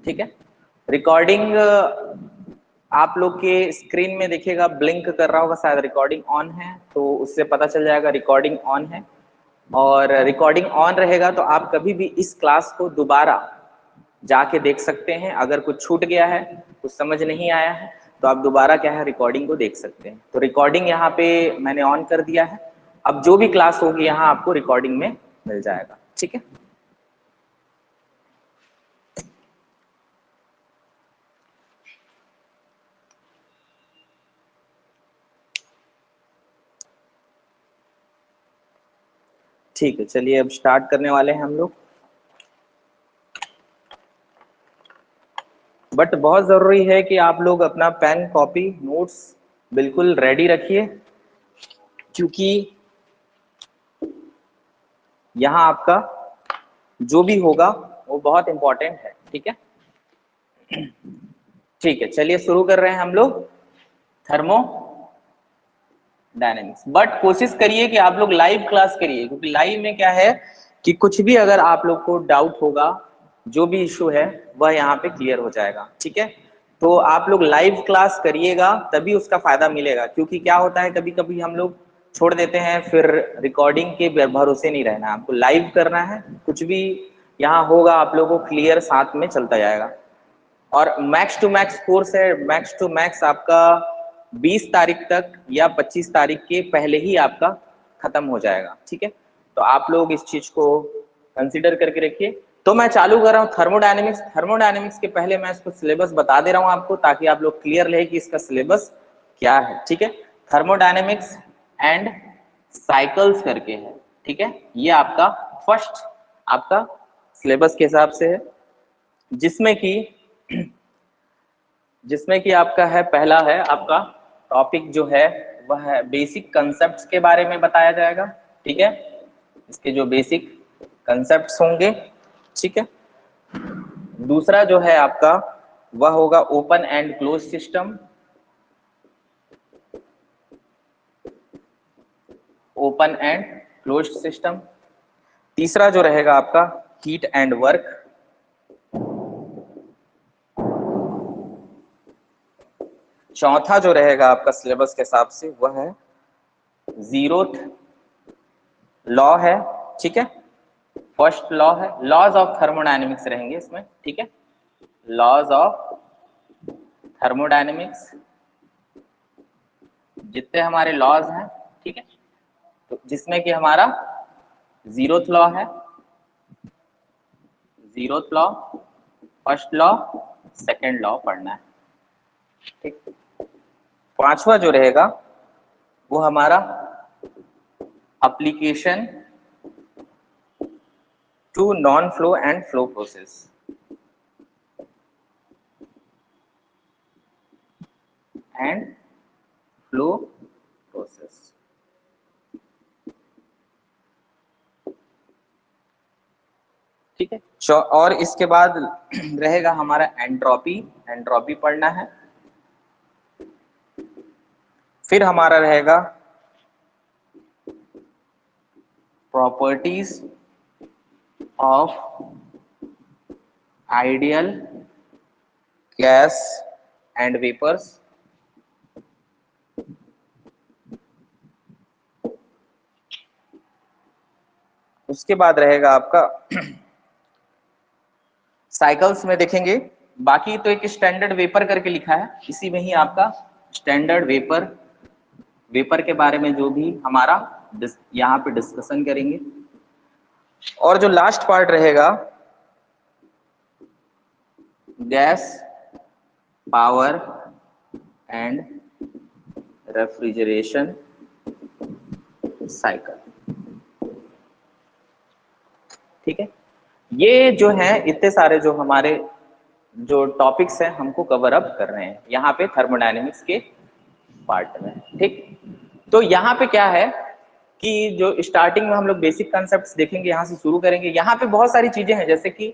ठीक है। रिकॉर्डिंग आप लोग के स्क्रीन में देखिएगा ब्लिंक कर रहा होगा, शायद रिकॉर्डिंग ऑन है, तो उससे पता चल जाएगा रिकॉर्डिंग ऑन है। और रिकॉर्डिंग ऑन रहेगा तो आप कभी भी इस क्लास को दोबारा जाके देख सकते हैं। अगर कुछ छूट गया है, कुछ समझ नहीं आया है, तो आप दोबारा क्या है रिकॉर्डिंग को देख सकते हैं। तो रिकॉर्डिंग यहाँ पे मैंने ऑन कर दिया है। अब जो भी क्लास होगी यहाँ आपको रिकॉर्डिंग में मिल जाएगा। ठीक है। ठीक है, चलिए अब स्टार्ट करने वाले हैं हम लोग। बट बहुत जरूरी है कि आप लोग अपना पेन कॉपी नोट्स बिल्कुल रेडी रखिए, क्योंकि यहाँ आपका जो भी होगा वो बहुत इंपॉर्टेंट है। ठीक है। ठीक है, चलिए शुरू कर रहे हैं हम लोग थर्मोडायनेमिक्स। बट कोशिश करिए कि आप लोग लाइव क्लास करिए, क्योंकि लाइव में क्या है कि कुछ भी अगर आप लोग को डाउट होगा, जो भी इशू है वह यहाँ पे क्लियर हो जाएगा। ठीक है। तो आप लोग लाइव क्लास करिएगा, तभी उसका फायदा मिलेगा। क्योंकि क्या होता है, कभी कभी हम लोग छोड़ देते हैं, फिर रिकॉर्डिंग के भरोसे नहीं रहना, आपको लाइव करना है। कुछ भी यहाँ होगा आप लोगों को क्लियर साथ में चलता जाएगा। और मैक्स टू मैक्स कोर्स है, मैक्स टू मैक्स आपका 20 तारीख तक या 25 तारीख के पहले ही आपका खत्म हो जाएगा। ठीक है। तो आप लोग इस चीज को कंसीडर करके रखिए। तो मैं चालू कर रहा हूँ थर्मोडायनेमिक्स। थर्मोडायनेमिक्स के पहले मैं इसको सिलेबस बता दे रहा हूँ आपको, ताकि आप लोग क्लियर रहे कि इसका सिलेबस क्या है। ठीक है। थर्मोडायनेमिक्स एंड साइकिल्स करके है। ठीक है। ये आपका फर्स्ट आपका सिलेबस के हिसाब से है, जिसमें कि आपका है, पहला है आपका टॉपिक जो है वह है बेसिक कंसेप्ट्स के बारे में बताया जाएगा। ठीक है। इसके जो बेसिक कंसेप्ट्स होंगे। ठीक है। दूसरा जो है आपका वह होगा open and close system. Open and close system. तीसरा जो रहेगा आपका हीट एंड वर्क। चौथा जो रहेगा आपका सिलेबस के हिसाब से वह है जीरोथ लॉ है। ठीक है। फर्स्ट लॉ है, लॉज ऑफ थर्मोडायनेमिक्स रहेंगे इसमें। ठीक है। लॉज ऑफ थर्मोडायनेमिक्स, जितने हमारे लॉज हैं। ठीक है। तो जिसमें कि हमारा जीरोथ लॉ है, zeroth law, first law, second law पढ़ना है। ठीक। पांचवा जो रहेगा वो हमारा application to non flow and flow process. And flow process. ठीक है। और इसके बाद रहेगा हमारा एंट्रोपी। एंट्रोपी पढ़ना है। फिर हमारा रहेगा properties of ideal gas and vapours. उसके बाद रहेगा आपका साइकिल्स में देखेंगे। बाकी तो एक स्टैंडर्ड वेपर करके लिखा है, इसी में ही आपका स्टैंडर्ड वेपर के बारे में जो भी हमारा यहाँ पे डिस्कशन करेंगे। और जो लास्ट पार्ट रहेगा gas power and refrigeration cycle. ठीक है। ये जो है इतने सारे जो हमारे जो टॉपिक्स हैं हमको कवर अप कर रहे हैं यहाँ पे थर्मोडायनेमिक्स के पार्ट में। ठीक। तो यहाँ पे क्या है कि जो स्टार्टिंग में हम लोग बेसिक कॉन्सेप्ट्स देखेंगे, यहाँ से शुरू करेंगे। यहाँ पे बहुत सारी चीजें हैं, जैसे कि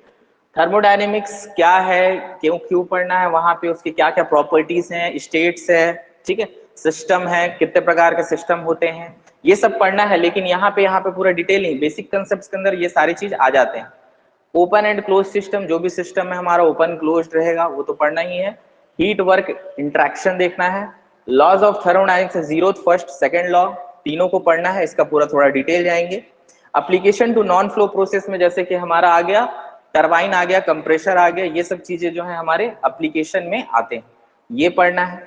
थर्मोडायनेमिक्स क्या है, क्यों पढ़ना है, वहां पे उसकी क्या क्या प्रॉपर्टीज हैं, स्टेट्स है। ठीक है। सिस्टम है, कितने प्रकार के सिस्टम होते हैं, ये सब पढ़ना है। लेकिन यहाँ पे पूरा डिटेल नहीं, बेसिक कॉन्सेप्ट्स के अंदर ये सारी चीज आ जाते हैं। ओपन एंड क्लोज सिस्टम, जो भी सिस्टम है हमारा ओपन क्लोज्ड रहेगा वो तो पढ़ना ही है। हीट वर्क इंटरेक्शन देखना है। Laws of thermodynamics, zero, first, second law, तीनों को पढ़ना है। इसका पूरा थोड़ा डिटेल जाएंगे। Application to non flow process में जैसे कि हमारा आ गया टरबाइन, आ गया कंप्रेसर, आ गया, ये सब चीजें जो है हमारे एप्लीकेशन में आते हैं, ये पढ़ना है।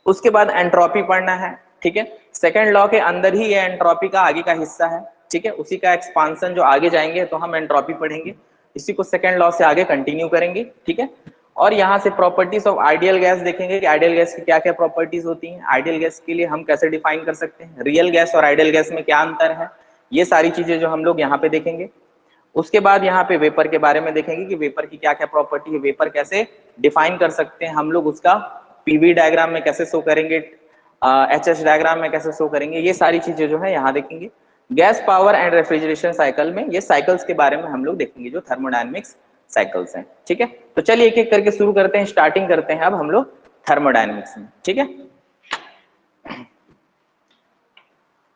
उसके बाद एंट्रोपी पढ़ना है, ठीक है। सेकंड लॉ के अंदर ही ये एंट्रोपी का आगे का हिस्सा है, ठीक है। उसी का एक्सपांशन जो आगे जाएंगे तो हम एंट्रोपी पढ़ेंगे, इसी को सेकंड लॉ से आगे कंटिन्यू करेंगे, ठीक है। और यहाँ से प्रॉपर्टीज ऑफ आइडियल गैस देखेंगे कि आइडियल गैस की क्या क्या प्रॉपर्टीज होती हैं, आइडियल गैस के लिए हम कैसे डिफाइन कर सकते हैं, रियल गैस और आइडियल गैस में क्या अंतर है, ये सारी चीजें जो हम लोग यहाँ पे देखेंगे। उसके बाद यहाँ पे वेपर के बारे में देखेंगे कि वेपर की क्या क्या प्रॉपर्टी है, वेपर कैसे डिफाइन कर सकते हैं हम लोग, उसका पीवी डायग्राम में कैसे शो करेंगे, एचएस डायग्राम में कैसे शो करेंगे, ये सारी चीजें जो है यहाँ देखेंगे। Gas power and refrigeration cycle में ये साइकिल्स के बारे में हम लोग देखेंगे जो थर्मोडायनेमिक्स साइकिल्स हैं, ठीक है। तो चलिए एक एक करके शुरू करते हैं, स्टार्टिंग करते हैं अब हम लोग थर्मोडायनेमिक्स में, ठीक है।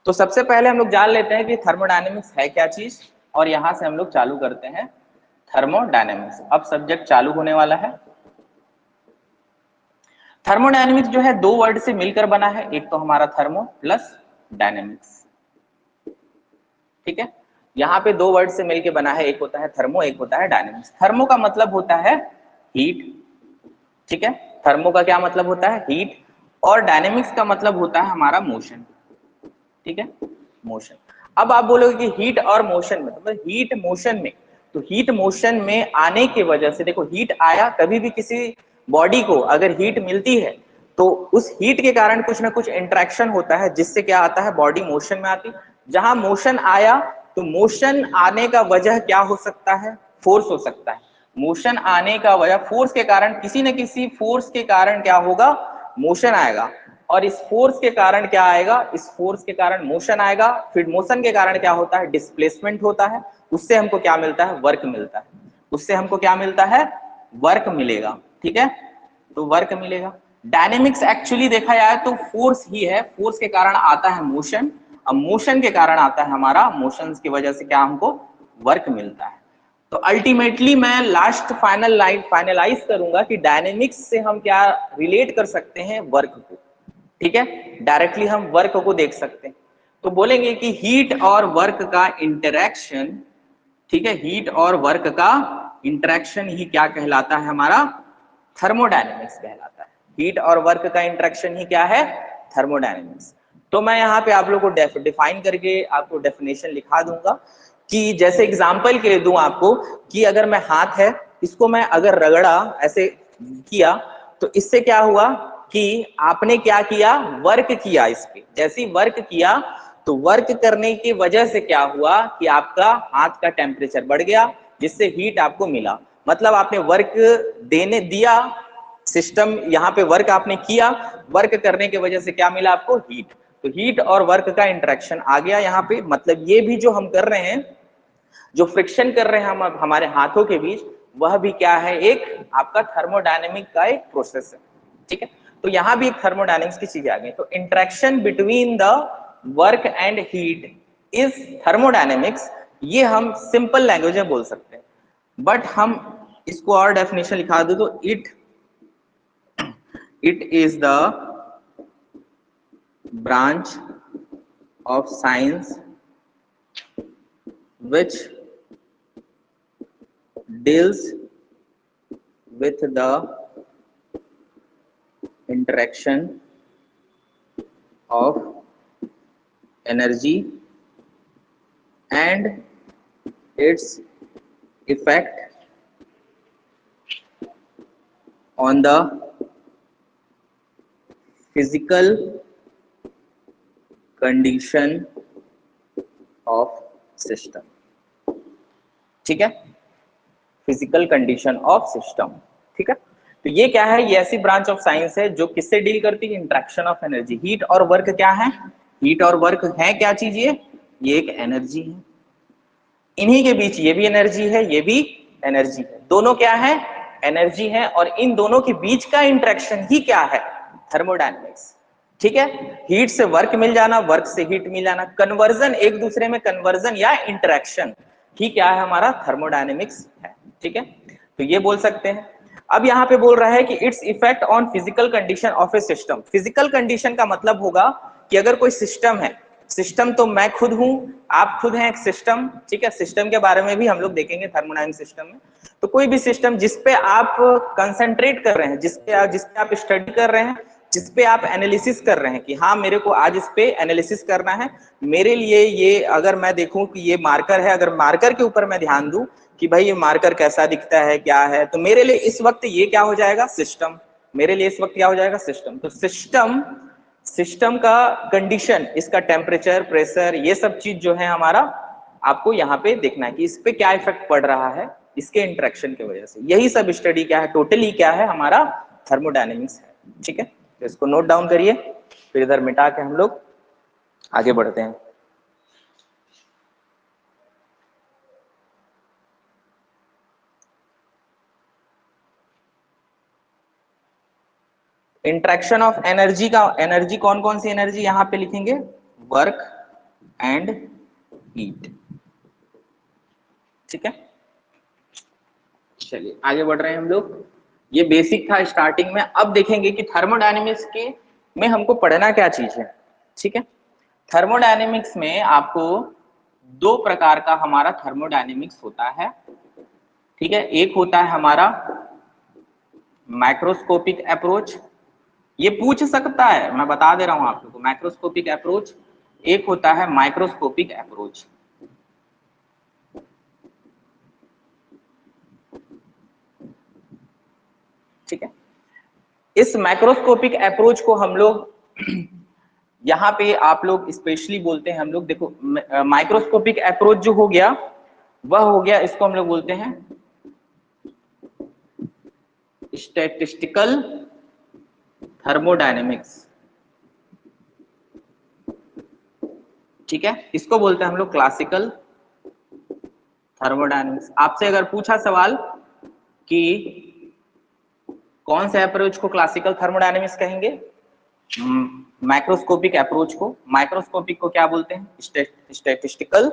तो सबसे पहले हम लोग जान लेते हैं कि थर्मोडायनेमिक्स है क्या चीज, और यहां से हम लोग चालू करते हैं थर्मोडायनेमिक्स। अब सब्जेक्ट चालू होने वाला है। थर्मोडायनेमिक्स जो है दो वर्ड से मिलकर बना है, एक तो हमारा थर्मो प्लस डायनेमिक्स, ठीक है। यहाँ पे दो वर्ड से मिलकर बना है, एक होता है थर्मो, एक होता है डायनेमिक्स। थर्मो का मतलब होता है हीट, ठीक है। थर्मो का क्या मतलब होता है, हीट, और डायनेमिक्स का मतलब होता है हमारा मोशन, ठीक है, मोशन। अब आप बोलोगे कि हीट और मोशन में, तो हीट मोशन में, तो हीट मोशन में आने की वजह से देखो, हीट आया, कभी भी किसी बॉडी को अगर हीट मिलती है तो उस हीट के कारण कुछ ना कुछ इंटरेक्शन होता है, जिससे क्या आता है, बॉडी मोशन में आती। जहां मोशन आया तो मोशन आने का वजह क्या हो सकता है, फोर्स हो सकता है। मोशन आने का वजह, फोर्स के कारण, किसी न किसी फोर्स के कारण क्या होगा, मोशन आएगा। और इस फोर्स के कारण क्या आएगा, इस फोर्स के कारण मोशन आएगा, फिर मोशन के कारण क्या होता है, डिस्प्लेसमेंट होता है, उससे हमको क्या मिलता है, वर्क मिलता है, उससे हमको क्या मिलता है, वर्क मिलेगा, ठीक है। तो वर्क मिलेगा। डायनेमिक्स एक्चुअली देखा जाए तो फोर्स ही है, फोर्स के कारण आता है मोशन, अब मोशन के कारण आता है हमारा, मोशन की वजह से क्या हमको वर्क मिलता है। तो अल्टीमेटली मैं लास्ट फाइनल लाइन फाइनलाइज करूंगा कि डायनेमिक्स से हम क्या रिलेट कर सकते हैं, वर्क को, ठीक है। डायरेक्टली हम वर्क को देख सकते हैं, तो बोलेंगे कि हीट और वर्क का इंटरेक्शन, ठीक है, हीट और वर्क का इंटरेक्शन ही क्या कहलाता है, हमारा थर्मोडायनेमिक्स कहलाता है। हीट और वर्क का इंटरेक्शन ही क्या है, थर्मोडायनेमिक्स। तो मैं यहाँ पे आप लोग को डिफाइन करके आपको डेफिनेशन लिखा दूंगा, कि जैसे एग्जांपल के लिए दूं आपको, कि अगर मैं हाथ है, इसको मैं अगर रगड़ा ऐसे किया, तो इससे क्या हुआ कि आपने क्या किया, वर्क किया इस पे। जैसे ही वर्क किया तो वर्क करने की वजह से क्या हुआ कि आपका हाथ का टेम्परेचर बढ़ गया, जिससे हीट आपको मिला। मतलब आपने वर्क देने दिया, सिस्टम यहाँ पे वर्क आपने किया, वर्क करने की वजह से क्या मिला आपको, हीट। तो हीट और वर्क का इंटरेक्शन आ गया यहाँ पे। मतलब ये भी जो हम कर रहे हैं, जो फ्रिक्शन कर रहे हैं हम हमारे हाथों के बीच, वह भी क्या है, एक आपका थर्मोडायनेमिक का एक प्रोसेस है, ठीक है। तो यहाँ भी एक थर्मोडायनेमिक्स की चीजें आ गई। तो interaction between the work and heat is thermodynamics, ये हम सिंपल लैंग्वेज में बोल सकते हैं। बट हम इसको और डेफिनेशन लिखा दो तो it is the branch of science which deals with the interaction of energy and its effect on the physical condition of system, ठीक है, फिजिकल कंडीशन ऑफ सिस्टम, ठीक है। तो ये क्या है, ये ऐसी ब्रांच ऑफ साइंस है जो किससे डील करती है, इंट्रैक्शन ऑफ एनर्जी। हीट और वर्क क्या है, हीट और वर्क है क्या चीज, ये एक एनर्जी है। इन्हीं के बीच ये भी एनर्जी है, ये भी एनर्जी है, दोनों क्या है, एनर्जी है। और इन दोनों के बीच का इंट्रैक्शन ही क्या है, थर्मोडायनेमिक्स, ठीक है। हीट से वर्क मिल जाना, वर्क से हीट मिल जाना, कन्वर्जन, एक दूसरे में कन्वर्जन या इंटरेक्शन, ही क्या है हमारा थर्मोडायनेमिक्स है। ठीक है, तो ये बोल सकते हैं। अब यहाँ पे बोल रहा है कि its effect on physical condition of A system. Physical condition का मतलब होगा कि अगर कोई सिस्टम है, सिस्टम तो मैं खुद हूं, आप खुद हैं एक सिस्टम। ठीक है, सिस्टम के बारे में भी हम लोग देखेंगे थर्मोडायनेमिक सिस्टम में। तो कोई भी सिस्टम जिसपे आप कंसंट्रेट कर रहे हैं, जिसपे आप स्टडी कर रहे हैं, जिसपे आप एनालिसिस कर रहे हैं कि हाँ मेरे को आज इस पे एनालिसिस करना है, मेरे लिए ये अगर मैं देखूं कि ये मार्कर है, अगर मार्कर के ऊपर मैं ध्यान दूं कि भाई ये मार्कर कैसा दिखता है, क्या है, तो मेरे लिए इस वक्त ये क्या हो जाएगा, सिस्टम। मेरे लिए इस वक्त क्या हो जाएगा, सिस्टम। तो सिस्टम का कंडीशन, इसका टेम्परेचर, प्रेशर, ये सब चीज जो है हमारा आपको यहाँ पे देखना है कि इस पे क्या इफेक्ट पड़ रहा है इसके इंटरेक्शन की वजह से। यही सब स्टडी क्या है, टोटली क्या है हमारा, थर्मोडायनेमिक्स है। ठीक है, तो इसको नोट डाउन करिए, फिर इधर मिटा के हम लोग आगे बढ़ते हैं। इंट्रैक्शन ऑफ एनर्जी का, एनर्जी कौन कौन सी एनर्जी यहां पे लिखेंगे, वर्क एंड हीट। ठीक है, चलिए आगे बढ़ रहे हैं हम लोग। ये बेसिक था स्टार्टिंग में। अब देखेंगे कि थर्मोडायनेमिक्स के में हमको पढ़ना क्या चीज है। ठीक है, थर्मोडायनेमिक्स में आपको दो प्रकार का हमारा थर्मोडायनेमिक्स होता है। ठीक है, एक होता है हमारा माइक्रोस्कोपिक अप्रोच, ये पूछ सकता है, मैं बता दे रहा हूं आप लोग को, माइक्रोस्कोपिक अप्रोच। एक होता है माइक्रोस्कोपिक अप्रोच। ठीक है, इस माइक्रोस्कोपिक अप्रोच को हम लोग यहाँ पे आप लोग स्पेशली बोलते हैं, हम लोग देखो माइक्रोस्कोपिक अप्रोच जो हो गया वह हो गया, इसको हम लोग बोलते हैं स्टैटिस्टिकल थर्मोडायनेमिक्स। ठीक है, इसको बोलते हैं हम लोग क्लासिकल थर्मोडायनेमिक्स। आपसे अगर पूछा सवाल कि कौन से अप्रोच को क्लासिकल थर्मोडायनेमिक्स कहेंगे, माइक्रोस्कोपिक अप्रोच को। माइक्रोस्कोपिक को क्या बोलते हैं, स्टैटिस्टिकल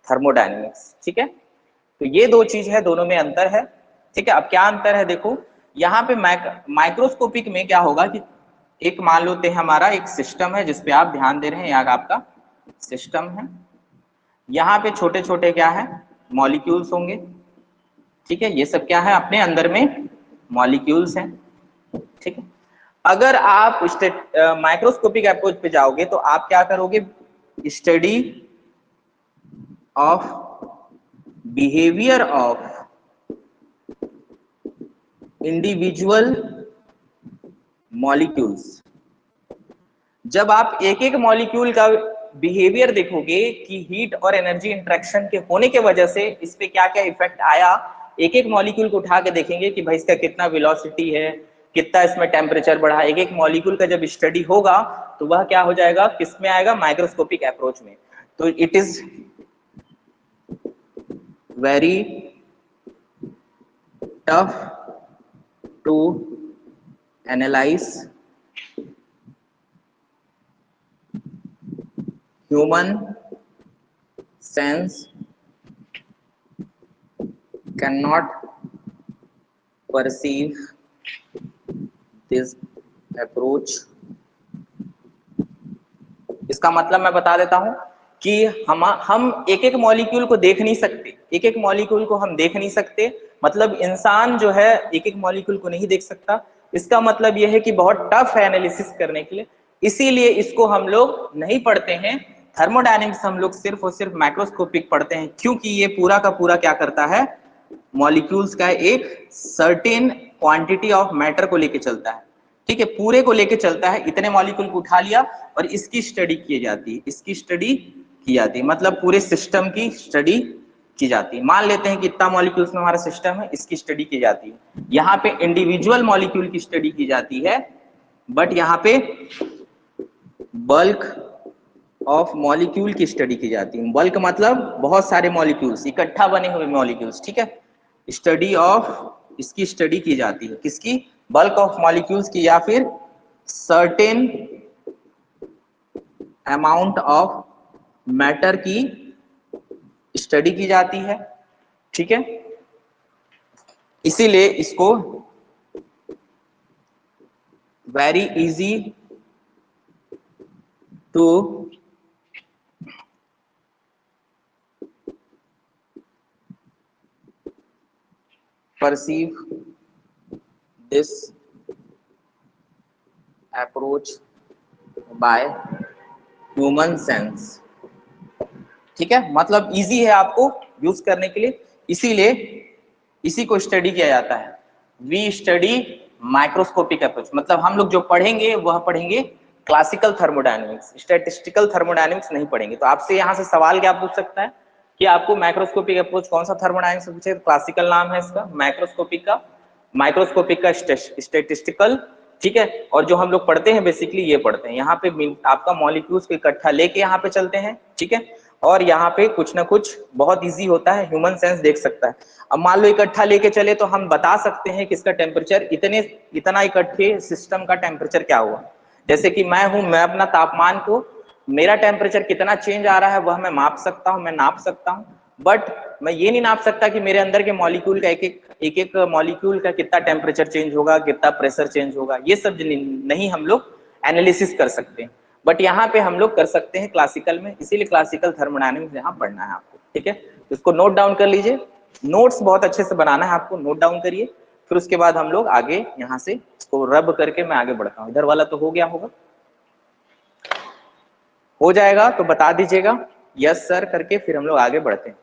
थर्मोडायनेमिक्स। ठीक है, तो ये दो चीज है, दोनों में अंतर है। ठीक है, अब क्या अंतर है देखो, यहाँ पे माइक्रोस्कोपिक में क्या होगा कि एक मान लेते हैं हमारा एक सिस्टम है जिसपे आप ध्यान दे रहे हैं, यहाँ आपका सिस्टम है, यहाँ पे छोटे छोटे क्या है, मॉलिक्यूल्स होंगे। ठीक है, ये सब क्या है अपने अंदर में मॉलिक्यूल्स हैं। ठीक है, अगर आप माइक्रोस्कोपिक अप्रोच पे जाओगे तो आप क्या करोगे, study of behaviour of individual molecules. जब आप एक एक मॉलिक्यूल का बिहेवियर देखोगे कि हीट और एनर्जी इंटरेक्शन के होने के वजह से इस पे क्या क्या इफेक्ट आया, एक एक मॉलिक्यूल को उठा के देखेंगे कि भाई इसका कितना वेलोसिटी है, कितना इसमें टेम्परेचर बढ़ा, एक एक मॉलिक्यूल का जब स्टडी होगा तो वह क्या हो जाएगा, किस में आएगा, माइक्रोस्कोपिक अप्रोच में। तो it is very tough to analyse human sense cannot perceive this approach। इसका मतलब मैं बता देता हूं कि हम एक एक मॉलिक्यूल को देख नहीं सकते, एक एक मॉलिक्यूल को हम देख नहीं सकते, मतलब इंसान जो है एक एक मॉलिक्यूल को नहीं देख सकता। इसका मतलब यह है कि बहुत टफ है एनालिसिस करने के लिए, इसीलिए इसको हम लोग नहीं पढ़ते हैं। थर्मोडायनेमिक्स हम लोग सिर्फ और सिर्फ माइक्रोस्कोपिक पढ़ते हैं, क्योंकि ये पूरा का पूरा क्या करता है, मॉलिक्यूल्स का एक सर्टेन क्वांटिटी ऑफ मैटर को लेके चलता है। ठीक है, पूरे को लेके चलता है, इतने मॉलिक्यूल को उठा लिया और इसकी स्टडी की जाती है, इसकी स्टडी की जाती है, मतलब पूरे सिस्टम की स्टडी की जाती है। मान लेते हैं कि इतना मॉलिक्यूल्स में हमारा सिस्टम है, इसकी स्टडी की जाती है। यहाँ पे इंडिविजुअल मॉलिक्यूल की स्टडी की जाती है, बट यहाँ पे बल्क ऑफ मॉलिक्यूल की स्टडी की जाती है। बल्क मतलब बहुत सारे मॉलिक्यूल्स, इकट्ठा बने हुए मॉलिक्यूल्स। ठीक है, स्टडी ऑफ, इसकी स्टडी की जाती है, किसकी, बल्क ऑफ मॉलिक्यूल्स की, या फिर सर्टेन अमाउंट ऑफ मैटर की स्टडी की जाती है, ठीक है। इसीलिए इसको very easy to perceive this approach by human sense, ठीक है। मतलब इजी है आपको यूज करने के लिए, इसीलिए इसी को स्टडी किया जाता है। वी स्टडी माइक्रोस्कोपिक अप्रोच, मतलब हम लोग जो पढ़ेंगे वह पढ़ेंगे क्लासिकल थर्मोडायनेमिक्स, स्टैटिस्टिकल थर्मोडायनेमिक्स नहीं पढ़ेंगे। तो आपसे यहाँ से सवाल क्या पूछ सकता है कि आपको माइक्रोस्कोपिक अप्रोच कौन सा थर्मोडायनेमिक्स पूछे, क्लासिकल नाम है इसका, माइक्रोस्कोपिक का स्टैटिस्टिकल, ठीक है। और जो हम लोग पढ़ते हैं बेसिकली ये पढ़ते हैं, यहाँ पे आपका मॉलिक्यूल्स को इकट्ठा लेके यहाँ पे चलते हैं, ठीक है। और यहाँ पे कुछ ना कुछ बहुत इजी होता है, ह्यूमन सेंस देख सकता है। अब मान लो इकट्ठा लेके चले तो हम बता सकते हैं कि इसका टेम्परेचर इतना इकट्ठे सिस्टम का टेम्परेचर क्या हुआ। जैसे कि मैं हूं, मैं अपना तापमान को, मेरा टेम्परेचर कितना चेंज आ रहा है वह मैं माप सकता हूं, मैं नाप सकता हूं। बट मैं ये नहीं नाप सकता कि मेरे अंदर के मॉलिक्यूल का एक मॉलिक्यूल का कितना टेम्परेचर चेंज होगा, कितना प्रेशर चेंज होगा, ये सब नहीं हम लोग एनालिसिस कर सकते हैं। बट यहाँ पे हम लोग कर सकते हैं क्लासिकल में, इसीलिए क्लासिकल थर्मोडायनेमिक्स यहाँ पढ़ना है आपको, ठीक है। तो इसको नोट डाउन कर लीजिए, नोट्स बहुत अच्छे से बनाना है आपको, नोट डाउन करिए। फिर उसके बाद हम लोग आगे यहाँ से इसको रब करके मैं आगे बढ़ता हूँ। इधर वाला तो हो गया होगा, हो जाएगा तो बता दीजिएगा यस सर करके, फिर हम लोग आगे बढ़ते हैं।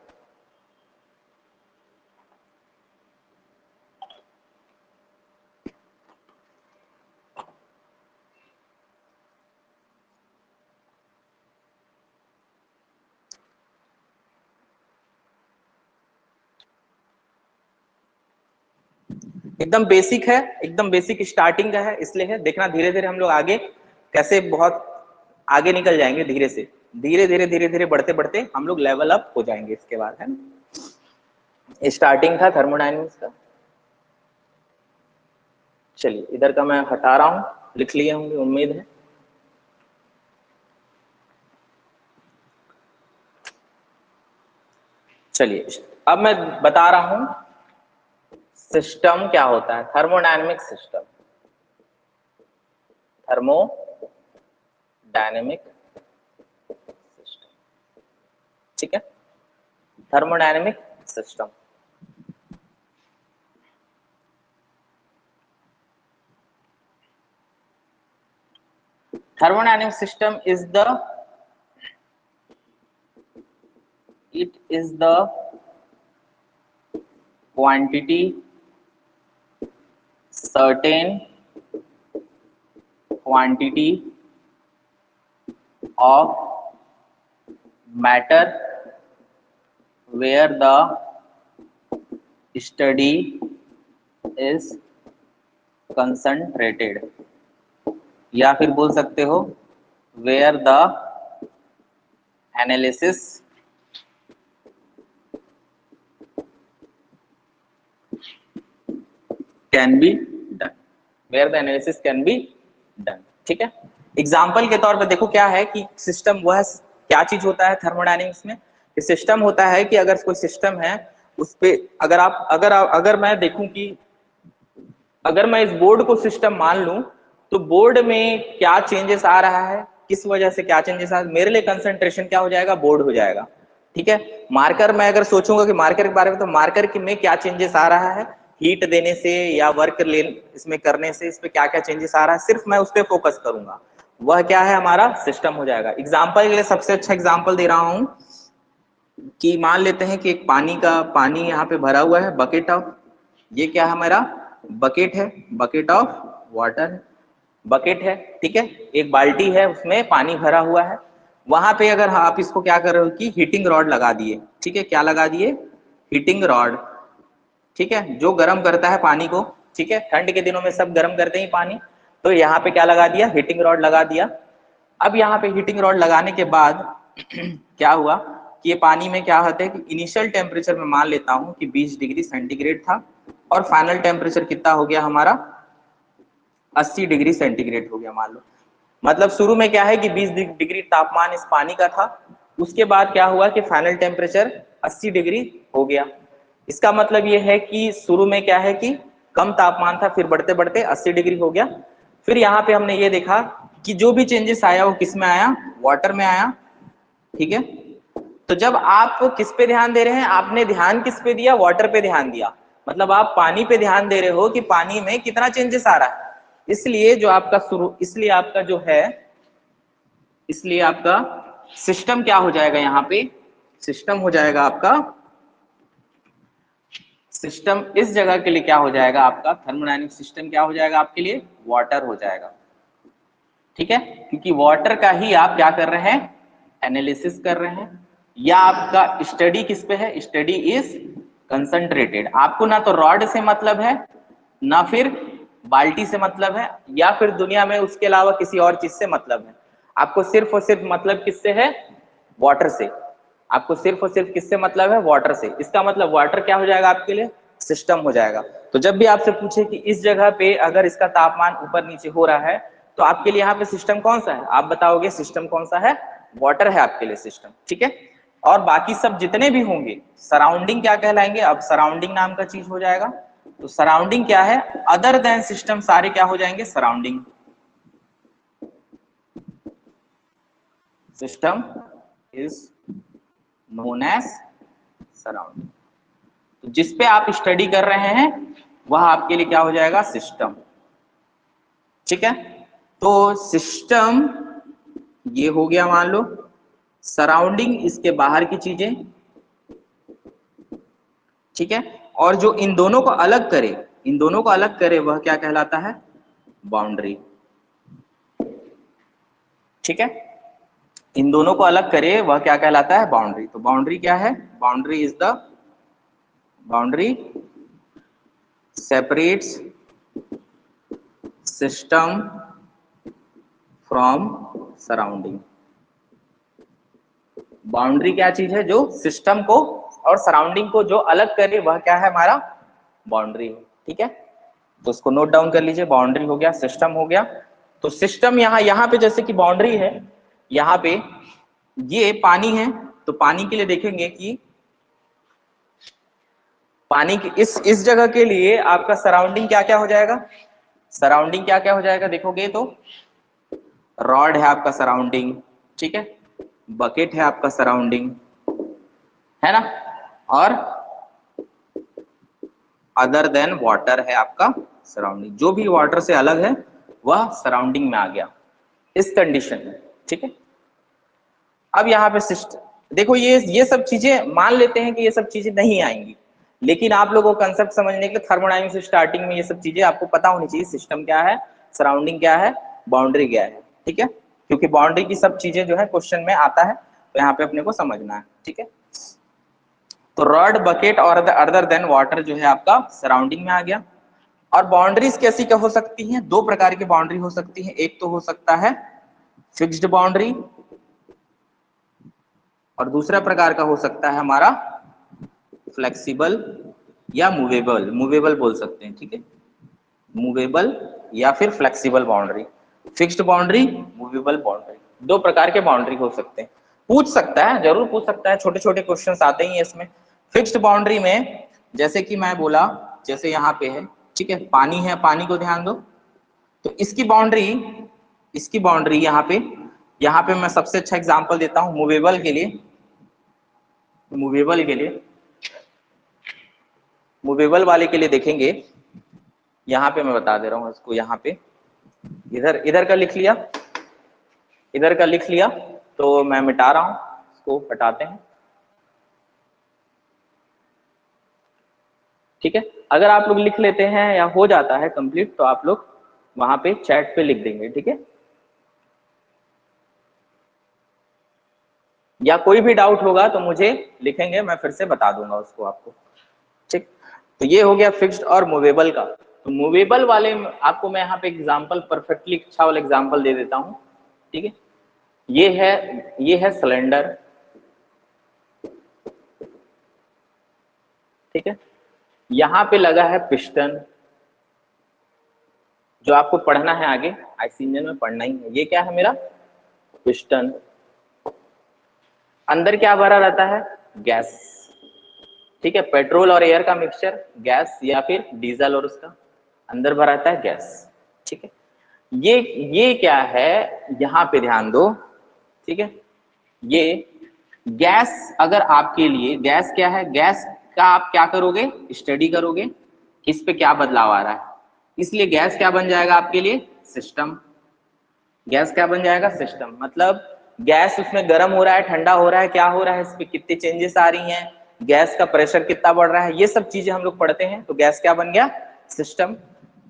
एकदम बेसिक है, एकदम बेसिक स्टार्टिंग का है, इसलिए है। देखना धीरे धीरे हम लोग आगे कैसे बहुत आगे निकल जाएंगे, धीरे से धीरे धीरे बढ़ते बढ़ते हम लोग लेवल अप हो जाएंगे इसके बाद, है ना। स्टार्टिंग था थर्मोडायनेमिक्स का। चलिए इधर का मैं हटा रहा हूं, लिख लिए होंगे उम्मीद है। चलिए अब मैं बता रहा हूं सिस्टम क्या होता है, थर्मोडायनेमिक सिस्टम, थर्मोडायनेमिक सिस्टम, ठीक है। Thermodynamic system, thermodynamic system is the quantity, certain quantity of matter where the study is concentrated, या फिर बोल सकते हो where the analysis can be done, where the analysis can be done, ठीक है। Example के तौर पर देखो क्या है कि सिस्टम वह क्या चीज होता है थर्मोडायनेमिक्स में। सिस्टम होता है कि अगर कोई सिस्टम है उस पे अगर मैं देखूं कि अगर मैं इस बोर्ड को सिस्टम मान लूं तो बोर्ड में क्या चेंजेस आ रहा है, किस वजह से क्या चेंजेस आ रहा है, मेरे लिए कंसंट्रेशन क्या हो जाएगा, बोर्ड हो जाएगा, ठीक है। मार्कर मैं अगर सोचूंगा कि मार्कर के बारे में, तो मार्कर में क्या चेंजेस आ रहा है, हीट देने से या वर्क इसमें करने से इस पे क्या क्या चेंजेस आ रहा है, सिर्फ मैं उस पर फोकस करूंगा, वह क्या है हमारा सिस्टम हो जाएगा। एग्जाम्पल के लिए सबसे अच्छा एग्जाम्पल दे रहा हूं कि मान लेते हैं कि एक पानी यहाँ पे भरा हुआ है, बकेट ऑफ, ये क्या है हमारा बकेट है, बकेट ऑफ वाटर है, बकेट है, ठीक है। एक बाल्टी है उसमें पानी भरा हुआ है, वहां पे अगर आप इसको क्या कर रहे हो कि हीटिंग रॉड लगा दिए, ठीक है, क्या लगा दिए, हीटिंग रॉड, ठीक है, जो गर्म करता है पानी को, ठीक है। ठंड के दिनों में सब गर्म करते हैं पानी, तो यहाँ पे क्या लगा दिया, हीटिंग रॉड लगा दिया। अब यहाँ पे हीटिंग रॉड लगाने के बाद क्या हुआ कि ये पानी में क्या होता है कि इनिशियल टेम्परेचर में मान लेता हूँ कि 20 डिग्री सेंटीग्रेड था, और फाइनल टेम्परेचर कितना हो गया हमारा 80 डिग्री सेंटीग्रेड हो गया मान लो। मतलब शुरू में क्या है कि 20 डिग्री तापमान इस पानी का था, उसके बाद क्या हुआ कि फाइनल टेम्परेचर 80 डिग्री हो गया। इसका मतलब ये है कि शुरू में क्या है कि कम तापमान था, फिर बढ़ते बढ़ते 80 डिग्री हो गया। फिर यहाँ पे हमने ये देखा कि जो भी चेंजेस आया वो किस में आया, वाटर में आया। ठीक है, तो जब आप किस पे ध्यान दे रहे हैं, आपने ध्यान किस पे दिया, वाटर पे ध्यान दिया, मतलब आप पानी पे ध्यान दे रहे हो कि पानी में कितना चेंजेस आ रहा है। इसलिए जो आपका शुरू, इसलिए आपका जो है, इसलिए आपका सिस्टम क्या हो जाएगा, यहाँ पे सिस्टम हो जाएगा आपका, सिस्टम इस जगह के लिए क्या हो जाएगा आपका, थर्मोडायनेमिक सिस्टम क्या हो जाएगा आपके लिए, वाटर हो जाएगा। ठीक है, क्योंकि वाटर का ही आप क्या कर रहे हैं, एनालिसिस कर रहे हैं, या आपका स्टडी किस पे है, स्टडी इज कंसंट्रेटेड। आपको ना तो रॉड से मतलब है, ना फिर बाल्टी से मतलब है, या फिर दुनिया में उसके अलावा किसी और चीज से मतलब है। आपको सिर्फ और सिर्फ मतलब किससे है, वाटर से। आपको सिर्फ और सिर्फ किससे मतलब है, वाटर से। इसका मतलब वाटर क्या हो जाएगा आपके लिए, सिस्टम हो जाएगा। तो जब भी आपसे पूछे कि इस जगह पे अगर इसका तापमान ऊपर नीचे हो रहा है, तो आपके लिए यहाँ पे सिस्टम कौन सा है, आप बताओगे सिस्टम कौन सा है, वाटर है आपके लिए सिस्टम। ठीक है, और बाकी सब जितने भी होंगे सराउंडिंग क्या कहलाएंगे, अब सराउंडिंग नाम का चीज हो जाएगा। तो सराउंडिंग क्या है, अदर देन सिस्टम सारे क्या हो जाएंगे, surrounding. System is known as surrounding. तो जिस पे आप स्टडी कर रहे हैं वह आपके लिए क्या हो जाएगा, सिस्टम। ठीक है, तो सिस्टम ये हो गया मान लो, सराउंडिंग इसके बाहर की चीजें। ठीक है, और जो इन दोनों को अलग करे, इन दोनों को अलग करे वह क्या कहलाता है, बाउंड्री। ठीक है, इन दोनों को अलग करे वह क्या कहलाता है, बाउंड्री। तो बाउंड्री क्या है, boundary is the, boundary separates system from surrounding। Boundary क्या चीज है, जो सिस्टम को और सराउंडिंग को जो अलग करे वह क्या है, हमारा बाउंड्री है। ठीक है, तो उसको नोट डाउन कर लीजिए, बाउंड्री हो गया, सिस्टम हो गया। तो सिस्टम यहाँ पे जैसे कि बाउंड्री है, यहाँ पे ये पानी है, तो पानी के लिए देखेंगे कि पानी की इस जगह के लिए आपका सराउंडिंग क्या क्या हो जाएगा, सराउंडिंग क्या क्या हो जाएगा, देखोगे तो रॉड है आपका सराउंडिंग। ठीक है, बकेट है आपका सराउंडिंग, है ना, और अदर देन वाटर है आपका सराउंडिंग। जो भी वाटर से अलग है वह सराउंडिंग में आ गया इस कंडीशन में। ठीक है, अब यहाँ पे सिस्टम देखो, ये सब चीजें मान लेते हैं कि ये सब चीजें नहीं आएंगी, लेकिन आप लोगों को कंसेप्ट समझने के लिए थर्मोडायनेमिक्स से स्टार्टिंग में ये सब चीजें आपको पता होनी चाहिए, सिस्टम क्या है, सराउंडिंग क्या है, बाउंड्री क्या है। ठीक है, क्योंकि बाउंड्री की सब चीजें जो है क्वेश्चन में आता है, तो यहाँ पे अपने को समझना है। ठीक है, तो रॉड, बकेट और अदर देन वाटर जो है आपका सराउंडिंग में आ गया। और बाउंड्रीज कैसी क्या हो सकती हैं, दो प्रकार की बाउंड्री हो सकती है। एक तो हो सकता है फिक्स्ड बाउंड्री, और दूसरा प्रकार का हो सकता है हमारा फ्लेक्सिबल या मूवेबल, मूवेबल बोल सकते हैं। ठीक है, मूवेबल या फिर flexible boundary, fixed boundary, movable boundary, दो प्रकार के बाउंड्री हो सकते हैं। पूछ सकता है, जरूर पूछ सकता है, छोटे छोटे क्वेश्चंस आते ही हैं इसमें। फिक्स्ड बाउंड्री में जैसे कि मैं बोला, जैसे यहाँ पे है, ठीक है, पानी है, पानी को ध्यान दो, तो इसकी बाउंड्री यहाँ पे मैं सबसे अच्छा एग्जांपल देता हूँ मूवेबल के लिए। मूवेबल के लिए, मूवेबल वाले के लिए देखेंगे, यहाँ पे मैं बता दे रहा हूँ इसको, यहाँ पे इधर इधर का लिख लिया, इधर का लिख लिया, तो मैं मिटा रहा हूँ, इसको हटाते हैं। ठीक है, अगर आप लोग लिख लेते हैं या हो जाता है कंप्लीट, तो आप लोग वहां पे चैट पे लिख देंगे। ठीक है, या कोई भी डाउट होगा तो मुझे लिखेंगे, मैं फिर से बता दूंगा उसको आपको। ठीक, तो ये हो गया फिक्स्ड और मूवेबल का। तो मूवेबल वाले आपको मैं यहाँ पे एग्जांपल परफेक्टली अच्छा वाला एग्जांपल दे देता हूँ। ठीक है, ये है सिलेंडर। ठीक है, यहाँ पे लगा है पिस्टन, जो आपको पढ़ना है आगे आईसी इंजन में पढ़ना ही है। ये क्या है, मेरा पिस्टन। अंदर क्या भरा रहता है, गैस। ठीक है, पेट्रोल और एयर का मिक्सचर गैस, या फिर डीजल और उसका अंदर भरा रहता है गैस। ठीक है, ये क्या है, यहाँ पे ध्यान दो। ठीक है, ये गैस अगर आपके लिए, गैस क्या है, गैस का आप क्या करोगे, स्टडी करोगे इस पे क्या बदलाव आ रहा है, इसलिए गैस क्या बन जाएगा आपके लिए, सिस्टम। गैस क्या बन जाएगा, सिस्टम। मतलब गैस उसमें गर्म हो रहा है, ठंडा हो रहा है, क्या हो रहा है, इस पे कितनी चेंजेस आ रही हैं, गैस का प्रेशर कितना बढ़ रहा है, ये सब चीजें हम लोग पढ़ते हैं। तो गैस क्या बन गया, सिस्टम।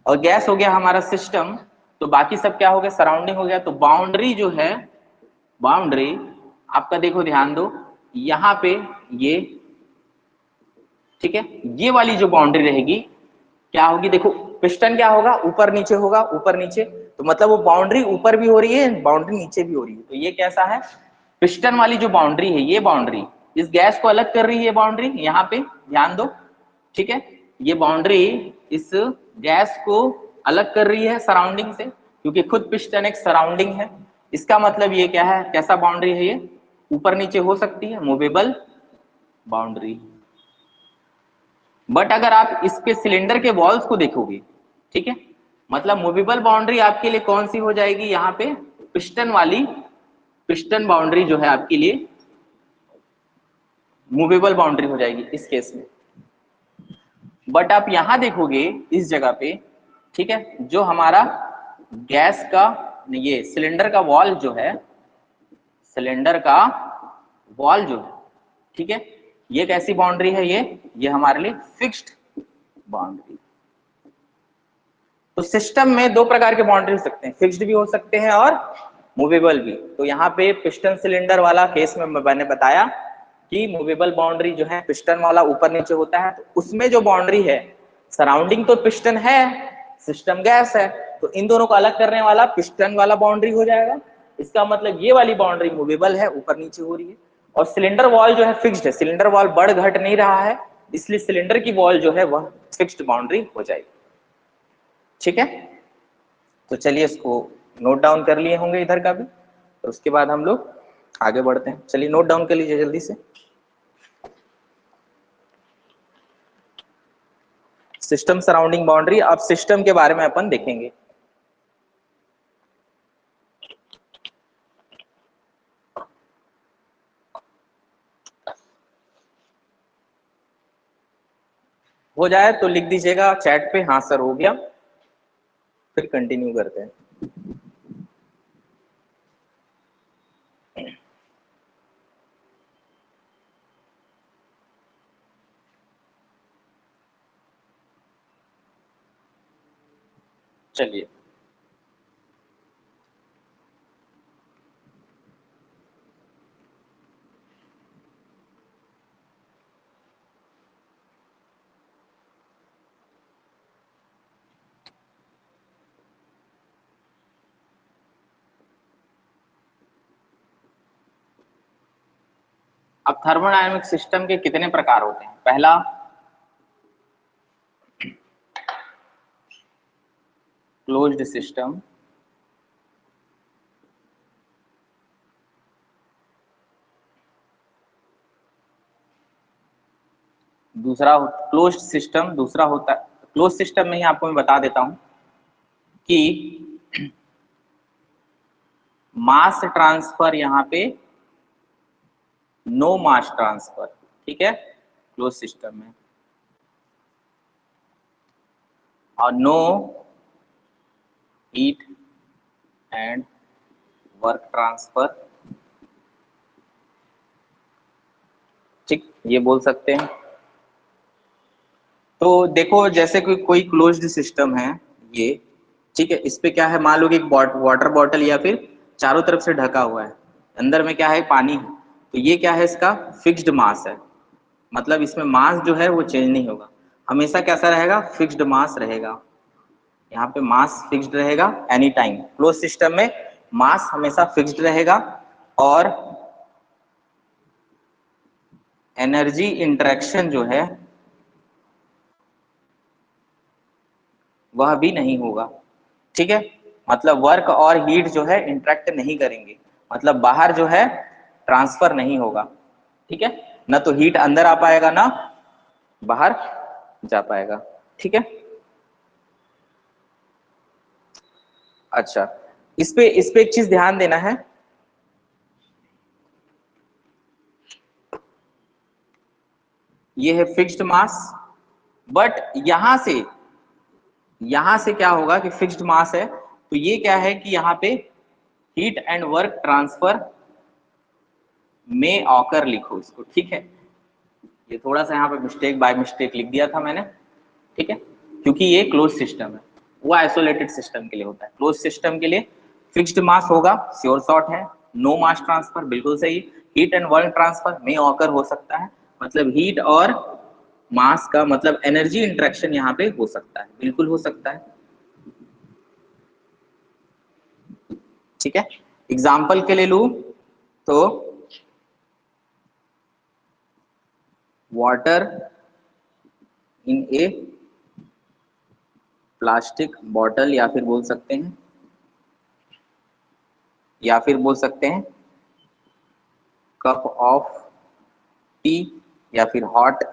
और गैस हो गया हमारा सिस्टम, तो बाकी सब क्या हो गया, सराउंडिंग हो गया। तो बाउंड्री जो है, बाउंड्री आपका देखो ध्यान दो, यहाँ पे ये, ठीक है, ये वाली जो बाउंड्री रहेगी क्या होगी, देखो पिस्टन क्या होगा, ऊपर नीचे होगा, ऊपर नीचे, तो मतलब वो बाउंड्री ऊपर भी हो रही है, बाउंड्री नीचे भी हो रही है। तो ये कैसा है, पिस्टन वाली जो बाउंड्री है, ये बाउंड्री इस गैस को अलग कर रही है, ये बाउंड्री यहाँ पे ध्यान दो। ठीक है, ये बाउंड्री इस गैस को अलग कर रही है सराउंडिंग से, क्योंकि खुद पिस्टन एक सराउंडिंग है। इसका मतलब ये क्या है, कैसा बाउंड्री है ये, ऊपर नीचे हो सकती है, मूवेबल बाउंड्री। बट अगर आप इस पे सिलेंडर के वॉल्स को देखोगे, ठीक है, मतलब मूवेबल बाउंड्री आपके लिए कौन सी हो जाएगी, यहाँ पे पिस्टन वाली, पिस्टन बाउंड्री जो है आपके लिए मूवेबल बाउंड्री हो जाएगी इस केस में। बट आप यहां देखोगे इस जगह पे, ठीक है, जो हमारा गैस का, ये सिलेंडर का वॉल जो है, सिलेंडर का वॉल जो है, ठीक है, ये कैसी बाउंड्री है, ये हमारे लिए फिक्स्ड बाउंड्री। तो सिस्टम में दो प्रकार के बाउंड्री हो सकते हैं, फिक्स्ड भी हो सकते हैं और मूवेबल भी। तो यहाँ पे पिस्टन सिलेंडर वाला केस में मैंने बताया कि मूवेबल बाउंड्री जो है, पिस्टन वाला ऊपर नीचे होता है, तो उसमें जो बाउंड्री है, सराउंडिंग तो पिस्टन है, सिस्टम गैस है, तो इन दोनों को अलग करने वाला पिस्टन वाला बाउंड्री हो जाएगा। इसका मतलब ये वाली बाउंड्री मूवेबल है, ऊपर नीचे हो रही है। और सिलेंडर वॉल जो है फिक्स्ड है, सिलेंडर वॉल बढ़ घट नहीं रहा है, इसलिए सिलेंडर की वॉल जो है वह फिक्स्ड बाउंड्री हो जाएगी। ठीक है, तो चलिए इसको नोट डाउन कर लिए होंगे इधर का भी, तो उसके बाद हम लोग आगे बढ़ते हैं। चलिए नोट डाउन कर लीजिए जल्दी से। सिस्टम सराउंडिंग बाउंड्री, अब सिस्टम के बारे में अपन देखेंगे। हो जाए तो लिख दीजिएगा चैट पे, हाँ सर हो गया, फिर कंटिन्यू करते हैं। चलिए अब थर्मोडायनेमिक सिस्टम के कितने प्रकार होते हैं, पहला क्लोज्ड सिस्टम, दूसरा क्लोज्ड सिस्टम, दूसरा होता है क्लोज सिस्टम में ही आपको मैं बता देता हूं कि मास ट्रांसफर यहाँ पे नो मास ट्रांसफर, ठीक है, क्लोज सिस्टम में, और no heat and work transfer, ठीक, ये बोल सकते हैं। तो देखो जैसे कोई क्लोज्ड सिस्टम है ये, ठीक है, इस पे क्या है, मान लो कि एक वाटर बॉटल या फिर चारों तरफ से ढका हुआ है, अंदर में क्या है, पानी है, तो ये क्या है, इसका फिक्स्ड मास है, मतलब इसमें मास जो है वो चेंज नहीं होगा, हमेशा कैसा रहेगा, फिक्स्ड मास रहेगा, यहाँ पे मास फिक्स्ड रहेगा एनी टाइम। क्लोज सिस्टम में मास हमेशा फिक्स्ड रहेगा और एनर्जी इंटरेक्शन जो है वह भी नहीं होगा, ठीक है, मतलब वर्क और हीट जो है इंटरेक्ट नहीं करेंगे, मतलब बाहर जो है ट्रांसफर नहीं होगा, ठीक है, ना तो हीट अंदर आ पाएगा ना बाहर जा पाएगा। ठीक है, अच्छा इस पे एक चीज ध्यान देना है, ये है फिक्स्ड मास, बट यहां से क्या होगा कि फिक्स्ड मास है तो ये क्या है कि यहाँ पे हीट एंड वर्क ट्रांसफर में ऑकर लिखो इसको। ठीक है, ये थोड़ा सा यहाँ पे मिस्टेक बाय मिस्टेक लिख दिया था मैंने। ठीक है, क्योंकि ये क्लोज सिस्टम है, वो आइसोलेटेड सिस्टम के लिए होता है। क्लोज सिस्टम के लिए फिक्स्ड मास होगा, श्योर शॉर्ट है। नो मास ट्रांसफर बिल्कुल सही। हीट एंड वर्क ट्रांसफर में ऑकर हो सकता है, मतलब हीट और मास का मतलब एनर्जी इंटरेक्शन यहाँ पे हो सकता है, बिल्कुल हो सकता है। ठीक है, एग्जाम्पल के लिए लूं तो water in A plastic bottle, या फिर बोल सकते हैं कप ऑफ टी, या फिर hot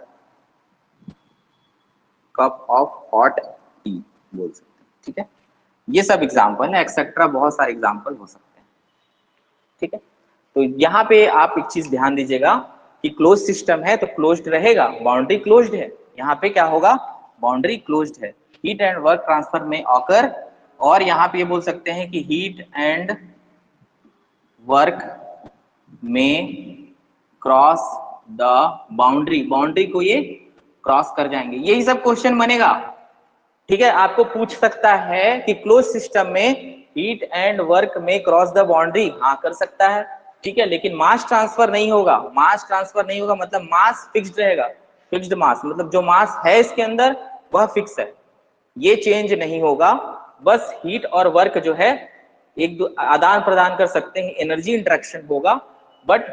cup of hot T बोल सकते हैं। ठीक है, ये सब एग्जाम्पल है, एक्सेट्रा बहुत सारे एग्जाम्पल हो सकते हैं। ठीक है, तो यहाँ पे आप एक चीज ध्यान दीजिएगा कि क्लोज सिस्टम है तो क्लोज्ड रहेगा, बाउंड्री क्लोज्ड है। यहाँ पे क्या होगा, बाउंड्री क्लोज्ड है, हीट एंड वर्क ट्रांसफर में ऑकर। और यहाँ पे ये बोल सकते हैं कि हीट एंड वर्क में क्रॉस द बाउंड्री, बाउंड्री को ये क्रॉस कर जाएंगे, यही सब क्वेश्चन बनेगा। ठीक है, आपको पूछ सकता है कि क्लोज सिस्टम में हीट एंड वर्क में क्रॉस द बाउंड्री, हाँ कर सकता है। ठीक है, लेकिन मास ट्रांसफर नहीं होगा, मास ट्रांसफर नहीं होगा मतलब मास फिक्स्ड रहेगा। फिक्स्ड मास मतलब जो मास है इसके अंदर वह फिक्स है, ये चेंज नहीं होगा। बस हीट और वर्क जो है एक दो आदान प्रदान कर सकते हैं, एनर्जी इंटरेक्शन होगा, बट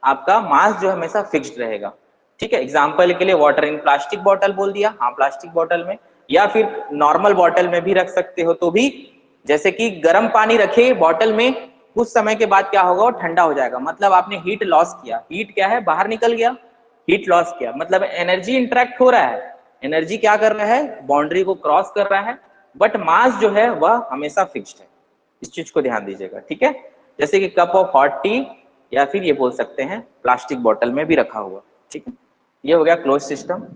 आपका मास जो हमेशा फिक्स्ड रहेगा। ठीक है, एग्जांपल के लिए वाटर इन प्लास्टिक बॉटल बोल दिया, हाँ प्लास्टिक बॉटल में, या फिर नॉर्मल बॉटल में भी रख सकते हो तो भी। जैसे कि गर्म पानी रखे बॉटल में, कुछ समय के बाद क्या होगा, वो ठंडा हो जाएगा, मतलब आपने हीट लॉस किया। हीट क्या है, बाहर निकल गया, हीट लॉस किया मतलब एनर्जी इंटरेक्ट हो रहा है, एनर्जी क्या कर रहा है, बाउंड्री को क्रॉस कर रहा है, बट मास जो है वह हमेशा फिक्स्ड है। इस चीज को ध्यान दीजिएगा। ठीक है, जैसे कि कप ऑफ हॉट टी, या फिर ये बोल सकते हैं प्लास्टिक बॉटल में भी रखा हुआ। ठीक है, ये हो गया क्लोज सिस्टम।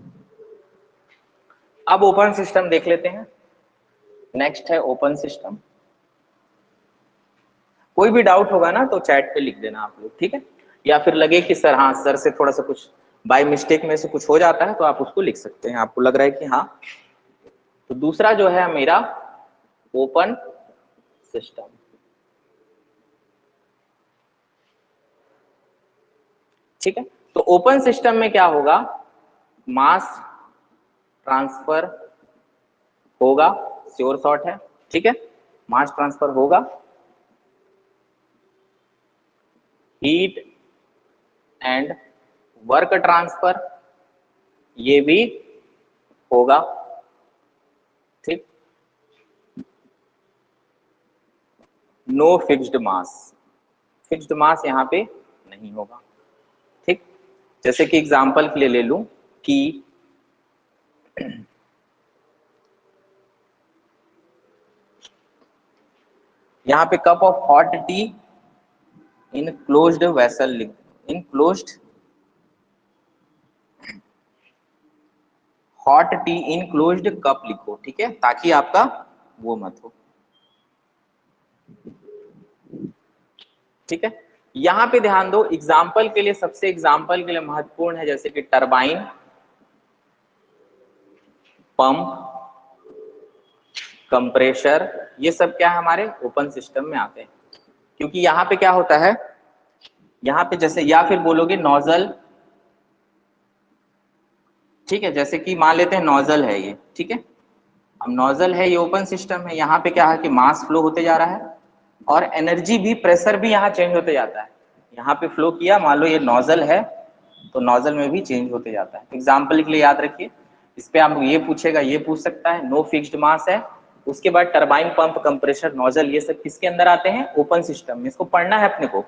अब ओपन सिस्टम देख लेते हैं। नेक्स्ट है ओपन सिस्टम। कोई भी डाउट होगा ना तो चैट पे लिख देना आप लोग। ठीक है, या फिर लगे कि सर हाँ सर से थोड़ा सा कुछ बाय मिस्टेक में से कुछ हो जाता है तो आप उसको लिख सकते हैं, आपको लग रहा है कि हाँ। तो दूसरा जो है मेरा ओपन सिस्टम। ठीक है, तो ओपन सिस्टम में क्या होगा, मास ट्रांसफर होगा, श्योर शॉर्ट है। ठीक है, मास ट्रांसफर होगा, हीट एंड वर्क ट्रांसफर ये भी होगा। ठीक, no fixed mass, fixed mass यहां पे नहीं होगा। ठीक, जैसे कि एग्जांपल के लिए ले लूं कि यहाँ पे cup of hot tea in closed vessel लिख, in closed hot tea in closed cup लिखो। ठीक है, ताकि आपका वो मत हो। ठीक है, यहां पे ध्यान दो, एग्जाम्पल के लिए सबसे एग्जाम्पल के लिए महत्वपूर्ण है जैसे कि टरबाइन, पंप, कंप्रेशर, ये सब क्या है हमारे ओपन सिस्टम में आते हैं। क्योंकि यहाँ पे क्या होता है, यहाँ पे जैसे या फिर बोलोगे नोजल। ठीक है, जैसे कि मान लेते हैं नोजल है ये। ठीक है, अब नोजल है, ये ओपन सिस्टम है, यहाँ पे क्या है कि मास फ्लो होते जा रहा है और एनर्जी भी, प्रेशर भी यहाँ चेंज होते जाता है। यहाँ पे फ्लो किया, मान लो ये नोजल है तो नोजल में भी चेंज होते जाता है। एग्जाम्पल के लिए याद रखिए, इस पे आप ये पूछेगा, ये पूछ सकता है, नो फिक्स्ड मास है। उसके बाद टरबाइन, पंप, कंप्रेशर, नोजल, ये सब किसके अंदर आते हैं, ओपन सिस्टम में। इसको पढ़ना है अपने को।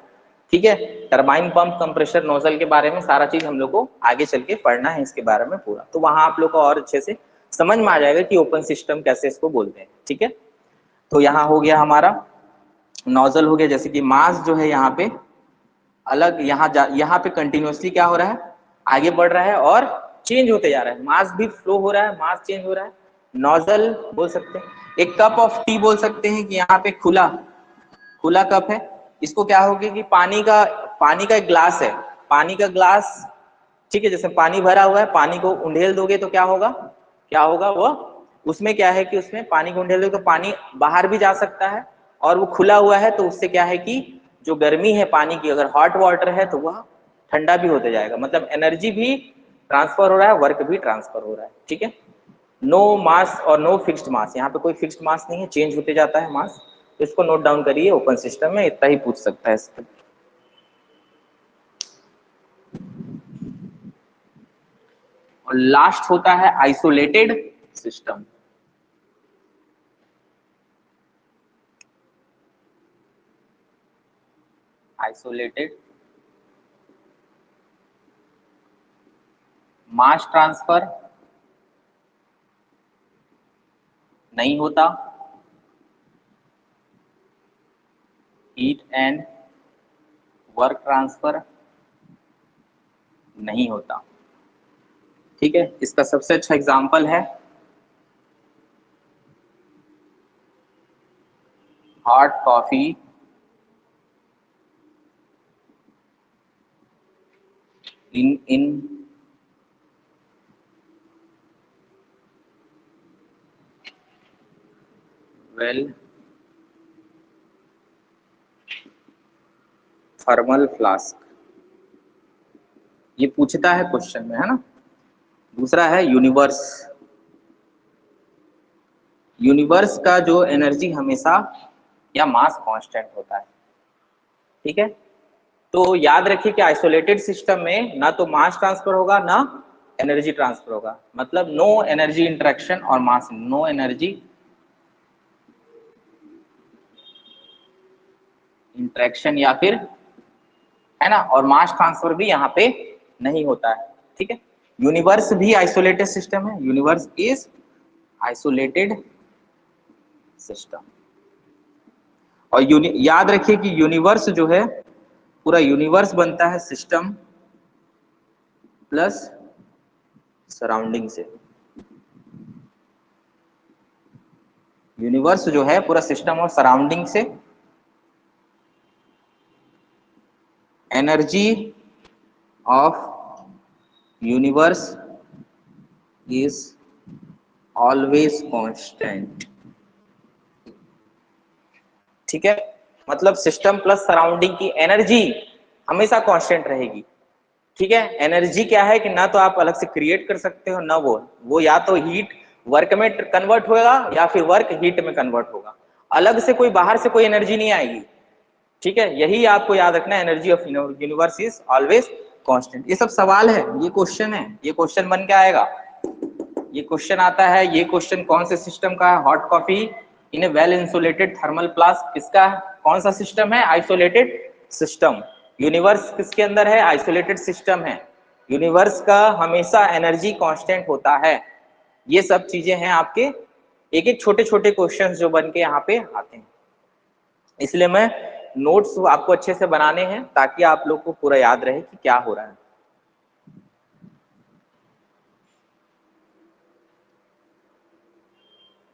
ठीक है। टरबाइन, पंप, कंप्रेसर, नोजल के बारे में सारा चीज हम लोग को आगे चल के पढ़ना है इसके बारे में पूरा, तो वहां आप लोग को और अच्छे से समझ में आ जाएगा कि ओपन सिस्टम कैसे इसको बोलते हैं। ठीक है, तो यहाँ हो गया हमारा नोजल हो गया, जैसे कि मास जो है यहाँ पे अलग, यहाँ पे कंटिन्यूअसली क्या हो रहा है, आगे बढ़ रहा है और चेंज होते जा रहा है, मास भी फ्लो हो रहा है, मास चेंज हो रहा है। नोजल बोल सकते हैं। एक कप ऑफ टी बोल सकते हैं कि यहाँ पे खुला खुला कप है, इसको क्या होगा कि पानी का एक ग्लास है, पानी का ग्लास, ठीक है, जैसे पानी भरा हुआ है, पानी को उंडेल दोगे तो क्या होगा वो, उसमें क्या है कि उसमें पानी को उंडेल दोगे तो पानी बाहर भी जा सकता है, और वो खुला हुआ है तो उससे क्या है कि जो गर्मी है पानी की, अगर हॉट वाटर है तो वह ठंडा भी होते जाएगा, मतलब एनर्जी भी ट्रांसफर हो रहा है, वर्क भी ट्रांसफर हो रहा है। ठीक है, नो मास और नो फिक्स्ड मास, यहाँ पे कोई फिक्स्ड मास नहीं है, चेंज होते जाता है मास, तो इसको नोट डाउन करिए, ओपन सिस्टम में इतना ही पूछ सकता है इसको। और लास्ट होता है isolated system. Isolated, mass transfer नहीं होता, हीट एंड वर्क ट्रांसफर नहीं होता। ठीक है, इसका सबसे अच्छा एग्जांपल है hot coffee in well thermal flask, ये पूछता है क्वेश्चन में, है ना। दूसरा है यूनिवर्स, यूनिवर्स का जो एनर्जी हमेशा या मास कांस्टेंट होता है। ठीक है, तो याद रखिए कि आइसोलेटेड सिस्टम में ना तो मास ट्रांसफर होगा ना एनर्जी ट्रांसफर होगा, मतलब नो एनर्जी इंटरेक्शन और मास, नो एनर्जी इंटरेक्शन या फिर, है ना, और मास ट्रांसफर भी यहाँ पे नहीं होता है। ठीक है, यूनिवर्स भी आइसोलेटेड सिस्टम है, यूनिवर्स इज आइसोलेटेड सिस्टम। और याद रखिए कि यूनिवर्स जो है, पूरा यूनिवर्स बनता है सिस्टम प्लस सराउंडिंग से। यूनिवर्स जो है पूरा सिस्टम और सराउंडिंग से। Energy of universe is always constant. ठीक है, मतलब सिस्टम प्लस सराउंडिंग की एनर्जी हमेशा कांस्टेंट रहेगी। ठीक है, एनर्जी क्या है कि ना तो आप अलग से क्रिएट कर सकते हो ना वो या तो हीट वर्क में कन्वर्ट होगा या फिर वर्क हीट में कन्वर्ट होगा, अलग से कोई बाहर से कोई एनर्जी नहीं आएगी। ठीक है, यही आपको याद रखना है, energy of universe is always constant. ये सब सवाल है, ये क्वेश्चन है, ये क्वेश्चन बन के आएगा, ये क्वेश्चन आता है। ये क्वेश्चन कौन से सिस्टम का है, hot coffee in A well insulated thermal flask, किसका कौन सा सिस्टम है, आइसोलेटेड सिस्टम। यूनिवर्स किसके अंदर है, आइसोलेटेड सिस्टम है, यूनिवर्स का हमेशा एनर्जी कांस्टेंट होता है। ये सब चीजें हैं आपके एक एक छोटे छोटे क्वेश्चंस जो बन के यहाँ पे आते हैं, इसलिए मैं नोट्स आपको अच्छे से बनाने हैं ताकि आप लोग को पूरा याद रहे कि क्या हो रहा है।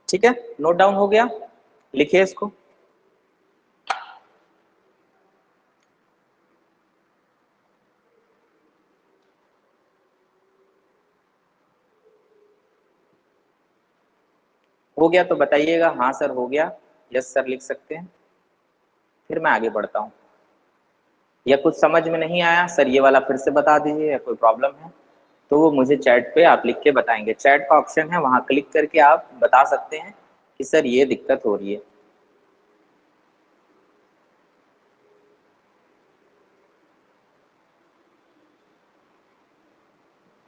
ठीक है, नोट डाउन हो गया, लिखिए इसको। हो गया तो बताइएगा हाँ सर हो गया, यस सर लिख सकते हैं, फिर मैं आगे बढ़ता हूँ। या कुछ समझ में नहीं आया सर ये वाला फिर से बता दीजिए, या कोई प्रॉब्लम है तो वो मुझे चैट पे आप लिख के बताएंगे, चैट का ऑप्शन है वहां क्लिक करके आप बता सकते हैं कि सर ये दिक्कत हो रही है।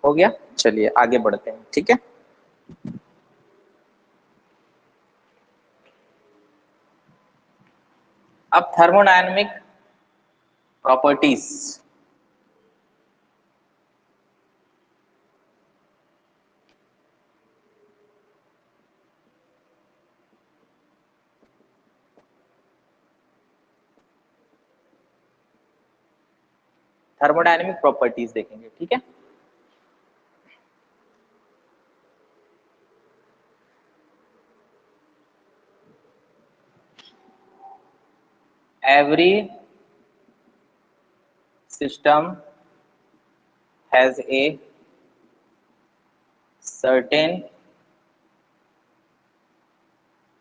हो गया, चलिए आगे बढ़ते हैं। ठीक है, अब थर्मोडायनेमिक प्रॉपर्टीज। थर्मोडायनेमिक प्रॉपर्टीज देखेंगे, ठीक है। Every system has a certain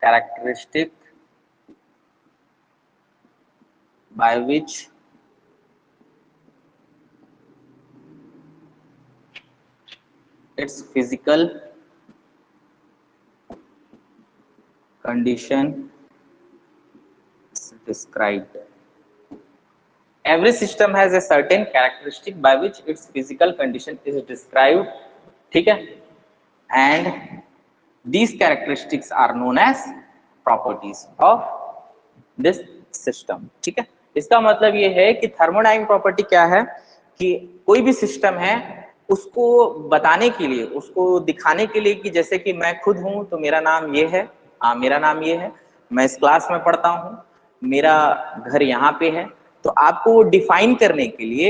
characteristic by which its physical condition is described. Every system has a certain characteristic by which its physical condition is described, ठीक है, and these characteristics are known as properties of this system, ठीक है। इसका मतलब ये है कि thermodynamic property क्या है कि कोई भी सिस्टम है उसको बताने के लिए, उसको दिखाने के लिए कि जैसे कि मैं खुद हूं तो मेरा नाम ये है, मेरा नाम ये है, मैं इस क्लास में पढ़ता हूं, मेरा घर यहाँ पे है, तो आपको डिफाइन करने के लिए,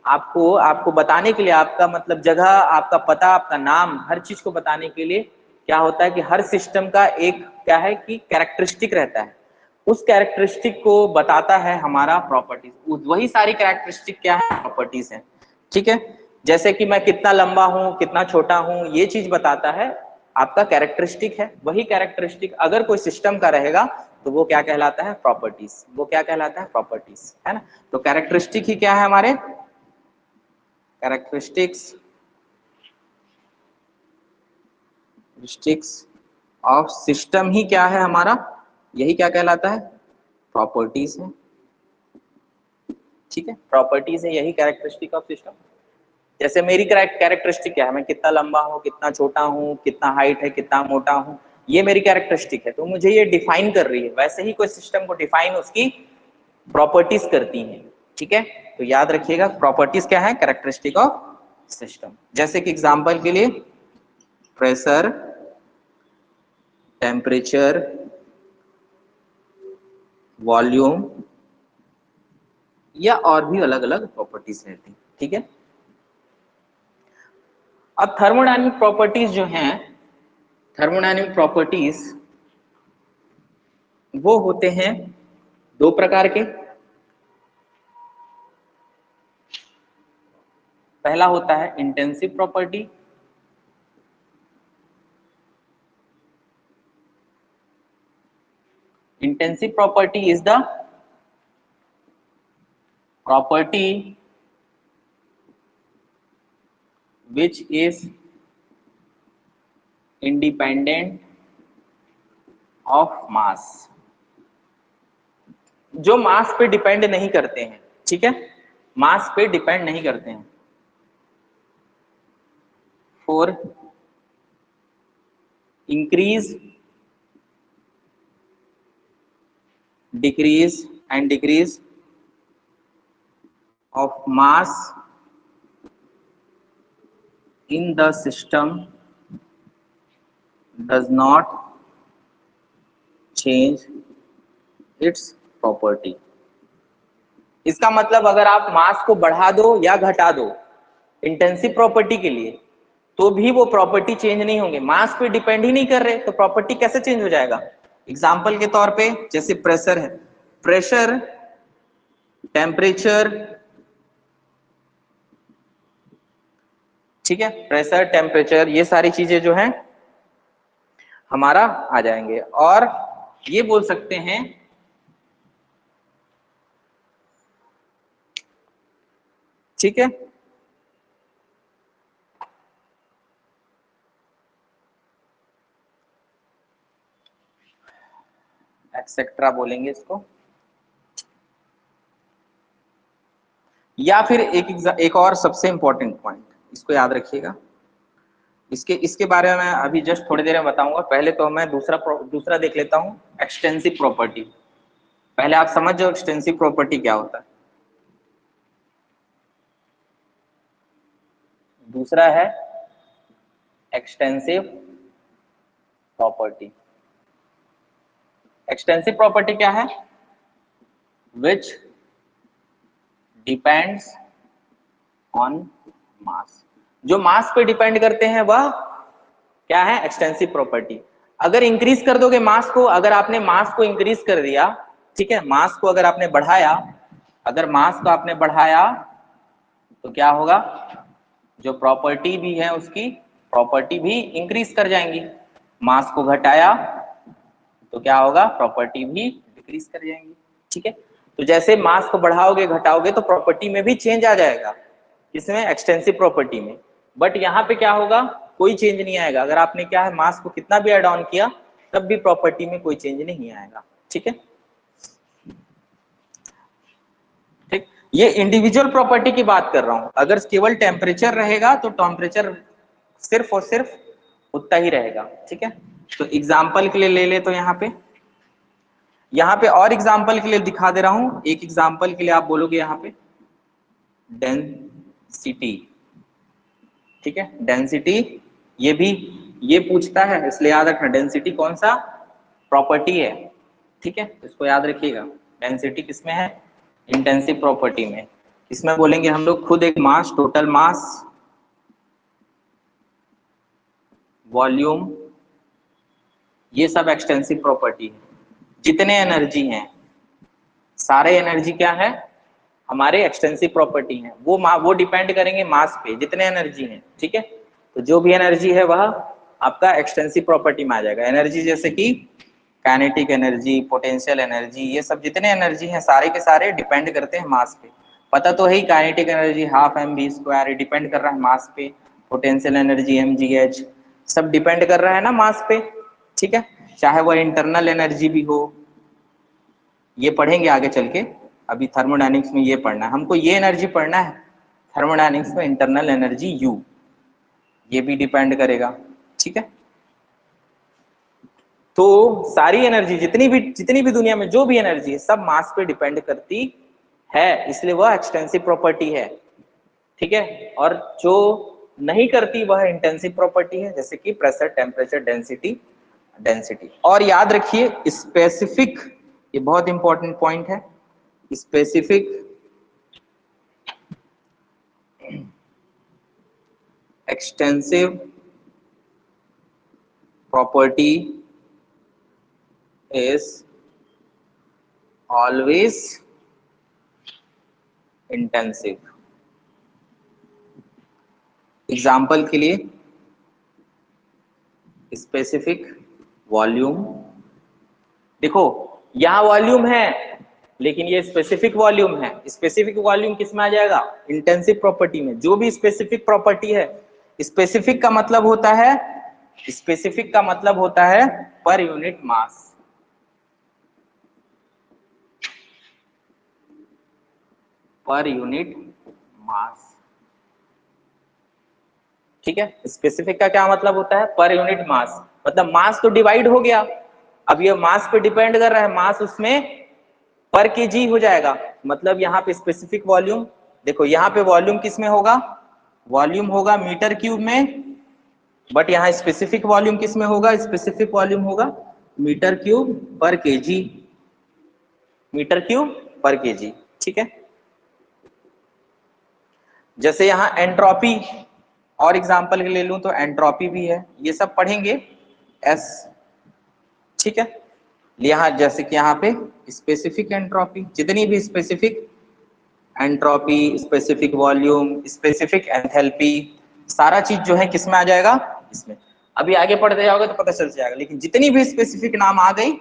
आपको बताने के लिए, आपका मतलब जगह, आपका पता, आपका नाम, हर चीज को बताने के लिए क्या होता है कि हर सिस्टम का एक क्या है कि कैरेक्टरिस्टिक रहता है, उस कैरेक्टरिस्टिक को बताता है हमारा प्रॉपर्टीज। वही सारी कैरेक्टरिस्टिक क्या है, प्रॉपर्टीज है, ठीक है। जैसे कि मैं कितना लंबा हूं, कितना छोटा हूं, ये चीज बताता है आपका कैरेक्टरिस्टिक है। वही कैरेक्टरिस्टिक अगर कोई सिस्टम का रहेगा तो वो क्या कहलाता है, प्रॉपर्टीज। वो क्या कहलाता है, प्रॉपर्टीज, है ना। तो कैरेक्टरिस्टिक ही क्या है हमारे, कैरेक्टरिस्टिक्स ऑफ सिस्टम ही क्या है हमारा, यही क्या कहलाता है, प्रॉपर्टीज है, ठीक है। प्रॉपर्टीज है यही कैरेक्टरिस्टिक ऑफ सिस्टम। जैसे मेरी कैरेक्टरिस्टिक क्या है, मैं कितना लंबा हूँ, कितना छोटा हूँ, कितना हाइट है, कितना मोटा हूँ, ये मेरी कैरेक्टरिस्टिक है, तो मुझे ये डिफाइन कर रही है। वैसे ही कोई सिस्टम को डिफाइन उसकी प्रॉपर्टीज करती हैं, ठीक है। तो याद रखिएगा प्रॉपर्टीज क्या है, कैरेक्टरिस्टिक ऑफ सिस्टम। जैसे कि एग्जांपल के लिए प्रेशर, टेम्परेचर, वॉल्यूम, या और भी अलग अलग प्रॉपर्टीज रहती हैं, ठीक है। अब थर्मोडायनेमिक प्रॉपर्टीज जो हैं, थर्मोडायनेमिक प्रॉपर्टीज वो होते हैं दो प्रकार के। पहला होता है intensive property, intensive property is the property which is independent of mass, जो मास पे डिपेंड नहीं करते हैं, ठीक है, मास पे डिपेंड नहीं करते हैं। For increase, decrease and decrease of mass in the system does not change its property। इसका मतलब अगर आप मास को बढ़ा दो या घटा दो इंटेंसिव प्रॉपर्टी के लिए, तो भी वो प्रॉपर्टी चेंज नहीं होंगे, मास पे डिपेंड ही नहीं कर रहे, तो प्रॉपर्टी कैसे चेंज हो जाएगा। एग्जाम्पल के तौर पे जैसे प्रेशर है, प्रेशर, टेम्परेचर, ठीक है, प्रेशर, टेम्परेचर, ये सारी चीजें जो हैं हमारा आ जाएंगे। और ये बोल सकते हैं ठीक है, एक्सेट्रा बोलेंगे इसको। या फिर एक और सबसे इंपॉर्टेंट पॉइंट, इसको याद रखिएगा, इसके बारे में अभी जस्ट थोड़ी देर में बताऊंगा। पहले तो मैं दूसरा देख लेता हूं, एक्सटेंसिव प्रॉपर्टी। पहले आप समझ जाओ एक्सटेंसिव प्रॉपर्टी क्या होता है। दूसरा है एक्सटेंसिव प्रॉपर्टी। एक्सटेंसिव प्रॉपर्टी क्या है? विच डिपेंड्स ऑन मास। जो मास पे डिपेंड करते हैं वह क्या है? Extensive property. अगर इंक्रीज कर दोगे मास को, अगर आपने मास को इंक्रीज कर दिया, ठीक है, मास को अगर आपने बढ़ाया, अगर मास को आपने बढ़ाया तो क्या होगा? जो प्रॉपर्टी भी है उसकी प्रॉपर्टी भी इंक्रीज कर जाएंगी। मास को घटाया तो क्या होगा? प्रॉपर्टी भी डिक्रीज कर जाएंगी। ठीक है, तो जैसे मास को बढ़ाओगे घटाओगे तो प्रॉपर्टी में भी चेंज आ जाएगा। किसमें? एक्सटेंसिव प्रॉपर्टी में। बट यहाँ पे क्या होगा? कोई चेंज नहीं आएगा। अगर आपने क्या है मास को कितना भी ऐड ऑन किया तब भी प्रॉपर्टी में कोई चेंज नहीं आएगा। ठीक है, ठीक। ये इंडिविजुअल प्रॉपर्टी की बात कर रहा हूं। अगर केवल टेम्परेचर रहेगा तो टेम्परेचर सिर्फ और सिर्फ उतना ही रहेगा। ठीक है, तो एग्जाम्पल के लिए ले ले, तो यहाँ पे और एग्जाम्पल के लिए दिखा दे रहा हूं। एक एग्जाम्पल के लिए आप बोलोगे यहाँ पे डेंसिटी। ठीक है, डेंसिटी ये भी ये पूछता है, इसलिए याद रखना डेंसिटी कौन सा प्रॉपर्टी है। ठीक है, इसको याद रखिएगा। डेंसिटी किसमें है? इंटेंसिव प्रॉपर्टी में। इसमें बोलेंगे हम लोग खुद एक मास, टोटल मास, वॉल्यूम, ये सब एक्सटेंसिव प्रॉपर्टी है। जितने एनर्जी हैं सारे एनर्जी क्या है? हमारे एक्सटेंसिव प्रॉपर्टी हैं। वो डिपेंड करेंगे मास पे, जितने एनर्जी हैं। ठीक है, तो जो भी एनर्जी है वह आपका एक्सटेंसिव प्रॉपर्टी में आ जाएगा। एनर्जी जैसे कि काइनेटिक एनर्जी, पोटेंशियल एनर्जी, ये सब जितने एनर्जी हैं सारे के सारे डिपेंड करते हैं मास पे। पता तो है ही, kinetic energy half mv², depend कर रहा है मास पे। पोटेंशियल एनर्जी mgh, सब डिपेंड कर रहा है ना मास पे। ठीक है, चाहे वह इंटरनल एनर्जी भी हो, ये पढ़ेंगे आगे चल के। अभी थर्मोडायनेमिक्स में ये पढ़ना है हमको, ये एनर्जी पढ़ना है। थर्मोडायनेमिक्स में इंटरनल एनर्जी U, ये भी डिपेंड करेगा। ठीक है, तो सारी एनर्जी जितनी भी दुनिया में जो भी एनर्जी है सब मास पे डिपेंड करती है, इसलिए वह एक्सटेंसिव प्रॉपर्टी है। ठीक है, और जो नहीं करती वह इंटेंसिव प्रॉपर्टी है, जैसे कि प्रेशर, टेम्परेचर, डेंसिटी। और याद रखिए स्पेसिफिक, ये बहुत इंपॉर्टेंट पॉइंट है। Specific extensive property is always intensive. Example के लिए स्पेसिफिक वॉल्यूम, देखो यहां वॉल्यूम है लेकिन ये स्पेसिफिक वॉल्यूम है। स्पेसिफिक वॉल्यूम किस में आ जाएगा? इंटेंसिव प्रॉपर्टी में। जो भी स्पेसिफिक प्रॉपर्टी है, स्पेसिफिक का मतलब होता है, स्पेसिफिक का मतलब होता है per unit mass. Per unit mass. ठीक है, स्पेसिफिक का क्या मतलब होता है? Per unit mass. मतलब मास तो डिवाइड हो गया, अब ये मास पे डिपेंड कर रहा है, मास उसमें पर केजी हो जाएगा। मतलब यहाँ पे स्पेसिफिक वॉल्यूम, देखो यहाँ पे वॉल्यूम किस में होगा? वॉल्यूम होगा मीटर क्यूब में, बट यहाँ स्पेसिफिक वॉल्यूम किस में होगा? स्पेसिफिक वॉल्यूम होगा मीटर क्यूब पर केजी, मीटर क्यूब पर केजी। ठीक है, जैसे यहाँ एंट्रोपी और एग्जांपल के ले लूं तो एंट्रोपी भी है, ये सब पढ़ेंगे एस। ठीक है, यहाँ जैसे कि यहाँ पे स्पेसिफिक एंट्रोपी, जितनी भी specific entropy, specific volume, specific enthalpy, सारा चीज जो है किसमें आ जाएगा? इसमें। अभी आगे पढ़ते जाओगे तो पता चल जाएगा, लेकिन जितनी भी स्पेसिफिक नाम आ गई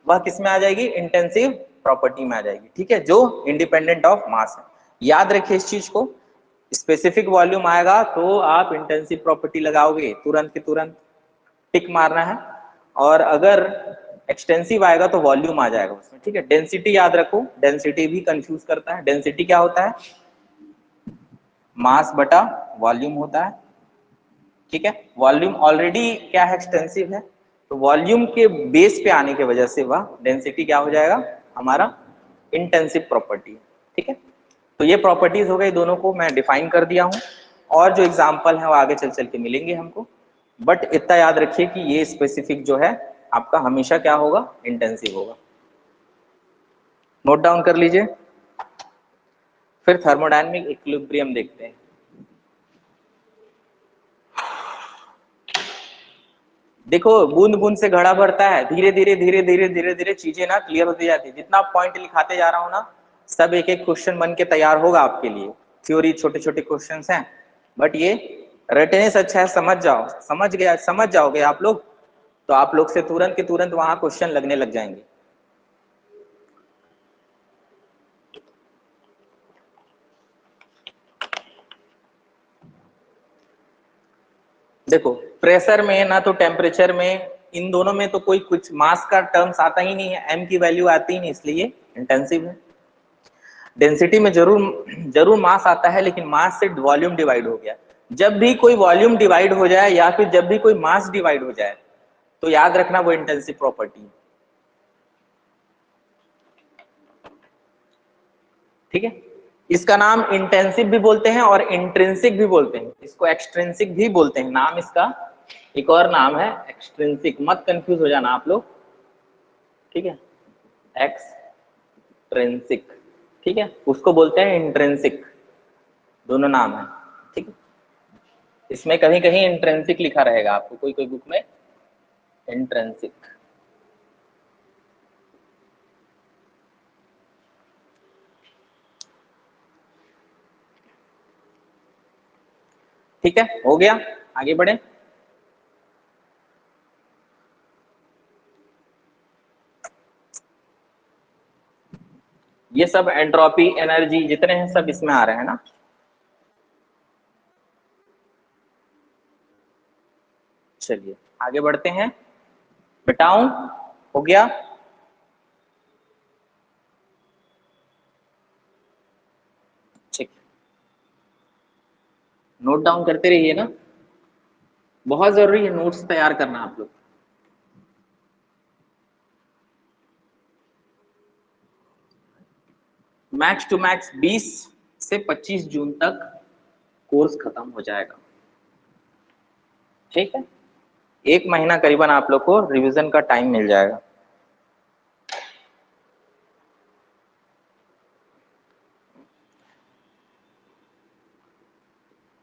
वह किसमें आ जाएगी? इंटेंसिव प्रॉपर्टी में आ जाएगी। ठीक है, जो इंडिपेंडेंट ऑफ मास है। याद रखिए इस चीज को, स्पेसिफिक वॉल्यूम आएगा तो आप इंटेंसिव प्रॉपर्टी लगाओगे, तुरंत के तुरंत टिक मारना है। और अगर एक्सटेंसिव आएगा तो वॉल्यूम आ जाएगा उसमें। ठीक है, डेंसिटी याद रखो, डेंसिटी भी कंफ्यूज करता है। डेंसिटी क्या होता है? मास बटा वॉल्यूम होता है। ठीक है, वॉल्यूम ऑलरेडी क्या है? एक्सटेंसिव है, तो वॉल्यूम के बेस पे आने की वजह से वह डेंसिटी क्या हो जाएगा? हमारा इंटेंसिव प्रॉपर्टी। ठीक है, तो ये प्रॉपर्टीज हो गई, दोनों को मैं डिफाइन कर दिया हूं। और जो एग्जाम्पल है वो आगे चल चल के मिलेंगे हमको, बट इतना याद रखिए कि ये स्पेसिफिक जो है आपका हमेशा क्या होगा, इंटेंसिव होगा। नोट डाउन कर लीजिए। फिर थर्मोडायनेमिक इक्विलिब्रियम देखते हैं। देखो बूंद बूंद से घड़ा भरता है, धीरे धीरे धीरे धीरे धीरे धीरे चीजें ना क्लियर होती जाती है। जितना पॉइंट लिखाते जा रहा हूँ ना, सब एक एक क्वेश्चन बन के तैयार होगा आपके लिए। थ्योरी छोटे छोटे क्वेश्चंस हैं, बट ये रिटेनेंस अच्छा है, समझ जाओ, समझ जाओगे आप लोग, तो आप लोग से तुरंत के तुरंत वहां क्वेश्चन लगने लग जाएंगे। देखो प्रेशर में ना तो टेम्परेचर में, इन दोनों में तो कोई कुछ मास का टर्म्स आता ही नहीं है, एम की वैल्यू आती ही नहीं, इसलिए इंटेंसिव है। डेंसिटी में जरूर जरूर मास आता है, लेकिन मास से वॉल्यूम डिवाइड हो गया। जब भी कोई वॉल्यूम डिवाइड हो जाए या फिर जब भी कोई मास डिवाइड हो जाए, तो याद रखना वो इंटेंसिव प्रॉपर्टी है। ठीक है, इसका नाम इंटेंसिव भी बोलते हैं और इंट्रिंसिक भी बोलते हैं, इसको एक्सट्रिंसिक भी बोलते हैं। नाम इसका एक और नाम है एक्सट्रिंसिक, मत कंफ्यूज हो जाना आप लोग। ठीक है, एक्सट्रिंसिक, ठीक है, उसको बोलते हैं इंट्रिंसिक, दोनों नाम है। ठीक है, इसमें कहीं कहीं इंट्रिंसिक लिखा रहेगा आपको, कोई कोई बुक में इंट्रिंसिक। ठीक है, हो गया, आगे बढ़े। ये सब एंट्रोपी एनर्जी जितने हैं सब इसमें आ रहे हैं ना। चलिए आगे बढ़ते हैं, मिटाऊं, हो गया। ठीक, नोट डाउन करते रहिए ना, बहुत जरूरी है नोट्स तैयार करना आप लोग। मैक्स टू मैक्स 20 से 25 जून तक कोर्स खत्म हो जाएगा। ठीक है, एक महीना करीबन आप लोग को रिवीजन का टाइम मिल जाएगा।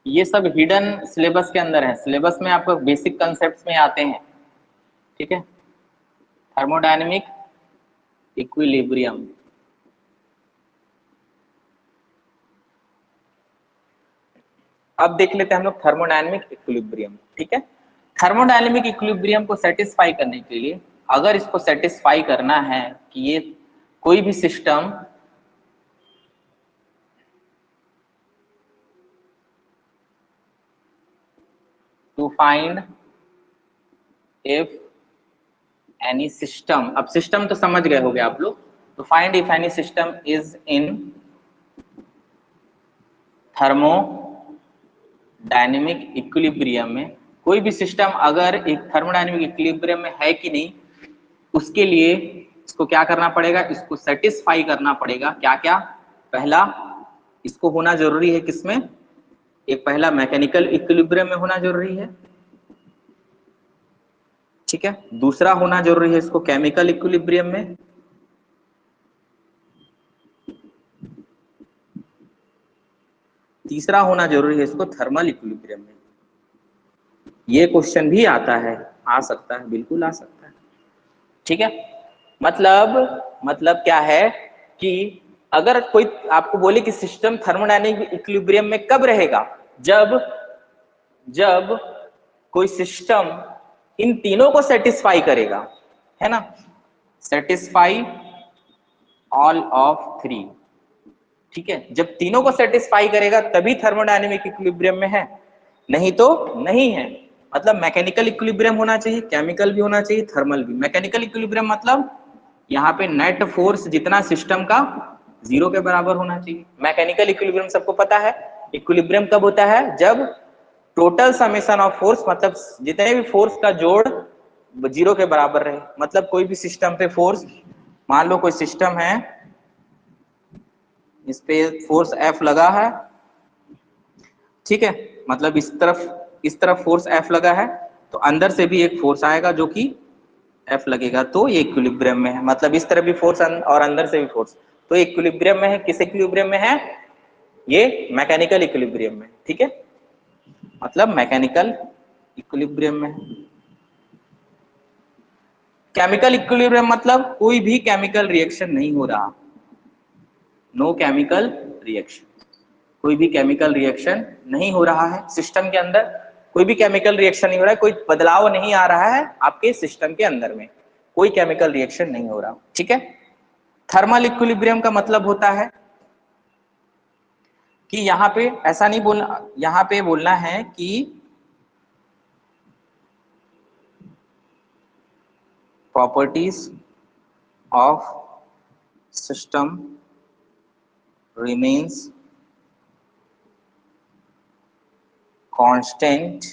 ये सब हिडन सिलेबस के अंदर है, सिलेबस में आपको बेसिक कंसेप्ट्स में आते हैं। ठीक है, थर्मोडायनेमिक इक्विलिब्रियम, अब देख लेते हैं हम लोग थर्मोडायनेमिक इक्विलिब्रियम। ठीक है, थर्मोडायनेमिक इक्विलिब्रियम को सेटिस्फाई करने के लिए, अगर इसको सेटिस्फाई करना है कि ये कोई भी system to find if any system, अब सिस्टम तो समझ गए होंगे आप लोग, तो find if any system is in thermodynamic equilibrium में, कोई भी सिस्टम अगर एक थर्मोडायनेमिक इक्विलिब्रियम में है कि नहीं, उसके लिए इसको क्या करना पड़ेगा, इसको सेटिस्फाई करना पड़ेगा। क्या क्या, पहला इसको होना जरूरी है किसमें, एक पहला मैकेनिकल इक्विलिब्रियम में होना जरूरी है। ठीक है, दूसरा होना जरूरी है इसको केमिकल इक्विलिब्रियम में, तीसरा होना जरूरी है इसको थर्मल इक्विलिब्रियम में। ये क्वेश्चन भी आता है, आ सकता है, बिल्कुल आ सकता है। ठीक है, मतलब क्या है कि अगर कोई आपको बोले कि सिस्टम थर्मोडायनेमिक इक्विलिब्रियम में कब रहेगा, जब जब कोई सिस्टम इन तीनों को सेटिस्फाई करेगा, है ना, सेटिस्फाई ऑल ऑफ थ्री। ठीक है, जब तीनों को सेटिस्फाई करेगा तभी थर्मोडायनेमिक इक्विलिब्रियम में है, नहीं तो नहीं है। मतलब मैकेनिकल इक्विलिब्रियम होना चाहिए, केमिकल भी होना चाहिए, थर्मल भी। मैकेनिकल इक्विलिब्रियम मतलब यहाँ पे नेट फोर्स जितना सिस्टम का 0 के बराबर होना चाहिए। मैकेनिकल इक्विलिब्रियम सबको पता है, इक्विलिब्रियम कब होता है, जब टोटल समेशन ऑफ फोर्स, मतलब जितने भी फोर्स का जोड़ 0 के बराबर रहे। मतलब कोई भी सिस्टम पे फोर्स, मान लो कोई सिस्टम है, इस पे फोर्स F लगा है, ठीक है, मतलब इस तरफ फोर्स F लगा है, तो अंदर से भी एक फोर्स आएगा जो कि F लगेगा, तो ये इक्विलिब्रियम में है। मतलब इस तरफ भी फोर्स और अंदर से भी फोर्स, तो इक्विलिब्रियम में है। किस इक्विलिब्रियम में है? ये मैकेनिकल इक्विलिब्रियम में, ठीक है, मतलब मैकेनिकल इक्विलिब्रियम में है। केमिकल इक्विलिब्रियम मतलब कोई भी केमिकल रिएक्शन नहीं हो रहा, नो केमिकल रिएक्शन, कोई भी केमिकल रिएक्शन नहीं हो रहा है सिस्टम के अंदर, कोई भी केमिकल रिएक्शन नहीं हो रहा है, कोई बदलाव नहीं आ रहा है आपके सिस्टम के अंदर में, कोई केमिकल रिएक्शन नहीं हो रहा, ठीक है। थर्मल इक्विलिब्रियम का मतलब होता है कि यहाँ पे ऐसा नहीं बोलना, यहाँ पे बोलना है कि properties of system remains constant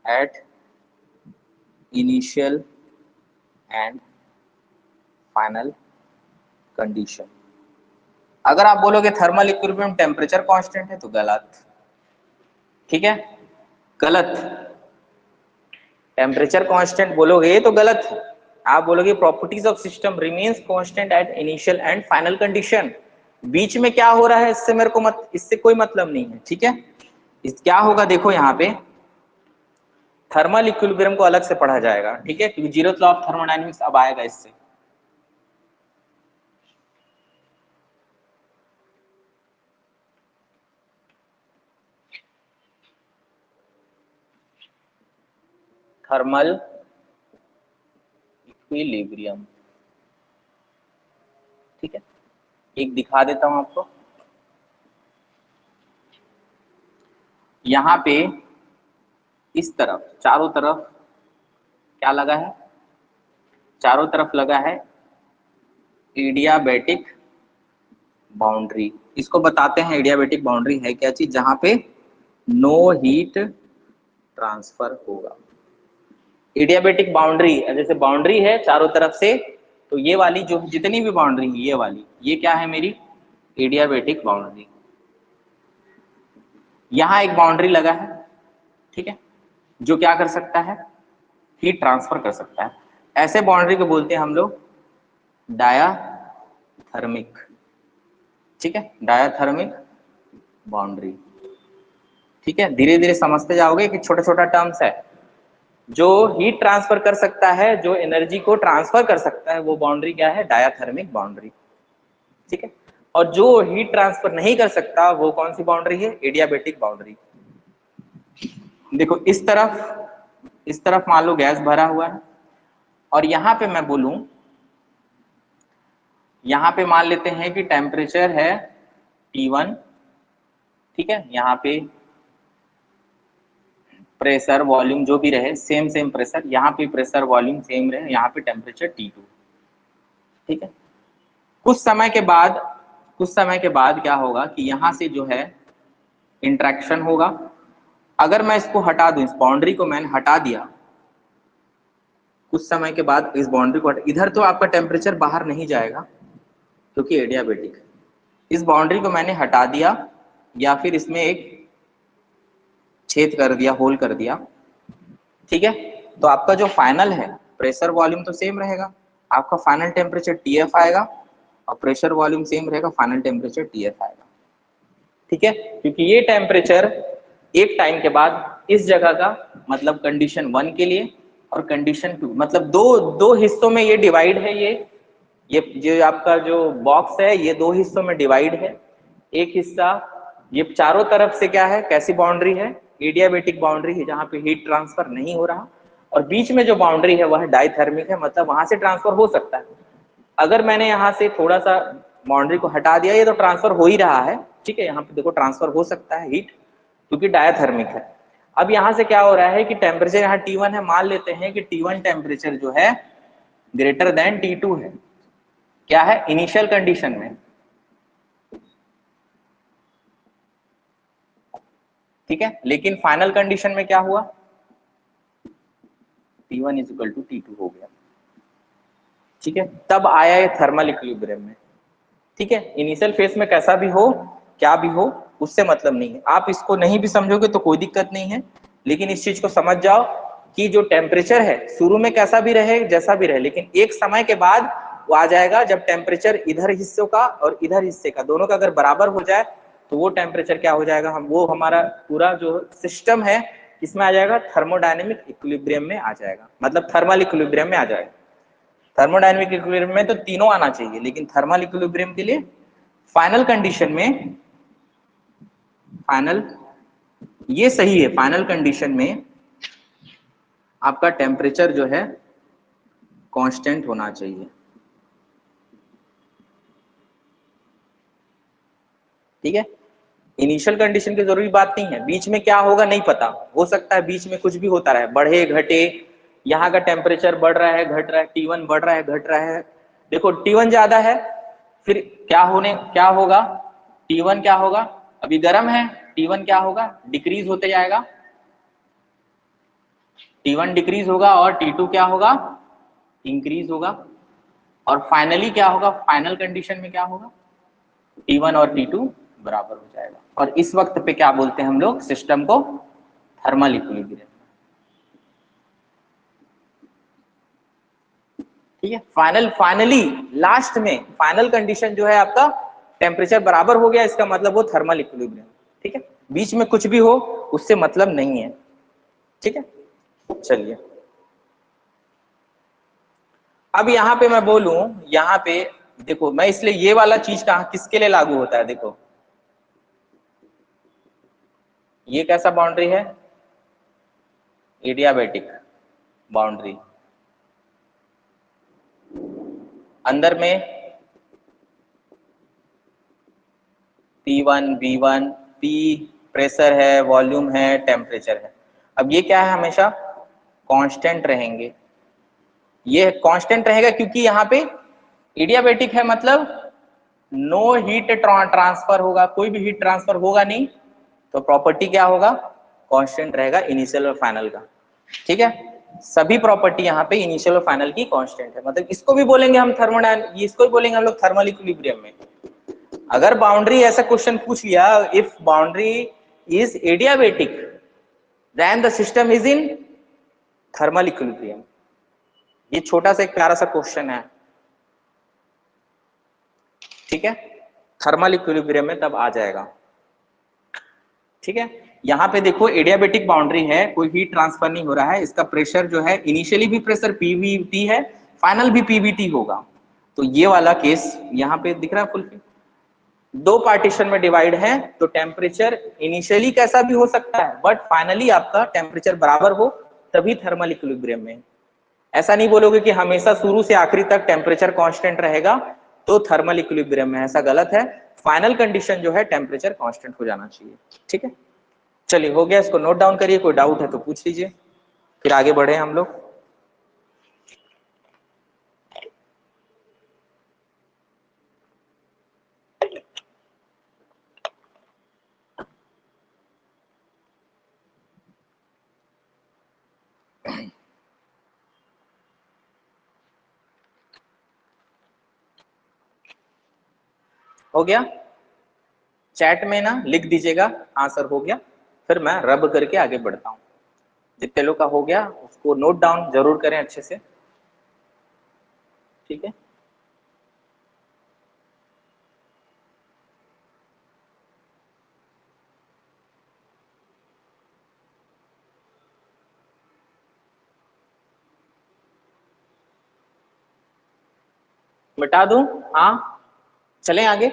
at initial and final condition। अगर आप बोलोगे थर्मल इक्विलिब्रियम टेम्परेचर कांस्टेंट है तो गलत, ठीक है, गलत। टेम्परेचर कांस्टेंट बोलोगे तो गलत है। आप बोलोगे properties of system remains constant at initial and final condition. बीच में क्या हो रहा है इससे मेरे को इससे कोई मतलब नहीं है, ठीक है। इस क्या होगा देखो, यहाँ पे थर्मल इक्विलिब्रियम को अलग से पढ़ा जाएगा, ठीक है, क्योंकि जीरोथ लॉ ऑफ थर्मोडायनेमिक्स अब आएगा इससे। थर्मल इक्विलिब्रियम, ठीक है, एक दिखा देता हूं आपको। यहाँ पे इस तरफ चारों तरफ क्या लगा है? चारों तरफ लगा है एडियाबैटिक बाउंड्री। इसको बताते हैं एडियाबैटिक बाउंड्री है क्या चीज, जहां पे नो हीट ट्रांसफर होगा। एडियाबैटिक बाउंड्री, जैसे बाउंड्री है चारों तरफ से, तो ये वाली जो जितनी भी बाउंड्री है ये वाली, ये क्या है मेरी एडियाबैटिक बाउंड्री। यहाँ एक बाउंड्री लगा है, ठीक है, जो क्या कर सकता है, हीट ट्रांसफर कर सकता है। ऐसे बाउंड्री को बोलते हैं हम लोग डायाथर्मिक, ठीक है, डायाथर्मिक बाउंड्री, ठीक है। धीरे धीरे समझते जाओगे कि छोटा छोटा टर्म्स है। जो हीट ट्रांसफर कर सकता है, जो एनर्जी को ट्रांसफर कर सकता है, वो बाउंड्री क्या है? डायाथर्मिक बाउंड्री, ठीक है। और जो हीट ट्रांसफर नहीं कर सकता वो कौन सी बाउंड्री है? Adiabatic boundary. देखो इस तरफ मान लो गैस भरा हुआ है, और यहाँ पे मैं बोलूं, यहाँ पे मान लेते हैं कि टेम्परेचर है T1, ठीक है, यहाँ पे प्रेशर वॉल्यूम जो भी रहे सेम प्रेशर, यहाँ पे प्रेशर वॉल्यूम सेम रहे, यहाँ पे टेम्परेचर T2, ठीक है। कुछ समय के बाद क्या होगा कि यहाँ से जो है इंटरेक्शन होगा। अगर मैं इसको हटा दूं, इस बाउंड्री को मैंने हटा दिया, कुछ समय के बाद इस बाउंड्री को इधर तो आपका टेम्परेचर बाहर नहीं जाएगा क्योंकि एडियाबैटिक है। इस बाउंड्री को मैंने हटा दिया या फिर इसमें एक छेद कर दिया, होल कर दिया, ठीक है, तो आपका जो फाइनल है प्रेशर वॉल्यूम तो सेम रहेगा, आपका फाइनल टेम्परेचर TF आएगा, और प्रेशर वॉल्यूम सेम रहेगा, फाइनल टेम्परेचर TF आएगा, ठीक है। क्योंकि ये टेम्परेचर एक टाइम के बाद इस जगह का, मतलब कंडीशन 1 के लिए और कंडीशन 2, मतलब दो हिस्सों में ये डिवाइड है। ये जो आपका जो बॉक्स है ये दो हिस्सों में डिवाइड है। एक हिस्सा ये चारों तरफ से क्या है, कैसी बाउंड्री है? एडियाबैटिक बाउंड्री है, जहां पे हीट ट्रांसफर नहीं हो रहा, और बीच में जो बाउंड्री है वह डायथर्मिक है, मतलब वहां से ट्रांसफर हो सकता है। अगर मैंने यहाँ से थोड़ा सा बाउंड्री को हटा दिया, ये तो ट्रांसफर हो ही रहा है, ठीक है, यहाँ पे देखो ट्रांसफर हो सकता है हीट, क्योंकि डायथर्मिक है। अब यहाँ से क्या हो रहा है कि टेम्परेचर यहाँ T1 है, मान लेते हैं कि T1 टेम्परेचर जो है ग्रेटर देन T2 है, क्या है? इनिशियल कंडीशन में, ठीक है। लेकिन फाइनल कंडीशन में क्या हुआ? T1 is equal to T2 हो गया, ठीक है। तब आया ये थर्मल इक्विलिब्रियम में, ठीक है, इनिशियल फेज में कैसा भी हो, क्या भी हो, उससे मतलब नहीं है। आप इसको नहीं भी समझोगे तो कोई दिक्कत नहीं है, लेकिन इस चीज को समझ जाओ कि जो टेम्परेचर है शुरू में कैसा भी रहे, जैसा भी रहे, लेकिन एक समय के बाद वो आ जाएगा जब टेम्परेचर इधर हिस्सों का और इधर हिस्से का दोनों का अगर बराबर हो जाए तो वो टेम्परेचर क्या हो जाएगा, हम वो हमारा पूरा जो सिस्टम है इसमें आ जाएगा, थर्मोडायनेमिक इक्विलिब्रियम में आ जाएगा, मतलब थर्मल इक्विलिब्रियम में आ जाएगा। थर्मोडायनेमिक इक्विलिब्रियम में तो तीनों आना चाहिए, लेकिन थर्मल इक्विलिब्रियम के लिए फाइनल कंडीशन में, फाइनल, ये सही है, फाइनल कंडीशन में आपका टेम्परेचर जो है कांस्टेंट होना चाहिए। ठीक है, इनिशियल कंडीशन की जरूरी बात नहीं है, बीच में क्या होगा नहीं पता, हो सकता है बीच में कुछ भी होता रहे, बढ़े घटे, यहाँ का टेम्परेचर बढ़ रहा है घट रहा है, T1 बढ़ रहा है घट रहा है, देखो T1 ज्यादा है, फिर क्या होगा, T1 क्या होगा, अभी गर्म है, T1 क्या होगा, डिक्रीज होते जाएगा, T1 डिक्रीज होगा और T2 क्या होगा, इंक्रीज होगा, और फाइनली क्या होगा, फाइनल कंडीशन में क्या होगा, T1 और T2 बराबर हो जाएगा, और इस वक्त पे क्या बोलते हैं हम लोग, सिस्टम को थर्मल इक्विलिब्रियम। ठीक है, फाइनली लास्ट में फाइनल कंडीशन जो है आपका टेम्परेचर बराबर हो गया, इसका मतलब वो थर्मल इक्विलिब्रियम। ठीक है, बीच में कुछ भी हो उससे मतलब नहीं है। ठीक है, चलिए अब यहाँ पे मैं बोलूं, यहाँ पे देखो मैं इसलिए ये वाला चीज कहाँ किसके लिए लागू होता है, देखो ये कैसा बाउंड्री है, एडियाबेटिक बाउंड्री, अंदर में P1 V1 P प्रेशर है, वॉल्यूम है, टेम्परेचर है। अब ये क्या है, हमेशा कांस्टेंट रहेंगे, ये कांस्टेंट रहेगा क्योंकि यहाँ पे एडियाबेटिक है, मतलब नो हीट ट्रांसफर होगा, कोई भी हीट ट्रांसफर होगा नहीं, तो प्रॉपर्टी क्या होगा, कांस्टेंट रहेगा इनिशियल और फाइनल का। ठीक है, सभी प्रॉपर्टी यहाँ पे इनिशियल और फाइनल की कांस्टेंट है, मतलब इसको भी बोलेंगे हम थर्मोडायनेमिक, इसको भी बोलेंगे हम लोग थर्मल इक्विलिब्रियम में। अगर बाउंड्री ऐसा क्वेश्चन पूछ लिया, if boundary is adiabatic then the system is in thermal equilibrium, ये छोटा सा एक प्यारा सा क्वेश्चन है। ठीक है, थर्मल इक्विलिब्रियम में तब आ जाएगा। ठीक है, यहाँ पे देखो एडियाबेटिक बाउंड्री है, कोई हीट ट्रांसफर नहीं हो रहा है, इसका प्रेशर जो है इनिशियली भी प्रेशर पीवीटी है, फाइनल भी पीवीटी होगा, तो ये वाला केस यहाँ पे दिख रहा है फुल, दो पार्टीशन में डिवाइड है, तो टेम्परेचर इनिशियली कैसा भी हो सकता है, बट फाइनली आपका टेम्परेचर बराबर हो तभी थर्मल इक्विलिब्रियम में। ऐसा नहीं बोलोगे कि हमेशा शुरू से आखिरी तक टेम्परेचर कांस्टेंट रहेगा तो थर्मल इक्विलिब्रियम में, ऐसा गलत है, फाइनल कंडीशन जो है टेम्परेचर कांस्टेंट हो जाना चाहिए। ठीक है, चलिए हो गया, इसको नोट डाउन करिए, कोई डाउट है तो पूछ लीजिए, फिर आगे बढ़े हम लोग। हो गया, चैट में ना लिख दीजिएगा हाँ सर हो गया, फिर मैं रब करके आगे बढ़ता हूँ। जितने लोग का हो गया उसको नोट डाउन जरूर करें अच्छे से। ठीक है, बता दूं, हाँ चलें आगे।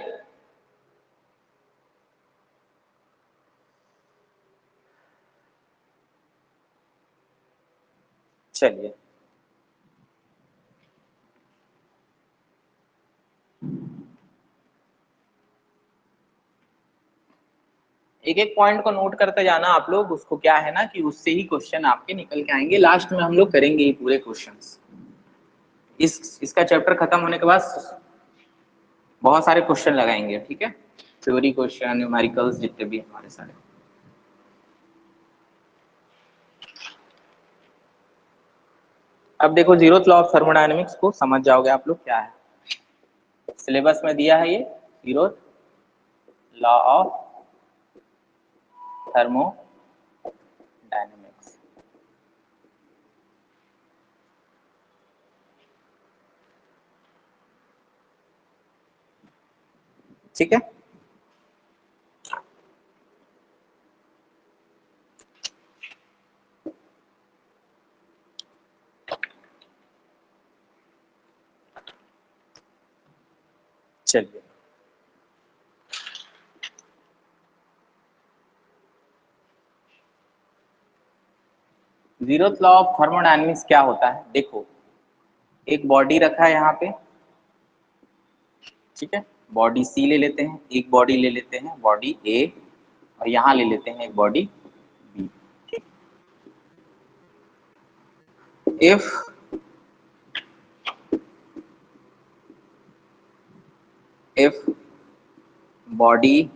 चलिए एक एक पॉइंट को नोट करते जाना आप लोग, उसको क्या है ना कि उससे ही क्वेश्चन आपके निकल के आएंगे, लास्ट में हम लोग करेंगे ये पूरे क्वेश्चंस। इसका चैप्टर खत्म होने के बाद बहुत सारे क्वेश्चन लगाएंगे। ठीक है, थ्योरी क्वेश्चन, न्यूमेरिकल्स, जितने भी हमारे सारे। अब देखो जीरोथ लॉ ऑफ थर्मोडायनेमिक्स को समझ जाओगे आप लोग क्या है। सिलेबस में दिया है ये, जीरो लॉ ऑफ थर्मोडायनेमिक्स। ठीक है, चलिए जीरोथ लॉ ऑफ थर्मोडायनेमिक्स क्या होता है। देखो, एक बॉडी रखा है यहाँ पे, ठीक है, बॉडी सी ले लेते हैं, एक बॉडी ले लेते हैं बॉडी ए, और यहाँ ले लेते हैं एक बॉडी बी। ठीक, if body,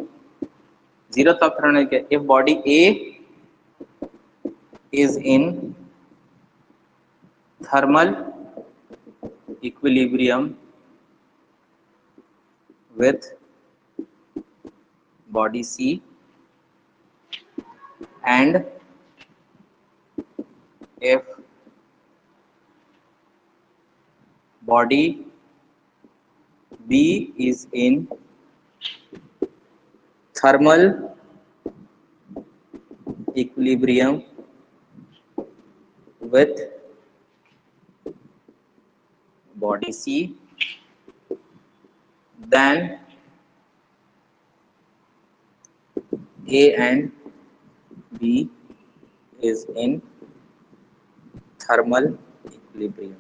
zeroth of thermodynamics, if body A is in thermal equilibrium with body C, and if body B is in thermal equilibrium with body C, then A and B is in thermal equilibrium।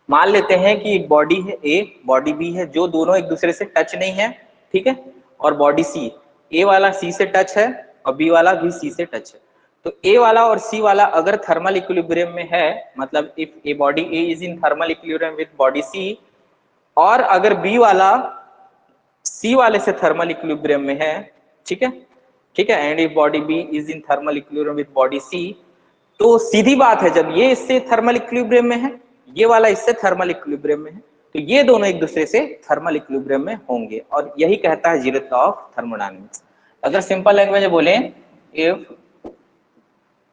मान लेते हैं कि एक body है ए, body B है, जो दोनों एक दूसरे से टच नहीं है, ठीक है, और बॉडी सी, ए वाला सी से टच है और बी वाला भी सी से टच है। तो ए वाला और सी वाला अगर थर्मल इक्विलिब्रियम में है, मतलब if a body A is in thermal equilibrium with body C, और अगर बी वाला सी वाले से थर्मल इक्विलिब्रियम में है, ठीक है, ठीक है, and if body B is in thermal equilibrium with body C, तो सीधी बात है, जब ये इससे थर्मल इक्विलिब्रियम में है, ये वाला इससे थर्मल इक्विलिब्रियम में है, तो ये दोनों एक दूसरे से थर्मल इक्विलिब्रियम में होंगे, और यही कहता है जीरोथ लॉ ऑफ थर्मोडायनेमिक्स। अगर सिंपल लैंग्वेज में बोले, if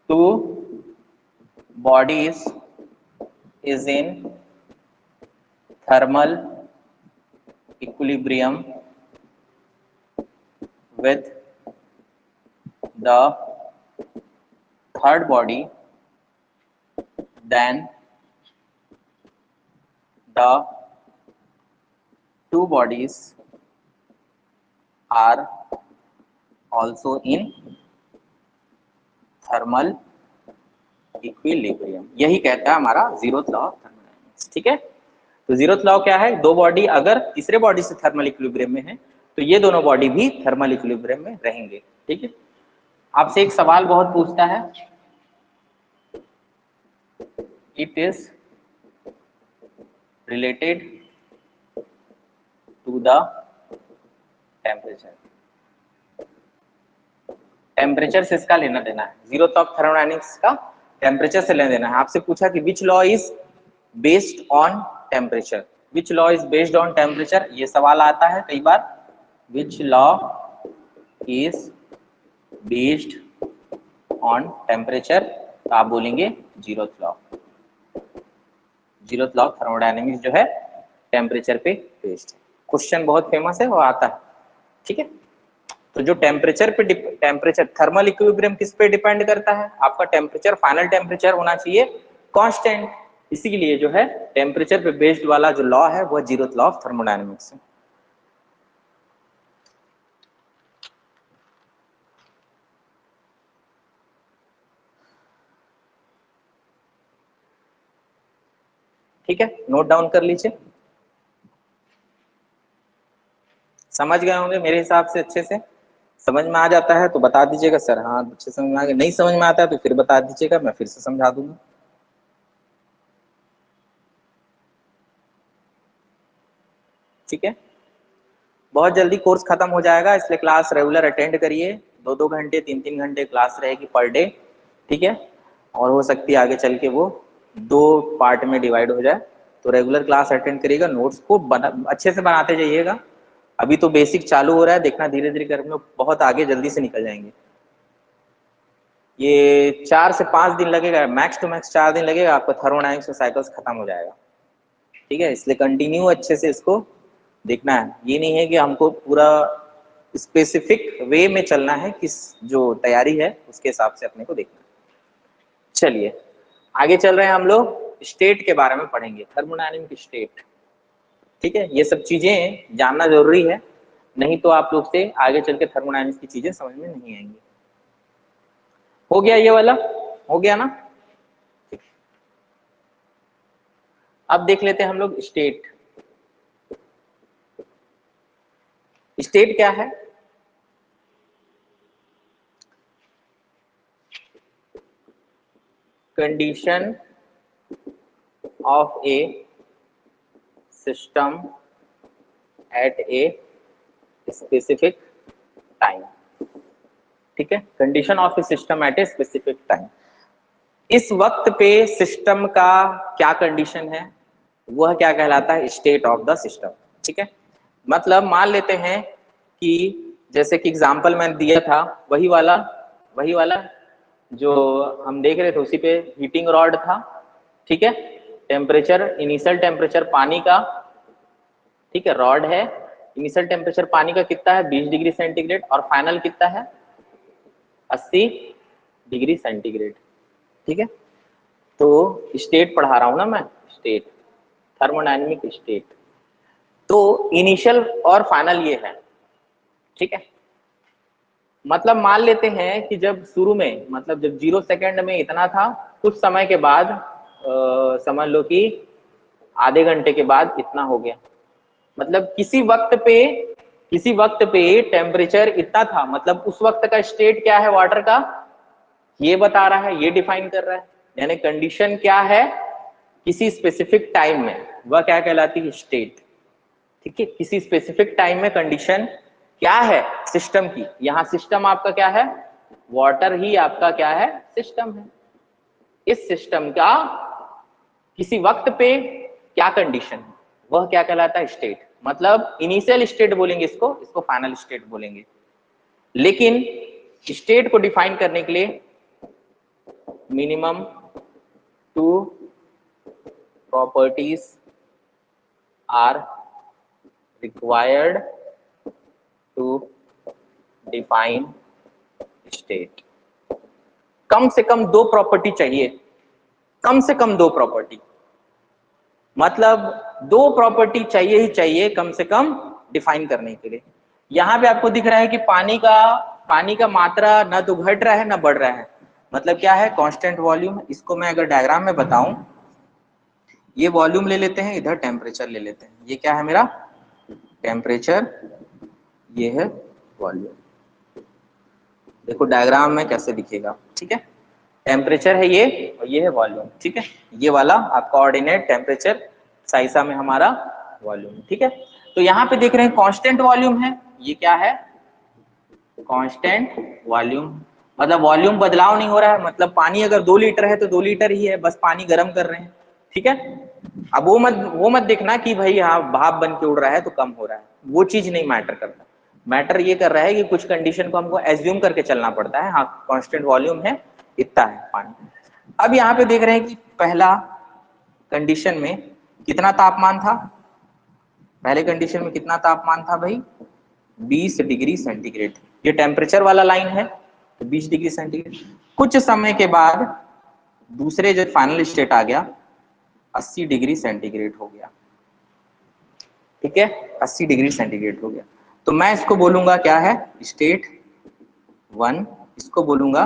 two bodies is in thermal equilibrium with the third body, then the two bodies are also in thermal equilibrium। यही कहता है हमारा जीरोथ लॉ ऑफ थर्मोडायनेमिक्स। ठीक है, तो जीरोथ लॉ क्या है, दो बॉडी अगर तीसरे बॉडी से थर्मल इक्विलिब्रियम में है, तो ये दोनों बॉडी भी थर्मल इक्विलिब्रियम में रहेंगे। ठीक है, आपसे एक सवाल बहुत पूछता है, it is related to the temperature. Temperature से इसका लेना देना है, जीरोथ ऑफ थर्मोडायनेमिक्स का टेम्परेचर से लेना देना है। आपसे पूछा कि which law is based on temperature, which law is based on temperature, ये सवाल आता है कई बार। Which law is based on temperature, तो आप बोलेंगे zeroth law. Zeroth law thermodynamics जो है टेम्परेचर पे बेस्ड है। क्वेश्चन बहुत फेमस है, वो आता है। ठीक है, तो जो टेम्परेचर पे, टेम्परेचर थर्मल इक्विलिब्रियम किस पे डिपेंड करता है, आपका टेम्परेचर, फाइनल टेम्परेचर होना चाहिए कांस्टेंट। इसीलिए जो है टेम्परेचर पे बेस्ड वाला जो लॉ है वो जीरोथ लॉ ऑफ थर्मोडायनेमिक्स है। ठीक है, नोट डाउन कर लीजिए। समझ गए होंगे मेरे हिसाब से, अच्छे से समझ में आ जाता है तो बता दीजिएगा सर हाँ अच्छे समझ में आ गया, नहीं समझ में आता है तो फिर बता दीजिएगा, मैं फिर से समझा दूंगा। ठीक है, बहुत जल्दी कोर्स खत्म हो जाएगा, इसलिए क्लास रेगुलर अटेंड करिए। 2-2 घंटे 3-3 घंटे क्लास रहेगी पर डे। ठीक है, और हो सकती है आगे चल के वो 2 पार्ट में डिवाइड हो जाए। तो रेगुलर क्लास अटेंड करिएगा, नोट्स को अच्छे से बनाते जाइएगा। अभी तो बेसिक चालू हो रहा है, देखना धीरे धीरे करके हम लोग बहुत आगे जल्दी से निकल जाएंगे। ये 4 से 5 दिन लगेगा, मैक्स टू मैक्स 4 दिन लगेगा, आपको थर्मोडायनेमिक्स और साइकिल्स खत्म हो जाएगा। ठीक है, इसलिए कंटिन्यू अच्छे से इसको देखना है। ये नहीं है कि हमको पूरा स्पेसिफिक वे में चलना है, किस जो तैयारी है उसके हिसाब से अपने को देखना है। चलिए आगे चल रहे हैं, हम लोग स्टेट के बारे में पढ़ेंगे, थर्मोडायनेमिक स्टेट। ठीक है, ये सब चीजें जानना जरूरी है, नहीं तो आप लोग से आगे चल के थर्मोडायनेमिक्स की चीजें समझ में नहीं आएंगी। हो गया ये वाला, हो गया ना। अब देख लेते हैं हम लोग स्टेट। स्टेट क्या है? Condition of A system eight a specific time. ठीक है, condition of A system eight a specific time. इस वक्त पे सिस्टम का क्या कंडीशन है, वह क्या कहलाता है? State of the system. ठीक है, मतलब मान लेते हैं कि जैसे कि एग्जांपल मैंने दिया था, वही वाला जो हम देख रहे थे, उसी पे हीटिंग रॉड था। ठीक है, टेम्परेचर, इनिशियल टेम्परेचर पानी का, ठीक है, रॉड है, इनिशियल टेम्परेचर पानी का कितना है? 20 डिग्री सेंटीग्रेड, और फाइनल कितना है? 80 डिग्री सेंटीग्रेड। ठीक है, तो स्टेट पढ़ा रहा हूं ना मैं, स्टेट, थर्मोडायनेमिक स्टेट। तो इनिशियल और फाइनल ये है। ठीक है, मतलब मान लेते हैं कि जब शुरू में, मतलब जब 0 सेकंड में इतना था, कुछ समय के बाद समझ लो कि आधे घंटे के बाद इतना हो गया। मतलब किसी वक्त पे टेम्परेचर इतना था, मतलब उस वक्त का स्टेट क्या है वाटर का, ये बता रहा है, ये डिफाइन कर रहा है। यानी कंडीशन क्या है किसी स्पेसिफिक टाइम में, वह क्या कहलाती है? स्टेट। ठीक है, किसी स्पेसिफिक टाइम में कंडीशन क्या है सिस्टम की। यहां सिस्टम आपका क्या है? वाटर ही आपका क्या है? सिस्टम है। इस सिस्टम का किसी वक्त पे क्या कंडीशन है, वह क्या कहलाता है? स्टेट। मतलब इनिशियल स्टेट बोलेंगे इसको फाइनल स्टेट बोलेंगे। लेकिन स्टेट को डिफाइन करने के लिए minimum 2 properties are required to define state। कम से कम 2 प्रॉपर्टी चाहिए, कम से कम 2 प्रॉपर्टी, मतलब 2 प्रॉपर्टी चाहिए ही चाहिए कम से कम डिफाइन करने के लिए। यहां पे आपको दिख रहा है कि पानी का मात्रा ना तो घट रहा है ना बढ़ रहा है, मतलब क्या है? Constant volume. इसको मैं अगर डायग्राम में बताऊं, ये वॉल्यूम ले लेते हैं, इधर टेम्परेचर ले लेते हैं। ये क्या है मेरा? टेम्परेचर, ये है वॉल्यूम। देखो डायग्राम में कैसे दिखेगा। ठीक है, टेम्परेचर है ये, और ये है वॉल्यूम। ठीक है, ये वाला आपका ऑर्डिनेट टेम्परेचर, साइसा में हमारा वॉल्यूम। ठीक है, तो यहाँ पे देख रहे हैं कांस्टेंट वॉल्यूम है। ये क्या है? Constant volume. मतलब वॉल्यूम बदलाव नहीं हो रहा है, मतलब पानी अगर 2 लीटर है तो 2 लीटर ही है, बस पानी गर्म कर रहे हैं। ठीक है, अब वो मत देखना कि भाई हाँ भाप बन के उड़ रहा है तो कम हो रहा है, वो चीज नहीं मैटर करता। मैटर ये कर रहा है कि कुछ कंडीशन को हमको एज्यूम करके चलना पड़ता है। हाँ, कांस्टेंट वॉल्यूम है, इतना है पानी। अब यहाँ पे देख रहे हैं कि पहला कंडीशन में कितना तापमान था? पहले कंडीशन में कितना तापमान था भाई? 20 डिग्री सेंटीग्रेड। ये टेम्परेचर वाला लाइन है, तो 20 डिग्री सेंटीग्रेड। कुछ समय के बाद दूसरे जो फाइनल स्टेट आ गया, 80 डिग्री सेंटीग्रेड हो गया। ठीक है, 80 डिग्री सेंटीग्रेड हो गया। तो मैं इसको बोलूंगा क्या है? स्टेट 1। इसको बोलूंगा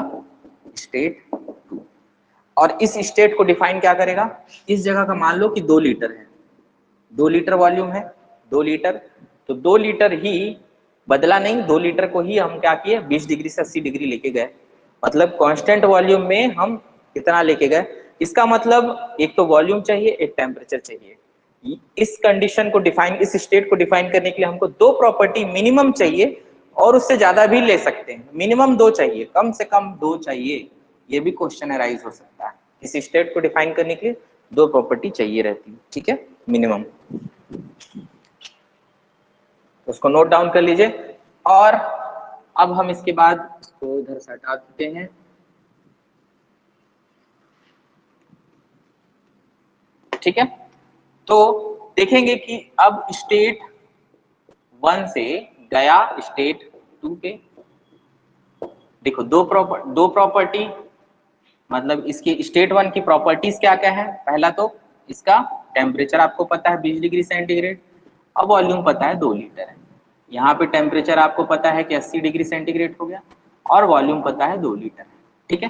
स्टेट 2। और इस स्टेट को डिफाइन क्या करेगा? इस जगह का मान लो कि 2 लीटर है, 2 लीटर वॉल्यूम है, 2 लीटर, तो 2 लीटर ही बदला नहीं, 2 लीटर को ही हम क्या किए? 20 डिग्री से 80 डिग्री लेके गए। मतलब कांस्टेंट वॉल्यूम में हम कितना लेके गए? इसका मतलब एक तो वॉल्यूम चाहिए, एक टेम्परेचर चाहिए। इस कंडीशन को डिफाइन, इस स्टेट को डिफाइन करने के लिए हमको 2 प्रॉपर्टी मिनिमम चाहिए, और उससे ज्यादा भी ले सकते हैं। मिनिमम 2 चाहिए, कम से कम 2 चाहिए। ये भी क्वेश्चन अराइज हो सकता है। इस स्टेट को डिफाइन करने के लिए 2 प्रॉपर्टी चाहिए रहती है, ठीक है, मिनिमम। उसको नोट डाउन कर लीजिए। और अब हम इसके बाद इसको इधर से हटा देते हैं। ठीक है, तो देखेंगे कि अब स्टेट 1 से गया स्टेट 2 पे। देखो दो प्रॉपर्टी, मतलब इसकी स्टेट 1 की प्रॉपर्टीज क्या क्या है। पहला तो इसका टेम्परेचर आपको पता है 20 डिग्री सेंटीग्रेड, अब वॉल्यूम पता है 2 लीटर है। यहाँ पे टेम्परेचर आपको पता है कि 80 डिग्री सेंटीग्रेड हो गया और वॉल्यूम पता है 2 लीटर है। ठीक है,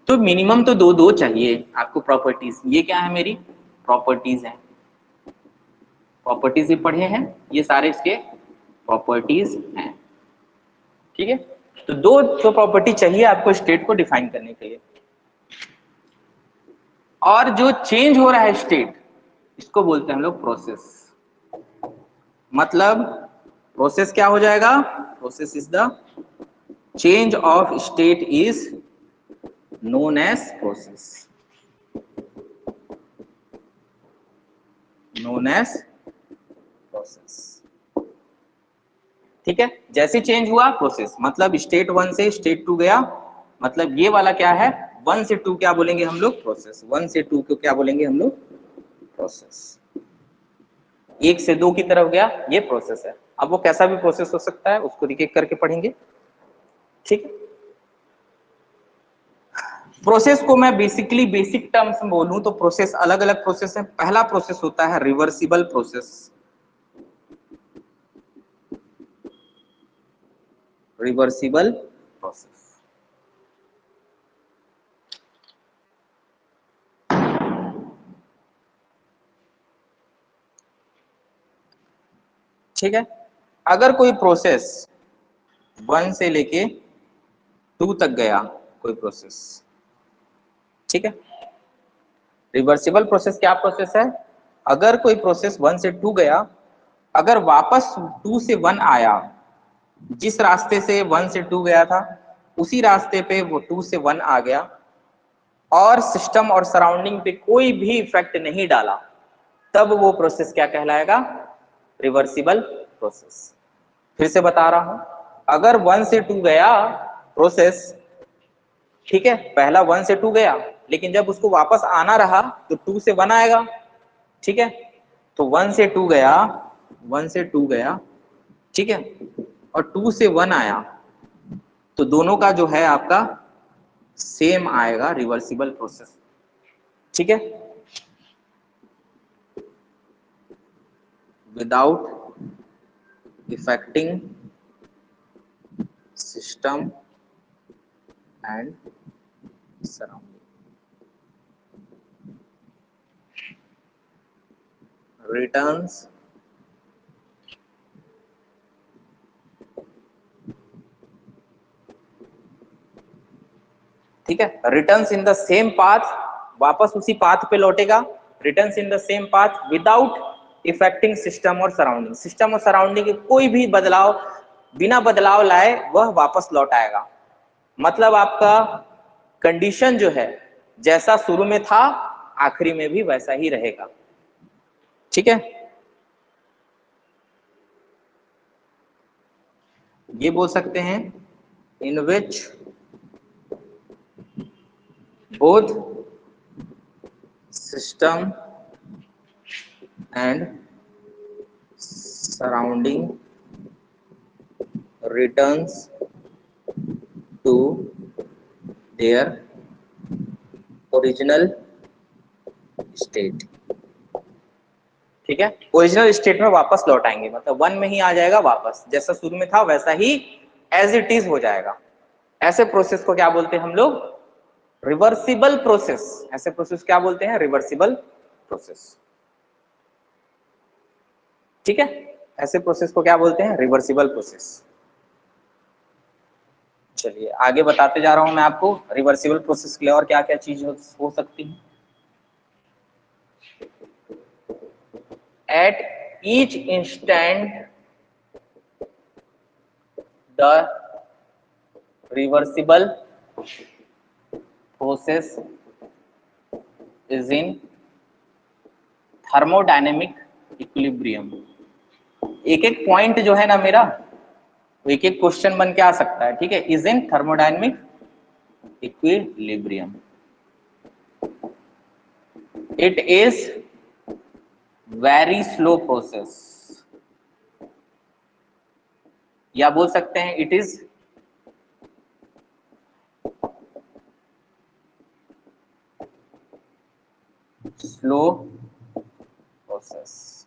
तो मिनिमम तो दो चाहिए आपको प्रॉपर्टीज। ये क्या है, मेरी प्रॉपर्टीज है। प्रॉपर्टीज भी पढ़े हैं, ये सारे इसके प्रॉपर्टीज हैं। ठीक है, तो दो प्रॉपर्टी चाहिए आपको स्टेट को डिफाइन करने के लिए। और जो चेंज हो रहा है स्टेट, इसको बोलते हैं हम लोग प्रोसेस। मतलब प्रोसेस क्या हो जाएगा, process is the change of state is known as process, known as process. ठीक है, जैसे चेंज हुआ प्रोसेस, मतलब स्टेट 1 से स्टेट 2 गया, मतलब ये वाला क्या है, 1 से 2 क्या बोलेंगे हम लोग, प्रोसेस। 1 से 2 को क्या बोलेंगे हम लोग, प्रोसेस। 1 से 2 की तरफ गया, ये प्रोसेस है। अब वो कैसा भी प्रोसेस हो सकता है, उसको एक एक करके पढ़ेंगे। ठीक है, प्रोसेस को मैं बेसिकली बेसिक टर्म्स में बोलूं तो प्रोसेस अलग अलग प्रोसेस है। पहला प्रोसेस होता है रिवर्सिबल प्रोसेस, रिवर्सिबल प्रोसेस। ठीक है, अगर कोई प्रोसेस 1 से लेके 2 तक गया, कोई प्रोसेस, ठीक है, रिवर्सिबल प्रोसेस क्या प्रोसेस है, अगर कोई प्रोसेस 1 से 2 गया, अगर वापस 2 से 1 आया, जिस रास्ते से 1 से 2 गया था उसी रास्ते पे वो 2 से 1 आ गया और सिस्टम और सराउंडिंग पे कोई भी इफेक्ट नहीं डाला, तब वो प्रोसेस क्या कहलाएगा, रिवर्सिबल प्रोसेस। फिर से बता रहा हूं, अगर 1 से 2 गया प्रोसेस, ठीक है, पहला 1 से 2 गया, लेकिन जब उसको वापस आना रहा तो 2 से 1 आएगा। ठीक है, तो 1 से 2 गया, 1 से 2 गया, ठीक है, और 2 से 1 आया, तो दोनों का जो है आपका सेम आएगा, रिवर्सिबल प्रोसेस। ठीक है, without affecting system and surrounding, returns ठीक है, returns in the same path, वापस उसी पाथ पे लौटेगा, returns in the same path without affecting system और सराउंडिंग। सिस्टम और सराउंडिंग के कोई भी बदलाव, बिना बदलाव लाए वह वापस लौट आएगा। मतलब आपका कंडीशन जो है जैसा शुरू में था आखिरी में भी वैसा ही रहेगा। ठीक है, ये बोल सकते हैं इन विच both system and surrounding returns to their original state। ठीक है, ओरिजिनल स्टेट में वापस लौट आएंगे, मतलब 1 में ही आ जाएगा वापस, जैसा शुरू में था वैसा ही एज इट इज हो जाएगा। ऐसे प्रोसेस को क्या बोलते हैं हम लोग, रिवर्सिबल प्रोसेस। ऐसे प्रोसेस क्या बोलते हैं, रिवर्सिबल प्रोसेस। ठीक है, ऐसे प्रोसेस को क्या बोलते हैं, रिवर्सिबल प्रोसेस। चलिए आगे बताते जा रहा हूं मैं आपको रिवर्सिबल प्रोसेस के लिए और क्या क्या चीज हो सकती है। At each instant the reversible process is in thermodynamic equilibrium। एक एक पॉइंट जो है ना मेरा, वो एक एक क्वेश्चन बन के आ सकता है, ठीक है। Is in thermodynamic equilibrium, it is very slow process, या बोल सकते हैं इट इज स्लो प्रोसेस,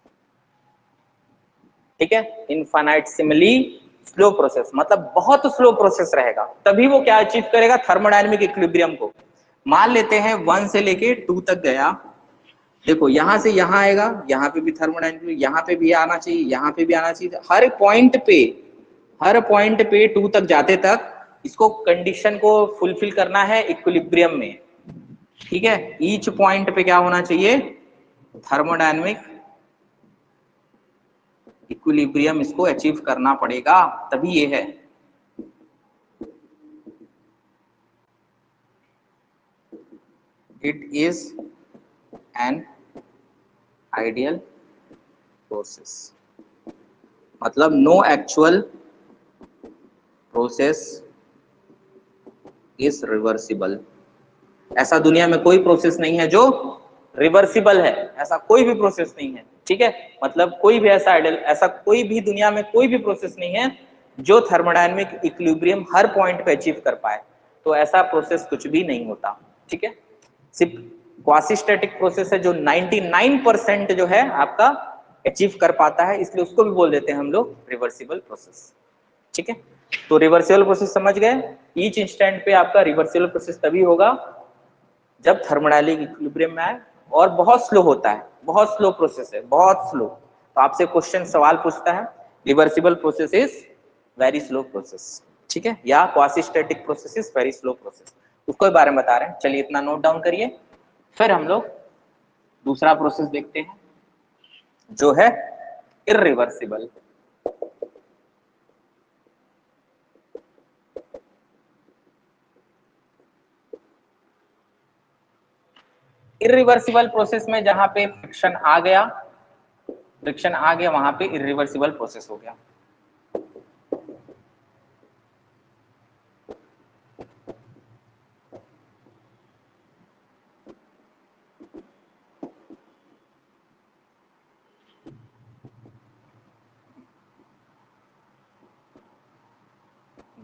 ठीक है। इनफाइनाइटसिमली स्लो प्रोसेस मतलब बहुत स्लो प्रोसेस रहेगा, तभी वो क्या अचीव करेगा, थर्मोडायनेमिक इक्विलिब्रियम को। मान लेते हैं 1 से लेके 2 तक गया, देखो यहां से यहां आएगा, यहां पे भी थर्मोडायनेमिक, यहां पे भी आना चाहिए, यहां पे भी आना चाहिए, हर पॉइंट पे 2 तक जाते तक इसको कंडीशन को फुलफिल करना है इक्विलिब्रियम में, ठीक है। ईच पॉइंट पे क्या होना चाहिए, थर्मोडायनेमिक इक्विलिब्रियम इसको अचीव करना पड़ेगा, तभी ये है। It is an ideal process, मतलब no actual process is reversible. ऐसा दुनिया में कोई प्रोसेस नहीं है जो रिवर्सिबल है, ऐसा कोई भी प्रोसेस नहीं है, ठीक है। मतलब कोई भी ऐसा आइडियल, ऐसा कोई भी दुनिया में कोई भी प्रोसेस नहीं है जो थर्मोडायनेमिक इक्विलिब्रियम हर पॉइंट पे अचीव कर पाए, तो ऐसा प्रोसेस कुछ भी नहीं होता, ठीक है। सिर्फ क्वासीस्टैटिक प्रोसेस है जो 99% जो है आपका अचीव कर पाता है, इसलिए उसको भी बोल देते हैं हम लोग रिवर्सिबल प्रोसेस, ठीक है। तो रिवर्सिबल प्रोसेस समझ गए, ईच इंस्टेंट पे आपका रिवर्सिबल प्रोसेस तभी होगा जब थर्मोडायनेमिक इक्विलिब्रियम में आए, और बहुत स्लो होता है, बहुत स्लो प्रोसेस है, बहुत स्लो। तो आपसे क्वेश्चन सवाल पूछता है reversible process is very slow process, ठीक है, या quasistatic process is very slow process, उसको बारे में बता रहे हैं। चलिए इतना नोट डाउन करिए, फिर हम लोग दूसरा प्रोसेस देखते हैं जो है इर्रिवर्सिबल। इर्रिवर्सिबल प्रोसेस में जहां पे फ्रिक्शन आ गया, वहां पे इर्रिवर्सिबल प्रोसेस हो गया।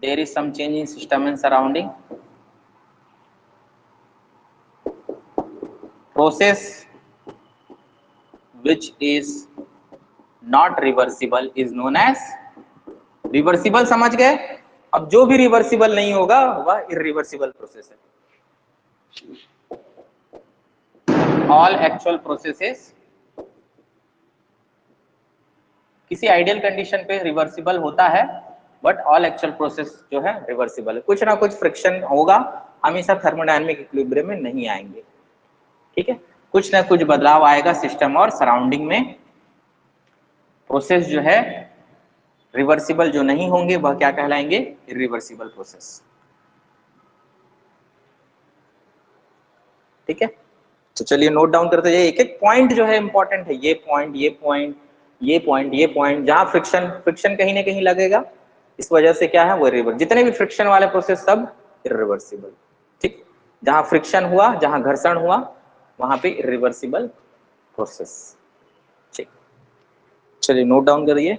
There is some change in system and surrounding. Process which is not reversible is known as reversible, समझ गए। अब जो भी रिवर्सिबल नहीं होगा वह इर्रिवर्सिबल प्रोसेस है। ऑल एक्चुअल प्रोसेसेस किसी आइडियल कंडीशन पे रिवर्सिबल होता है, बट ऑल एक्चुअल प्रोसेस जो है रिवर्सिबल है। कुछ ना कुछ फ्रिक्शन होगा, हमेशा थर्मोडायनेमिक इक्विलिब्रियम में नहीं आएंगे, ठीक है। कुछ ना कुछ बदलाव आएगा सिस्टम और सराउंडिंग में, प्रोसेस जो है रिवर्सिबल जो नहीं होंगे वह क्या कहलाएंगे, इर्रिवर्सिबल प्रोसेस, ठीक है। तो चलिए नोट डाउन करते जाइए, एक एक पॉइंट जो है इंपॉर्टेंट है, ये पॉइंट, ये पॉइंट, ये पॉइंट, ये पॉइंट, जहां फ्रिक्शन कहीं ना कहीं लगेगा, इस वजह से क्या है वो रिवर्स, जितने भी फ्रिक्शन वाले प्रोसेस सब इर्रिवर्सिबल, ठीक। जहां फ्रिक्शन हुआ, जहां घर्षण हुआ, वहां पे इर्रिवर्सिबल प्रोसेस, ठीक। चलिए नोट डाउन करिए।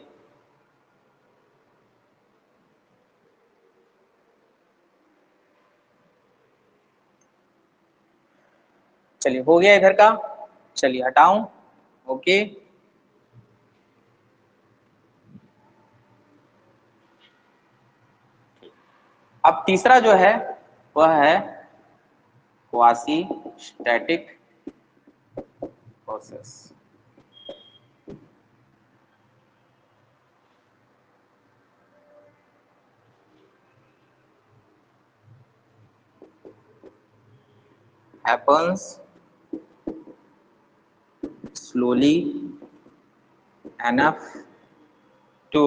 चलिए हो गया इधर का, चलिए हटाऊं, ओके। अब तीसरा जो है वह है quasi static process. happens slowly enough to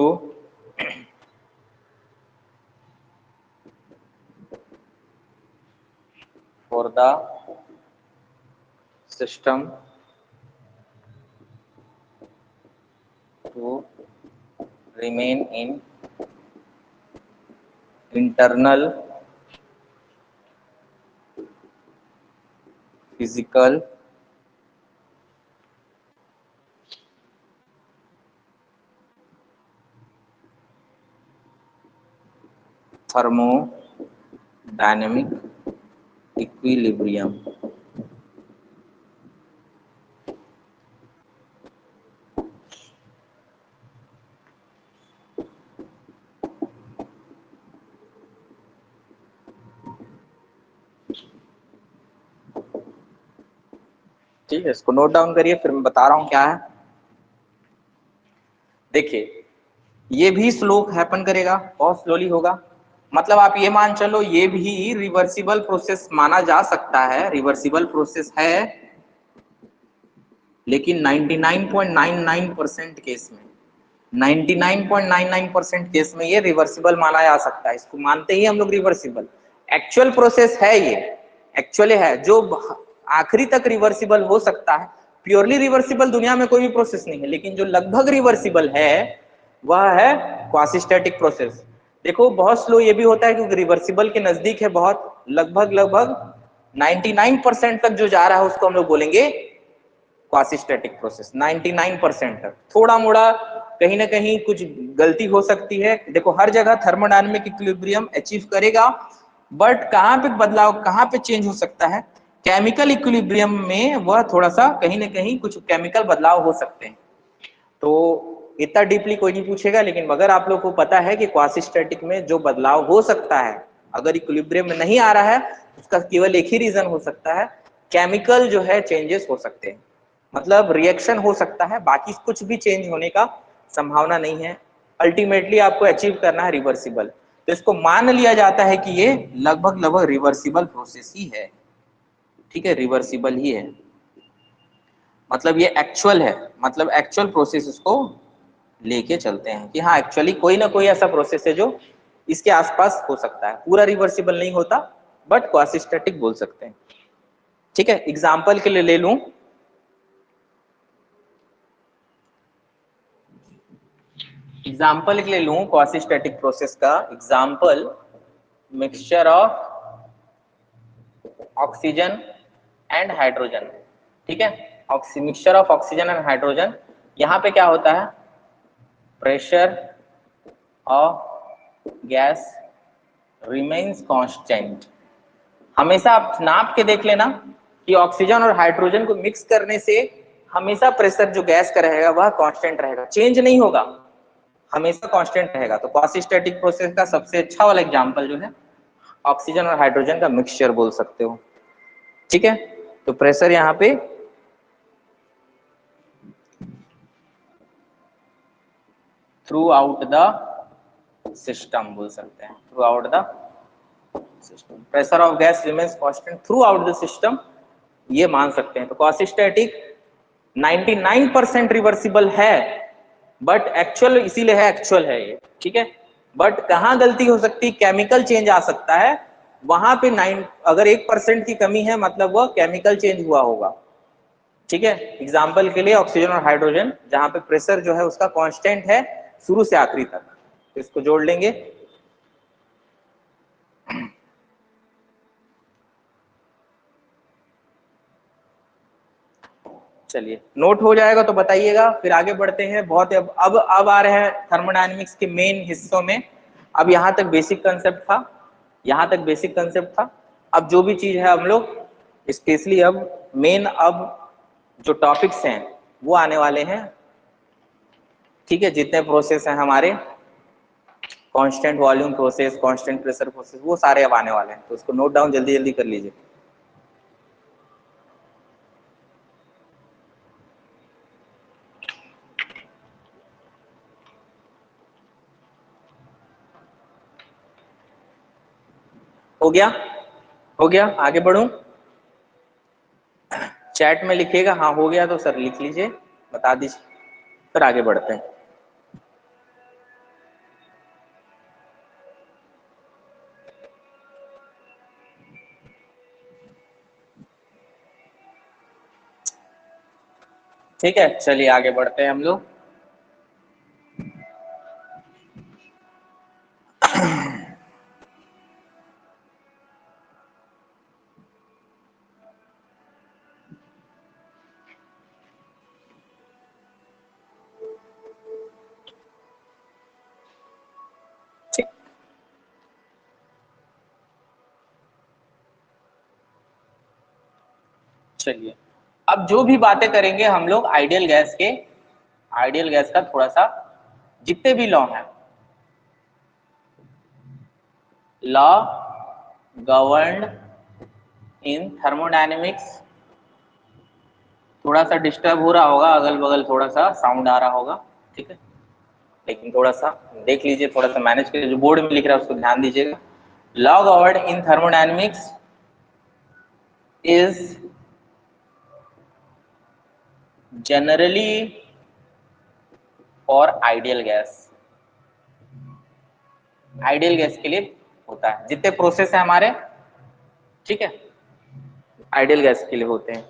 the system to remain in internal physical thermodynamic equilibrium. ठीक है, इसको नोट डाउन करिए, फिर मैं बता रहा हूं क्या है। देखिए, ये भी स्लो हैपन करेगा, बहुत स्लोली होगा। मतलब आप ये मान चलो ये भी रिवर्सिबल प्रोसेस माना जा सकता है, रिवर्सिबल प्रोसेस है, लेकिन 99.99% केस में 99.99% केस में ये रिवर्सिबल माना जा सकता है। इसको मानते ही हम लोग रिवर्सिबल। एक्चुअल प्रोसेस है ये, एक्चुअली है जो आखिरी तक रिवर्सिबल हो सकता है। प्योरली रिवर्सिबल दुनिया में कोई भी प्रोसेस नहीं है, लेकिन जो लगभग रिवर्सिबल है वह है क्वासीस्टैटिक प्रोसेस। देखो बहुत स्लो ये भी होता है क्योंकि रिवर्सिबल के नजदीक है, बहुत लगभग लगभग 99% तक जो जा रहा है उसको हम लोग बोलेंगे क्वासीस्टैटिक प्रोसेस। 99% तक थोड़ा मोड़ा कहीं ना कहीं कुछ गलती हो सकती है। देखो हर जगह थर्मोडायनामिक इक्विलिब्रियम अचीव करेगा, बट कहां पे बदलाव, कहां पे चेंज हो सकता है, केमिकल इक्विलिब्रियम में वह थोड़ा सा कहीं ना कहीं कुछ केमिकल बदलाव हो सकते हैं। तो इतना डीपली कोई नहीं पूछेगा, लेकिन अगर आप लोग को पता है कि क्वासीस्टैटिक में जो बदलाव हो सकता है, अगर इक्विलिब्रियम में नहीं आ रहा है, उसका केवल एक ही रीजन हो सकता है, केमिकल जो है चेंजेस हो सकते हैं, मतलब रिएक्शन हो सकता है, बाकी कुछ भी चेंज होने का संभावना नहीं है। अल्टीमेटली आपको अचीव करना है रिवर्सिबल, तो इसको मान लिया जाता है कि ये लगभग लगभग रिवर्सिबल प्रोसेस ही है। ठीक है, रिवर्सिबल ही है, मतलब ये एक्चुअल है, मतलब एक्चुअल प्रोसेस इसको लेके चलते हैं कि हाँ एक्चुअली कोई ना कोई ऐसा प्रोसेस है जो इसके आसपास हो सकता है। पूरा रिवर्सिबल नहीं होता, बट क्वासीस्टैटिक बोल सकते हैं। ठीक है, एग्जाम्पल के लिए ले लूं, एग्जाम्पल के लिए लूं क्वासीस्टैटिक प्रोसेस का example, mixture of oxygen and hydrogen. ठीक है, mixture of oxygen and hydrogen, यहां पे क्या होता है, pressure of gas remains constant. हमेशा आप नाप के देख लेना कि ऑक्सीजन और हाइड्रोजन को मिक्स करने से हमेशा प्रेशर जो गैस का रहेगा वह कांस्टेंट रहेगा, चेंज नहीं होगा, हमेशा कांस्टेंट रहेगा। तो क्वासीस्टैटिक प्रोसेस का सबसे अच्छा वाला एग्जांपल जो है ऑक्सीजन और हाइड्रोजन का मिक्सचर बोल सकते हो। ठीक है, तो प्रेशर यहाँ पे थ्रू आउट द सिस्टम बोल सकते हैं, through out the system, pressure of gas remains constant through out the system, ये मान सकते हैं। तो क्वासीस्टैटिक 99% रिवर्सिबल है, बट एक्चुअल इसीलिए है, एक्चुअल है ये। ठीक है, बट कहां गलती हो सकती है, केमिकल चेंज आ सकता है वहां पे 9, अगर 1% की कमी है मतलब वह केमिकल चेंज हुआ होगा। ठीक है, एग्जाम्पल के लिए ऑक्सीजन और हाइड्रोजन जहां पे प्रेशर जो है उसका कांस्टेंट है शुरू से आखिरी तक, तो इसको जोड़ लेंगे। चलिए नोट हो जाएगा तो बताइएगा, फिर आगे बढ़ते हैं। बहुत अब आ रहे हैं थर्मोडायनेमिक्स के मेन हिस्सों में। अब यहाँ तक बेसिक कंसेप्ट था, यहाँ तक बेसिक कंसेप्ट था। अब जो भी चीज है हम लोग स्पेशली अब मेन, अब जो टॉपिक्स हैं वो आने वाले हैं। ठीक है, जितने प्रोसेस हैं हमारे, constant volume process, constant pressure process, वो सारे अब आने वाले हैं, तो उसको नोट डाउन जल्दी जल्दी कर लीजिए। हो गया, हो गया, आगे बढ़ूं, चैट में लिखिएगा हाँ हो गया तो सर लिख लीजिए, बता दीजिए, फिर आगे बढ़ते हैं। ठीक है, चलिए आगे बढ़ते हैं हम लोग। ठीक, चलिए अब जो भी बातें करेंगे हम लोग आइडियल गैस के, आइडियल गैस का थोड़ा सा जितने भी लॉ हैं, लॉ गवर्न्ड इन थर्मोडायनेमिक्स, थोड़ा सा डिस्टर्ब हो रहा होगा, अगल बगल थोड़ा सा साउंड आ रहा होगा, ठीक है, लेकिन थोड़ा सा देख लीजिए, थोड़ा सा मैनेज करिए, जो बोर्ड में लिख रहा है उसको ध्यान दीजिएगा। Law governed in thermodynamics is generally for ideal gas, ideal gas के लिए होता है, जितने प्रोसेस है हमारे, ठीक है, आइडियल गैस के लिए होते हैं।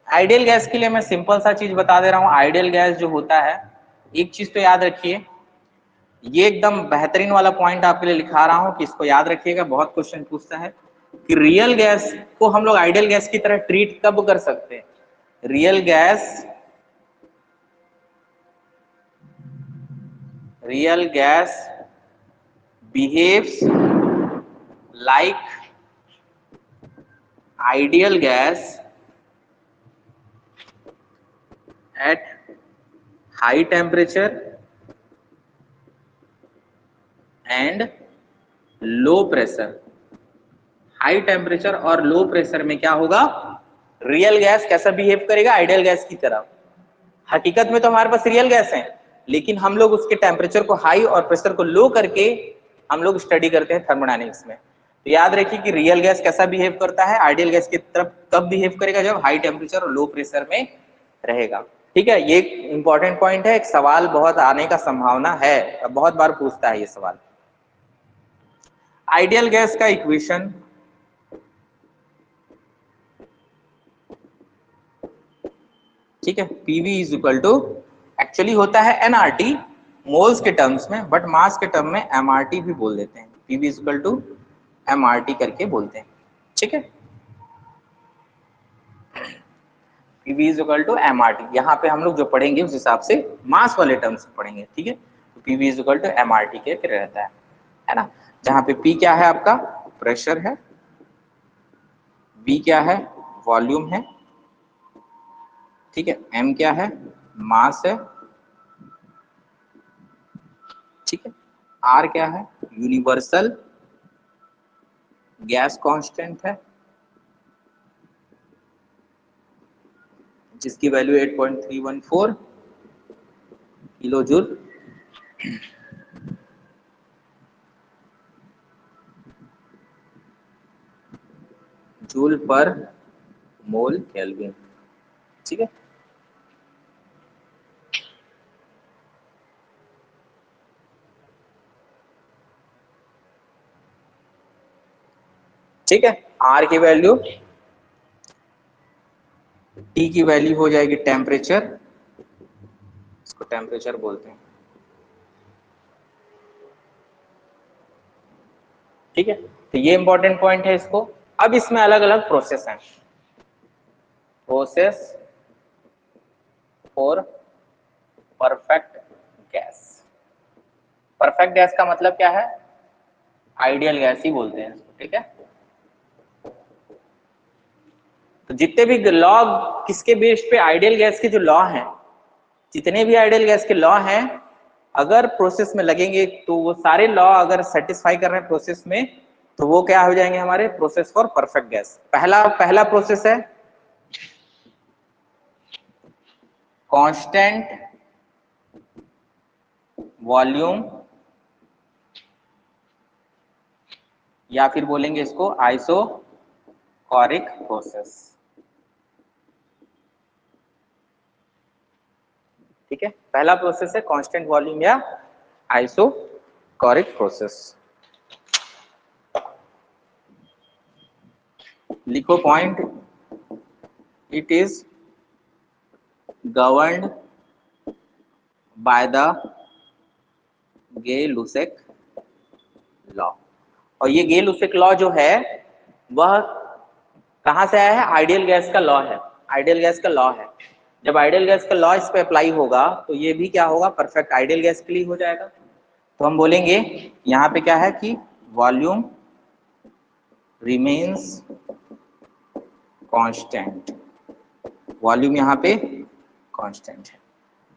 आइडियल गैस के लिए मैं सिंपल सा चीज बता दे रहा हूं, आइडियल गैस जो होता है, एक चीज तो याद रखिए, ये एकदम बेहतरीन वाला पॉइंट आपके लिए लिखा रहा हूं कि इसको याद रखिएगा, बहुत क्वेश्चन पूछता है कि रियल गैस को हम लोग आइडियल गैस की तरह ट्रीट कब कर सकते हैं। Real gas, real gas behaves like ideal gas at high temperature and low pressure। High temperature और लो प्रेशर में क्या होगा, रियल गैस कैसा बिहेव करेगा, आइडियल गैस की तरह। हकीकत में तो हमारे पास रियल गैस है, लेकिन हम लोग उसके टेम्परेचर को हाई और प्रेशर को लो करके हम लोग स्टडी करते हैं थर्मोडायनेमिक्स में। तो याद रखिए कि रियल गैस कैसा बिहेव करता है, आइडियल गैस की तरफ कब बिहेव करेगा, जब हाई टेम्परेचर और लो प्रेशर में रहेगा। ठीक है, ये इंपॉर्टेंट पॉइंट है, एक सवाल बहुत आने का संभावना है, बहुत बार पूछता है ये सवाल। आइडियल गैस का इक्वेशन, ठीक है, PV is equal to, actually होता है एनआरटी मोल्स के टर्म्स में, बट मास के टर्म में एमआरटी भी बोल देते हैं, PV is equal to MRT करके बोलते हैं। ठीक है, PV is equal to MRT, यहाँ पे हम लोग जो पढ़ेंगे उस हिसाब से मास वाले टर्म्स पढ़ेंगे। ठीक है, तो PV is equal to MRT के फिर रहता है ना, जहाँ पे पी क्या है आपका प्रेशर है, वी क्या है वॉल्यूम है, ठीक है, एम क्या है मास है, ठीक है, आर क्या है यूनिवर्सल गैस कांस्टेंट है, जिसकी वैल्यू 8.314 किलो जूल जूल पर मोल केल्विन। ठीक है, ठीक है, आर की वैल्यू, टी की वैल्यू हो जाएगी टेम्परेचर, इसको टेम्परेचर बोलते हैं। ठीक है, तो ये इंपॉर्टेंट पॉइंट है इसको। अब इसमें अलग अलग प्रोसेस हैं, process for perfect gas. Perfect gas का मतलब क्या है, आइडियल गैस ही बोलते हैं इसको। ठीक है, तो जितने भी लॉ किसके बेस पे, आइडियल गैस के जो लॉ हैं, जितने भी आइडियल गैस के लॉ हैं, अगर प्रोसेस में लगेंगे तो वो सारे लॉ अगर सेटिस्फाई कर रहे हैं प्रोसेस में, तो वो क्या हो जाएंगे हमारे प्रोसेस फॉर परफेक्ट गैस। पहला प्रोसेस है कांस्टेंट वॉल्यूम, या फिर बोलेंगे इसको आइसोकोरिक प्रोसेस। ठीक है, पहला प्रोसेस है कांस्टेंट वॉल्यूम या आइसोकोरिक प्रोसेस। लिखो point, it is governed by the Gay Lussac law. और ये गे-लुसेक लॉ जो है वह कहां से आया है? आइडियल गैस का लॉ है, आइडियल गैस का लॉ है। जब आइडियल गैस का लॉ इस पे अप्लाई होगा तो ये भी क्या होगा? परफेक्ट आइडियल गैस के लिए हो जाएगा। तो हम बोलेंगे यहाँ पे क्या है कि वॉल्यूम रिमेन्स कांस्टेंट, वॉल्यूम यहाँ पे कांस्टेंट है।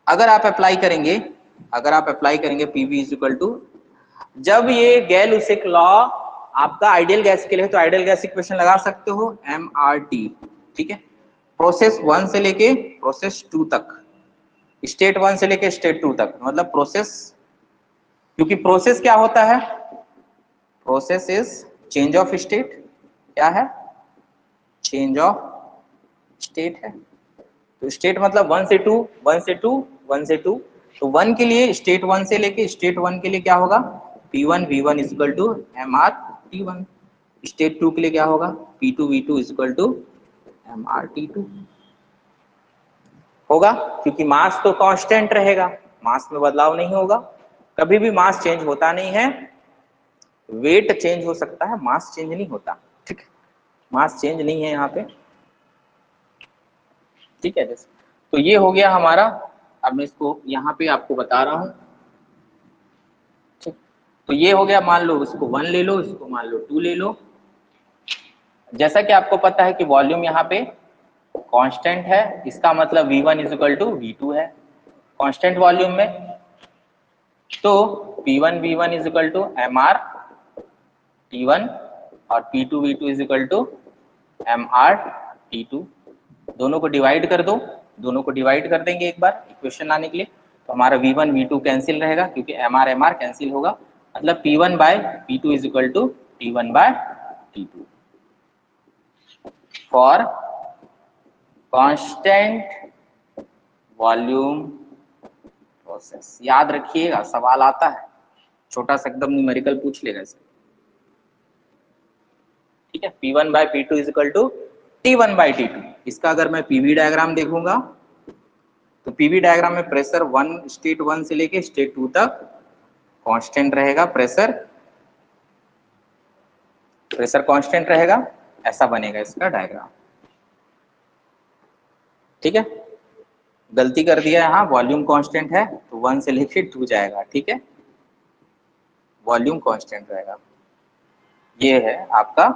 अगर आप अप्लाई करेंगे, अगर आप अप्लाई करेंगे पीवी इज इक्वल टू, जब ये गे-लुसेक लॉ आपका आइडियल गैस के लिए, तो आइडियल गैस इक्वेशन लगा सकते हो MRT, ठीक है। प्रोसेस 1 से लेके प्रोसेस 2 तक, स्टेट 1 से लेके स्टेट 2 तक, मतलब प्रोसेस, क्योंकि प्रोसेस क्या होता है? Process is change of state. क्या है? चेंज ऑफ स्टेट है। तो स्टेट मतलब 1 से 2, 1 से 2, 1 से 2। तो 1 के लिए स्टेट 1 से लेके स्टेट 1 के लिए क्या होगा? P1 V1 is equal to MRT1। State 2 के लिए क्या होगा? P2 V2 is equal to MRT2 होगा, क्योंकि मास तो कांस्टेंट रहेगा, मास में बदलाव नहीं होगा। कभी भी मास चेंज होता नहीं है, वेट चेंज हो सकता है, मास चेंज नहीं होता, ठीक है। मास चेंज नहीं है यहाँ पे, ठीक है। जैसे तो ये हो गया हमारा। अब मैं इसको यहाँ पे आपको बता रहा हूँ, ठीक। तो ये हो गया, मान लो इसको 1 ले लो, इसको मान लो 2 ले लो। जैसा कि आपको पता है कि वॉल्यूम यहाँ पे कांस्टेंट है, इसका मतलब V1 is equal to V2 है कांस्टेंट वॉल्यूम में। तो P1 V1 is equal to MRT1 और P2 V2 is equal to MRT2। दोनों को डिवाइड कर दो, दोनों को डिवाइड कर देंगे एक बार इक्वेशन आने के लिए। तो हमारा V1 V2 कैंसिल रहेगा, क्योंकि MR MR कैंसिल होगा, मतलब P1 by P2 is equal to T1 by T2 for constant volume process. याद रखिएगा, सवाल आता है, छोटा सा एकदम न्यूमेरिकल पूछ लेगा इसका, ठीक है। P1 by P2 is equal to T1 by T2। इसका अगर मैं पीवी डायग्राम देखूंगा तो पीवी डायग्राम में प्रेशर स्टेट 1 से लेके स्टेट 2 तक कांस्टेंट रहेगा, प्रेशर कांस्टेंट रहेगा, ऐसा बनेगा इसका डायग्राम, ठीक है। गलती कर दिया यहाँ, वॉल्यूम कांस्टेंट है तो 1 से लेके 2 जाएगा, ठीक है, वॉल्यूम कांस्टेंट रहेगा। ये है आपका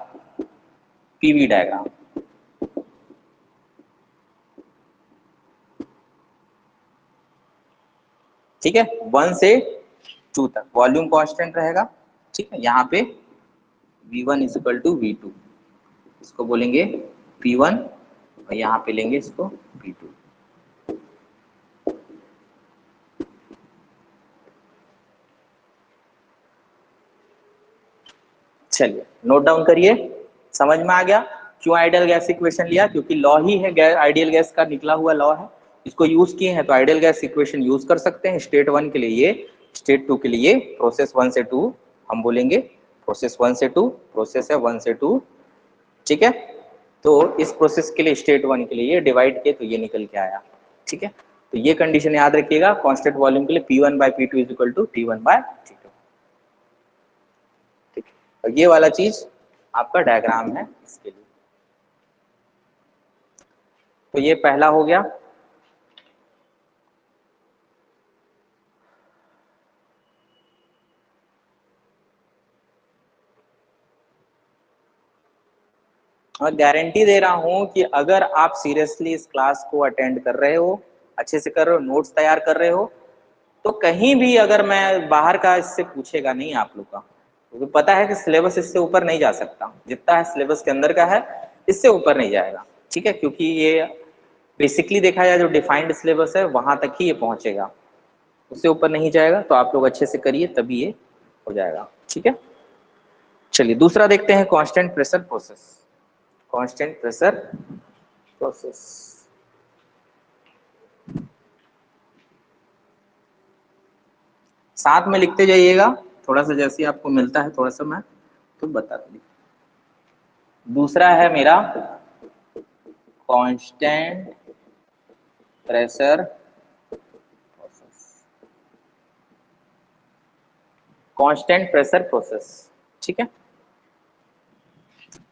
पीवी डायग्राम, ठीक है। 1 से 2 तक वॉल्यूम कांस्टेंट रहेगा, ठीक है। यहाँ पे V1 is equal to V2, इसको बोलेंगे P1 और यहाँ पे लेंगे इसको P2। चलिए नोट डाउन करिए, समझ में आ गया क्यों आइडियल गैस इक्वेशन लिया? क्योंकि लॉ ही है, आइडियल गैस का निकला हुआ लॉ है, इसको यूज किए हैं तो आइडियल गैस इक्वेशन यूज कर सकते हैं। स्टेट 1 के लिए ये, स्टेट 2 के लिए, प्रोसेस 1 से 2 हम बोलेंगे प्रोसेस 1 से 2, प्रोसेस है 1 से 2, ठीक है। तो इस प्रोसेस के लिए स्टेट 1 के लिए ये डिवाइड किए तो ये निकल के आया, ठीक है। तो ये कंडीशन याद रखिएगा, कांस्टेंट वॉल्यूम के लिए P1 by P2 is equal to T1 by T2, ठीक है। और ये वाला चीज आपका डायग्राम है इसके लिए। तो ये पहला हो गया। और गारंटी दे रहा हूं कि अगर आप सीरियसली इस क्लास को अटेंड कर रहे हो, अच्छे से कर रहे हो, नोट्स तैयार कर रहे हो, तो कहीं भी अगर मैं बाहर का इससे पूछेगा नहीं आप लोग का, तो पता है कि सिलेबस इससे ऊपर नहीं जा सकता, जितना है सिलेबस के अंदर का है इससे ऊपर नहीं जाएगा, ठीक है। क्योंकि ये बेसिकली देखा जाए जो डिफाइंड सिलेबस है वहां तक ही ये पहुंचेगा, उससे ऊपर नहीं जाएगा। तो आप लोग अच्छे से करिए तभी ये हो जाएगा, ठीक है। चलिए दूसरा देखते हैं, constant pressure process. Constant pressure process, साथ में लिखते जाइएगा, थोड़ा सा जैसे आपको मिलता है थोड़ा सा मैं तो बता दूँ। दूसरा है मेरा constant pressure process, constant pressure process. ठीक है,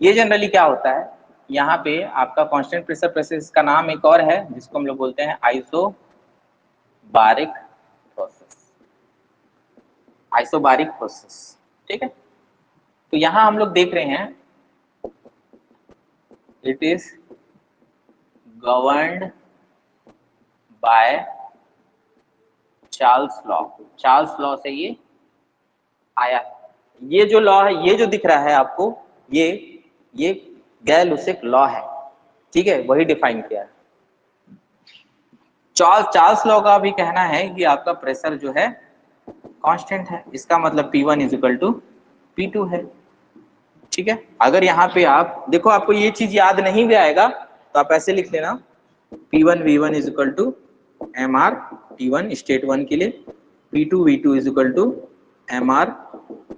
ये जनरली क्या होता है, यहाँ पे आपका कांस्टेंट प्रेशर प्रोसेस का नाम एक और है जिसको हम लोग बोलते हैं आइसोबारिक प्रोसेस, आइसोबारिक प्रोसेस। ठीक है, तो यहाँ हम लोग देख रहे हैं it is governed by Charles law. Charles law से ये आया। ये जो लॉ है, ये जो दिख रहा है आपको, ये गैर-लुसिक लॉ है। ठीक है, वही डिफाइन किया है। चार्ल्स लॉ का भी कहना है कि आपका प्रेशर जो है कांस्टेंट है, इसका मतलब P1 इक्वल टू P2 है। ठीक है, अगर यहाँ पे आप देखो, आपको ये चीज याद नहीं भी आएगा तो आप ऐसे लिख लेना, P1 V1 is equal to MR T1 state 1 के लिए, P2 V2 is equal to MR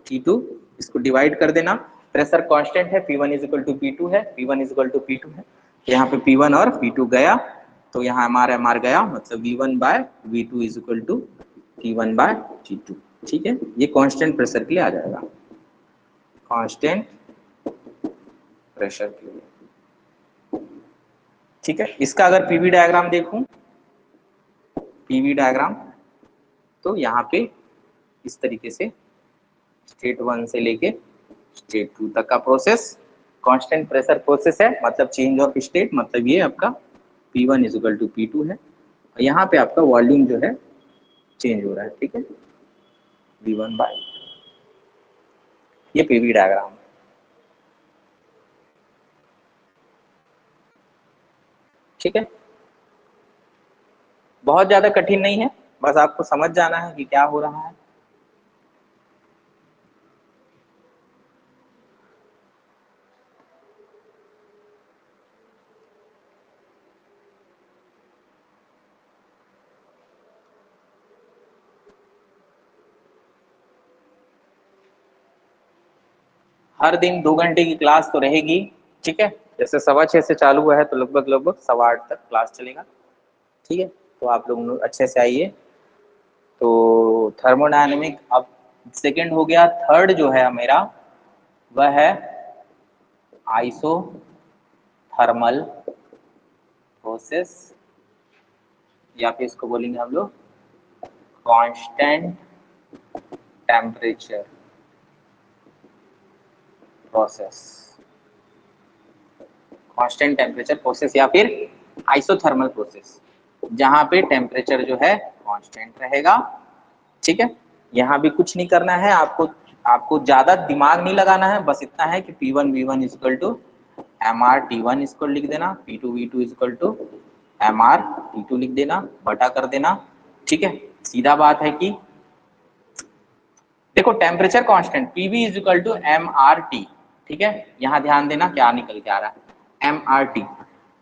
T2, इसको डिवाइड कर देना। प्रेशर कांस्टेंट है, P1 is equal to P2 है, P1 is equal to P2 है, तो यहाँ पे P1 और P2 गया, तो यहाँ MR गया, मतलब V1 by V2 is equal to T1 by T2। ठीक है, ये कांस्टेंट प्रेशर के लिए आ जाएगा, कांस्टेंट प्रेशर के लिए। ठीक है, इसका अगर पीवी डायग्राम देखूं, पीवी डायग्राम, तो यहाँ पे इस तरीके से स्टेट 1 से लेके स्टेट 2 तक का प्रोसेस कांस्टेंट प्रेशर प्रोसेस है, मतलब चेंज ऑफ स्टेट, मतलब ये आपका P1 is equal to P2 है, और यहाँ पे आपका वॉल्यूम जो है चेंज हो रहा है। ठीक है, V1 बाय, ये पीवी डायग्राम। ठीक है, बहुत ज्यादा कठिन नहीं है, बस आपको समझ जाना है कि क्या हो रहा है। हर दिन 2 घंटे की क्लास तो रहेगी। ठीक है, जैसे 6:15 से चालू हुआ है तो लगभग 8:15 तक क्लास चलेगा। ठीक है, तो आप लोग अच्छे से आइए। तो थर्मोडायनेमिक अब सेकंड हो गया, थर्ड जो है मेरा वह है आइसोथर्मल प्रोसेस, या फिर इसको बोलेंगे हम लोग constant temperature process, constant temperature process या फिर आइसोथर्मल प्रोसेस, जहां पे टेम्परेचर जो है कांस्टेंट रहेगा। ठीक है, यहाँ भी कुछ नहीं करना है आपको ज्यादा दिमाग नहीं लगाना है, बस इतना है कि P1 V1 is equal to MR T1 इसको लिख देना, P2 V2 is equal to MR T2 लिख देना, बटा कर देना। ठीक है, सीधा बात है कि देखो temperature constant PV is equal to MRT। ठीक है, यहाँ ध्यान देना क्या निकल के आ रहा है, MRT।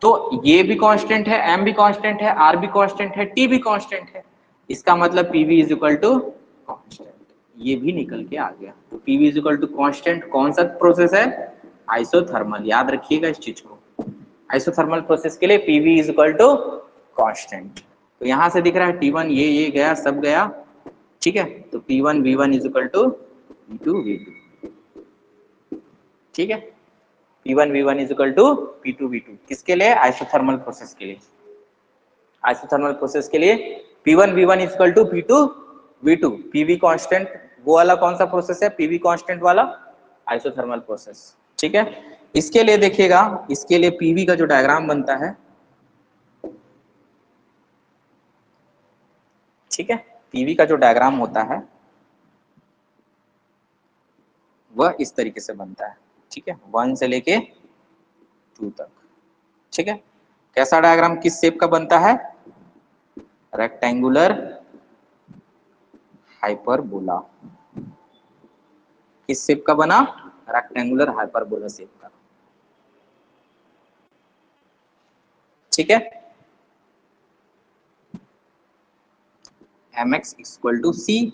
तो ये भी कांस्टेंट है, M भी कांस्टेंट है, R भी कांस्टेंट है, T भी कांस्टेंट है, इसका मतलब PV is equal to constant, ये भी निकल के आ गया। तो PV is equal to constant, कौन सा प्रोसेस है, आइसोथर्मल, याद रखिएगा इस चीज को। आइसोथर्मल प्रोसेस के लिए PV is equal to constant. तो यहाँ से दिख रहा है T1 ये गया, सब गया। ठीक है, तो P1 V1 is equal to P2 V2। ठीक है, P1 V1 is equal to P2 V2 किसके लिए, आइसोथर्मल प्रोसेस के लिए। आइसोथर्मल प्रोसेस के लिए P1 V1 is equal to P2 V2। PV constant वो वाला कौन सा प्रोसेस है, PV कांस्टेंट वाला आइसोथर्मल प्रोसेस। ठीक है, इसके लिए देखिएगा, इसके लिए PV का जो डायग्राम बनता है, ठीक है, PV का जो डायग्राम होता है वह इस तरीके से बनता है। ठीक है, 1 से लेके 2 तक। ठीक है, कैसा डायग्राम, किस शेप का बनता है, रेक्टेंगुलर हाइपरबोला। किस शेप का बना, रेक्टेंगुलर हाइपरबोला शेप का। ठीक है, mx इक्वल टू सी।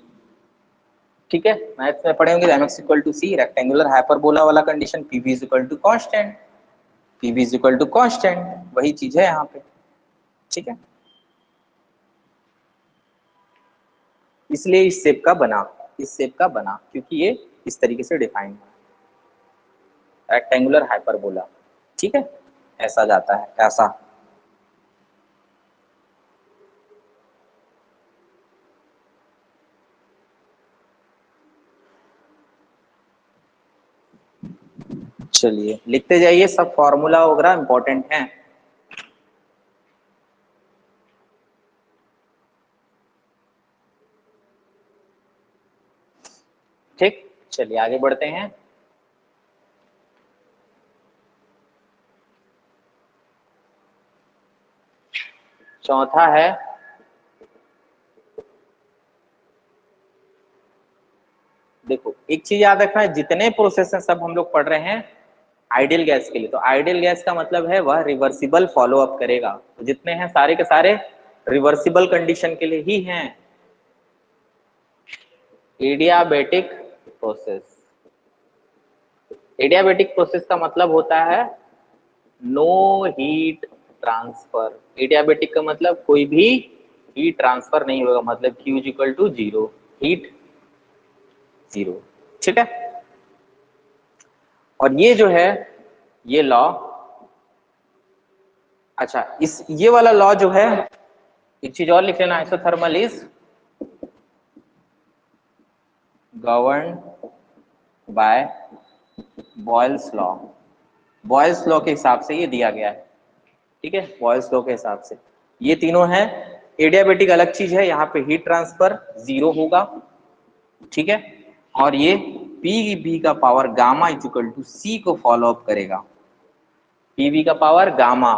ठीक है, मैथ्स में पढ़े होंगे, mx equal to C, rectangular hyperbola वाला condition, PV is equal to constant, PV is equal to constant, वही चीज है यहाँ पे। ठीक है, इसलिए इस शेप का बना, इस शेप का बना, क्योंकि ये इस तरीके से डिफाइन है, रेक्टेंगुलर हाइपरबोला। ठीक है, ऐसा जाता है, ऐसा। चलिए लिखते जाइए, सब फॉर्मूला वगैरह इंपॉर्टेंट है। ठीक, चलिए आगे बढ़ते हैं। चौथा है देखो, एक चीज याद रखना है, जितने प्रोसेस हैं सब हम लोग पढ़ रहे हैं आइडियल गैस के लिए। तो आइडियल गैस का मतलब है वह रिवर्सिबल फॉलो अप करेगा, तो जितने हैं सारे के सारे रिवर्सिबल कंडीशन के लिए ही हैं। एडियाबेटिक प्रोसेस, एडियाबेटिक प्रोसेस का मतलब होता है नो हीट ट्रांसफर। एडियाबेटिक का मतलब कोई भी हीट ट्रांसफर नहीं होगा, मतलब Q is equal to zero, heat zero. ठीक है, और ये जो है ये लॉ, अच्छा इस ये वाला लॉ जो है, एक चीज और लिख लेना, isothermal is govern by Boyle's law. Boyle's law के हिसाब से ये दिया गया है। ठीक है, बॉयल्स लॉ के हिसाब से ये तीनों हैं। एडियाबेटिक अलग चीज है, यहाँ पे हीट ट्रांसफर जीरो होगा। ठीक है, और ये पी का power gamma is equal to C को फॉलो अप करेगा, पीवी का पावर गामा।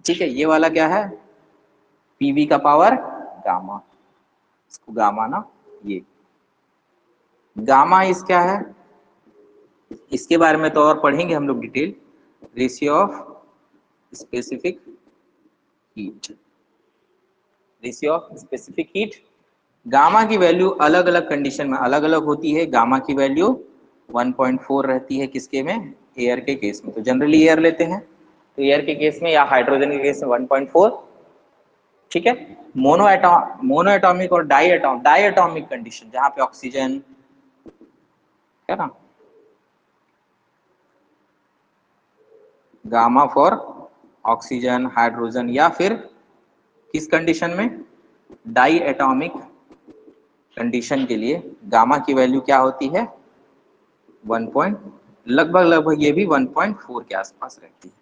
ठीक है, ये वाला क्या है, पीवी का पावर गामा, इसको गामा ना, ये गामा इस क्या है, इसके बारे में तो और पढ़ेंगे हम लोग detail. Ratio of specific heat, ratio of specific heat. Gamma की वैल्यू अलग अलग कंडीशन में अलग अलग होती है। गामा की वैल्यू 1.4 रहती है किसके में, एयर के केस में, तो जनरली एयर लेते हैं, तो एयर के केस में या हाइड्रोजन के केस में 1.4। ठीक है, मोनो एटॉमिक और डाई एटॉमिक कंडीशन जहां पे ऑक्सीजन है ना, गामा फॉर ऑक्सीजन हाइड्रोजन, या फिर किस कंडीशन में, डाई एटॉमिक कंडीशन के लिए गामा की वैल्यू क्या होती है, 1 पॉइंट, लगभग लगभग ये भी 1.4 के आसपास रहती है,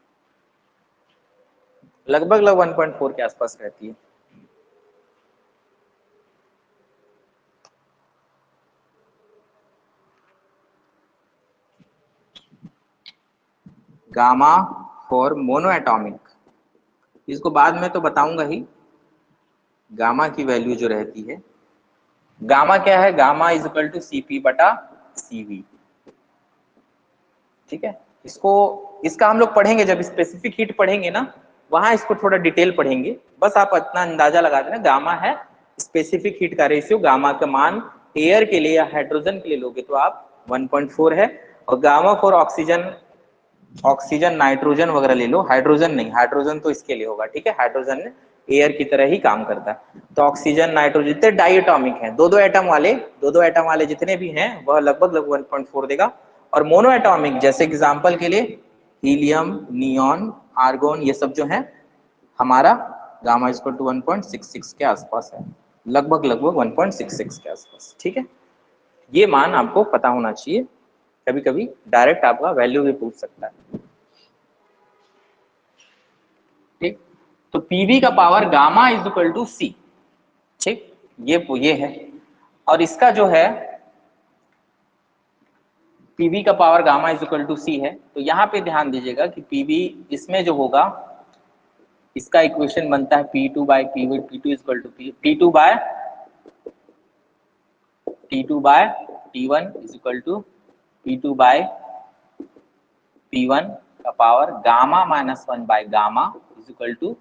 लगभग लगभग 1.4 के आसपास रहती है। गामा फॉर मोनो एटॉमिक, इसको बाद में तो बताऊंगा ही। गामा की वैल्यू जो रहती है, गामा क्या है, gamma is equal to CP बटा सीवी। ठीक है, इसको इसका हम लोग पढ़ेंगे जब स्पेसिफिक हीट पढ़ेंगे ना, वहां इसको थोड़ा डिटेल पढ़ेंगे। बस आप इतना अंदाजा लगा देना, गामा है स्पेसिफिक हीट का रेशियो, गामा का मान एयर के लिए या हाइड्रोजन के लिए लोगे तो आप 1.4 है, और gamma for oxygen, oxygen nitrogen वगैरह ले लो, हाइड्रोजन नहीं, हाइड्रोजन तो इसके लिए होगा। ठीक है, हाइड्रोजन एयर की तरह ही काम करता है। तो ऑक्सीजन नाइट्रोजन जितने डाई एटॉमिक हैं, दो दो एटम वाले जितने भी हैं वह लगभग लगभग 1.4 देगा। और मोनो एटॉमिक जैसे एग्जांपल के लिए हीलियम, नियॉन, आर्गोन, ये सब जो है हमारा गामा इक्वल टू 1.66 के आसपास है, लगभग लगभग 1.66 के आसपास। ठीक है, ये मान आपको पता होना चाहिए, कभी कभी डायरेक्ट आपका वैल्यू भी पूछ सकता है। ठीक, तो पीवी का power gamma is equal to C. ठीक, ये है, और इसका जो है पीवी का power gamma is equal to C है। तो यहाँ पे ध्यान दीजिएगा कि पीवी इसमें जो होगा, इसका इक्वेशन बनता है P2 by P1, P2 is equal to T2 by T1 is equal to P2 by P1 का power gamma minus 1 by gamma is equal to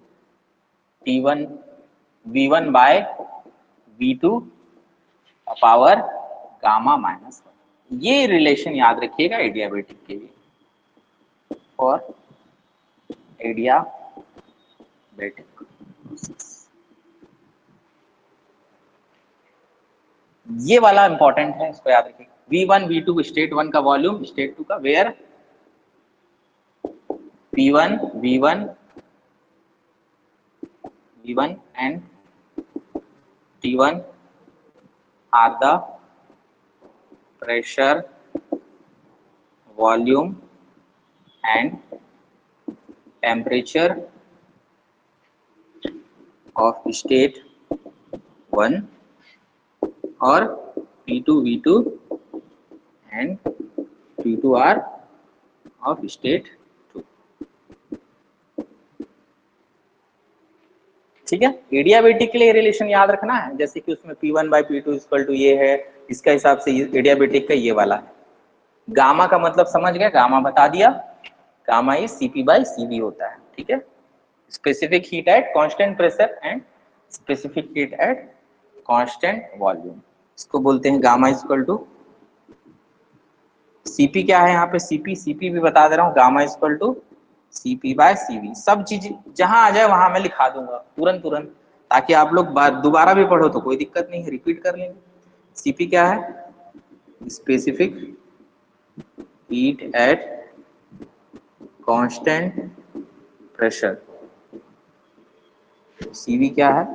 T1 V1 by V2 का पावर गामा माइनस 1। ये relation याद रखिएगा adiabatic के लिए, और adiabatic ये वाला इंपॉर्टेंट है, इसको याद रखिए। V1 V2 स्टेट 1 का वॉल्यूम, स्टेट 2 का where P1 V1 V1 and T1 are the pressure, volume and temperature of state 1 और P2 V2 and P2 are of state 2। ठीक है, एडियाबेटिक के लिए रिलेशन याद रखना है, जैसे कि उसमें P1 by P2 equal to ये है, इसका हिसाब से एडियाबेटिक का ये वाला है। गामा का मतलब समझ गए, गामा बता दिया, gamma is Cp by Cv होता है। ठीक है, specific heat at constant pressure and specific heat at constant volume, इसको बोलते हैं गामा इक्वल टू Cp। क्या है यहाँ पे Cp भी बता दे रहा हूँ, gamma equal to Cp by Cv। सब चीज जहां आ जाए वहां मैं लिखा दूंगा तुरंत तुरंत, ताकि आप लोग दोबारा भी पढ़ो तो कोई दिक्कत नहीं है, रिपीट कर लेंगे। Cp क्या है, specific heat at constant pressure. Cv क्या है,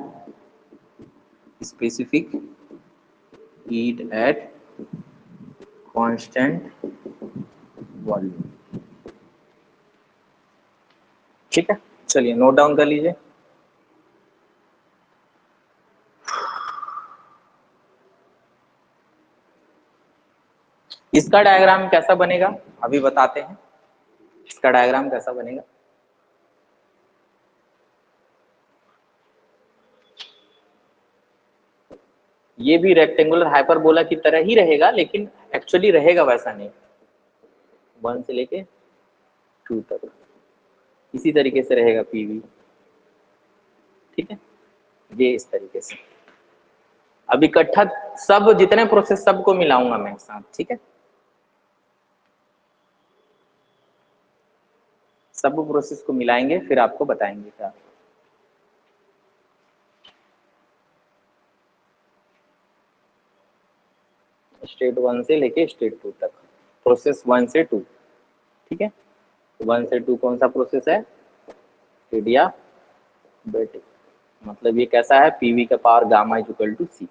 specific heat at constant volume. ठीक है, चलिए नोट डाउन कर लीजिए। इसका डायग्राम कैसा बनेगा अभी बताते हैं, इसका डायग्राम कैसा बनेगा। ये भी रेक्टेंगुलर हाइपरबोला की तरह ही रहेगा, लेकिन एक्चुअली रहेगा वैसा नहीं। 1 से लेके 2 तक इसी तरीके से रहेगा पीवी। ठीक है, ये इस तरीके से। अब इकट्ठा सब जितने प्रोसेस सबको मिलाऊंगा मैं एक साथ। ठीक है, सब प्रोसेस को मिलाएंगे फिर आपको बताएंगे क्या। स्टेट 1 से लेके स्टेट 2 तक, प्रोसेस 1 से 2। ठीक है, 1 से 2 कौन सा प्रोसेस है, एडियाबेटिक। मतलब ये कैसा है, पीवी का power gamma is equal to C.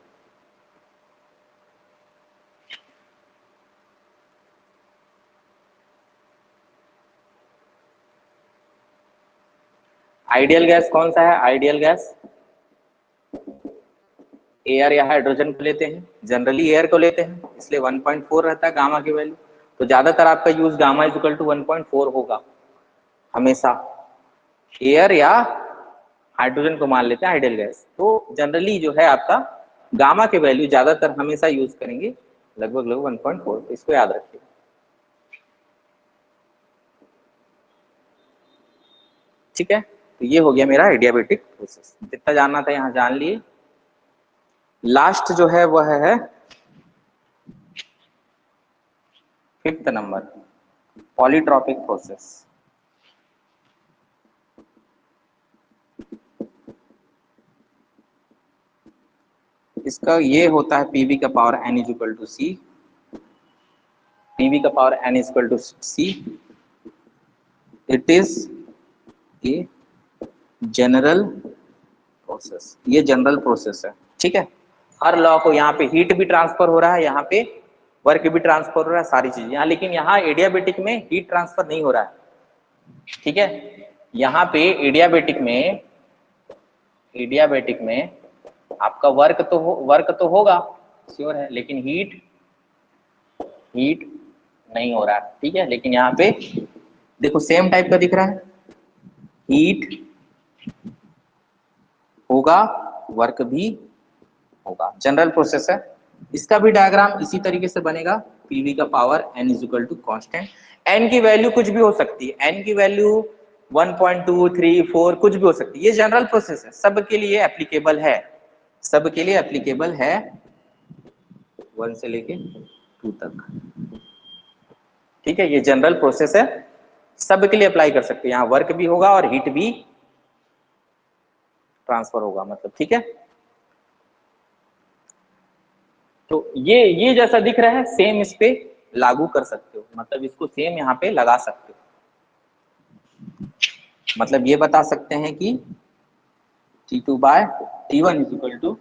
Ideal gas कौन सा है, आइडियल गैस एयर या हाइड्रोजन को लेते हैं, जनरली एयर को लेते हैं, इसलिए 1.4 रहता है गामा की वैल्यू। तो ज्यादातर आपका use gamma is equal to 1.4 होगा हमेशा। एयर या हाइड्रोजन को मान लेते हैं आइडियल गैस, तो जनरली जो है आपका गामा के वैल्यू ज्यादातर हमेशा यूज करेंगे लगभग 1.4। तो इसको याद रखिए। ठीक है, तो ये हो गया मेरा एडियाबेटिक प्रोसेस, जितना जानना था यहाँ जान लिए। लास्ट जो है वह है 5th नंबर, पॉलीट्रॉपिक प्रोसेस। इसका ये होता है पीवी का power n is equal to C, PV का power n is equal to C. It is a general process, ये जनरल प्रोसेस है। ठीक है, हर लॉ को यहाँ पे हीट भी ट्रांसफर हो रहा है, यहाँ पे वर्क भी ट्रांसफर हो रहा है, सारी चीजें यहाँ। लेकिन यहाँ एडियाबेटिक में हीट ट्रांसफर नहीं हो रहा है। ठीक है, यहाँ पे एडियाबेटिक में आपका वर्क तो होगा श्योर है, लेकिन हीट नहीं हो रहा है। ठीक है, लेकिन यहाँ पे देखो सेम टाइप का दिख रहा है, हीट होगा वर्क भी होगा, जनरल प्रोसेस है। इसका भी डायग्राम इसी तरीके से बनेगा, पीवी का power n is equal to constant. n की वैल्यू कुछ भी हो सकती है, n की वैल्यू 1.2 3 4 कुछ भी हो सकती है। ये जनरल प्रोसेस है, सबके लिए एप्लीकेबल है, सबके लिए एप्लीकेबल है 1 से लेके 2 तक। ठीक है, ये जनरल प्रोसेस है, सबके लिए अप्लाई कर सकते हैं। यहाँ वर्क भी होगा और हीट भी ट्रांसफर होगा, मतलब। ठीक है, तो ये जैसा दिख रहा है सेम इस पे लागू कर सकते हो, मतलब इसको सेम यहाँ पे लगा सकते हो। मतलब ये बता सकते हैं कि T2 by T1 is equal to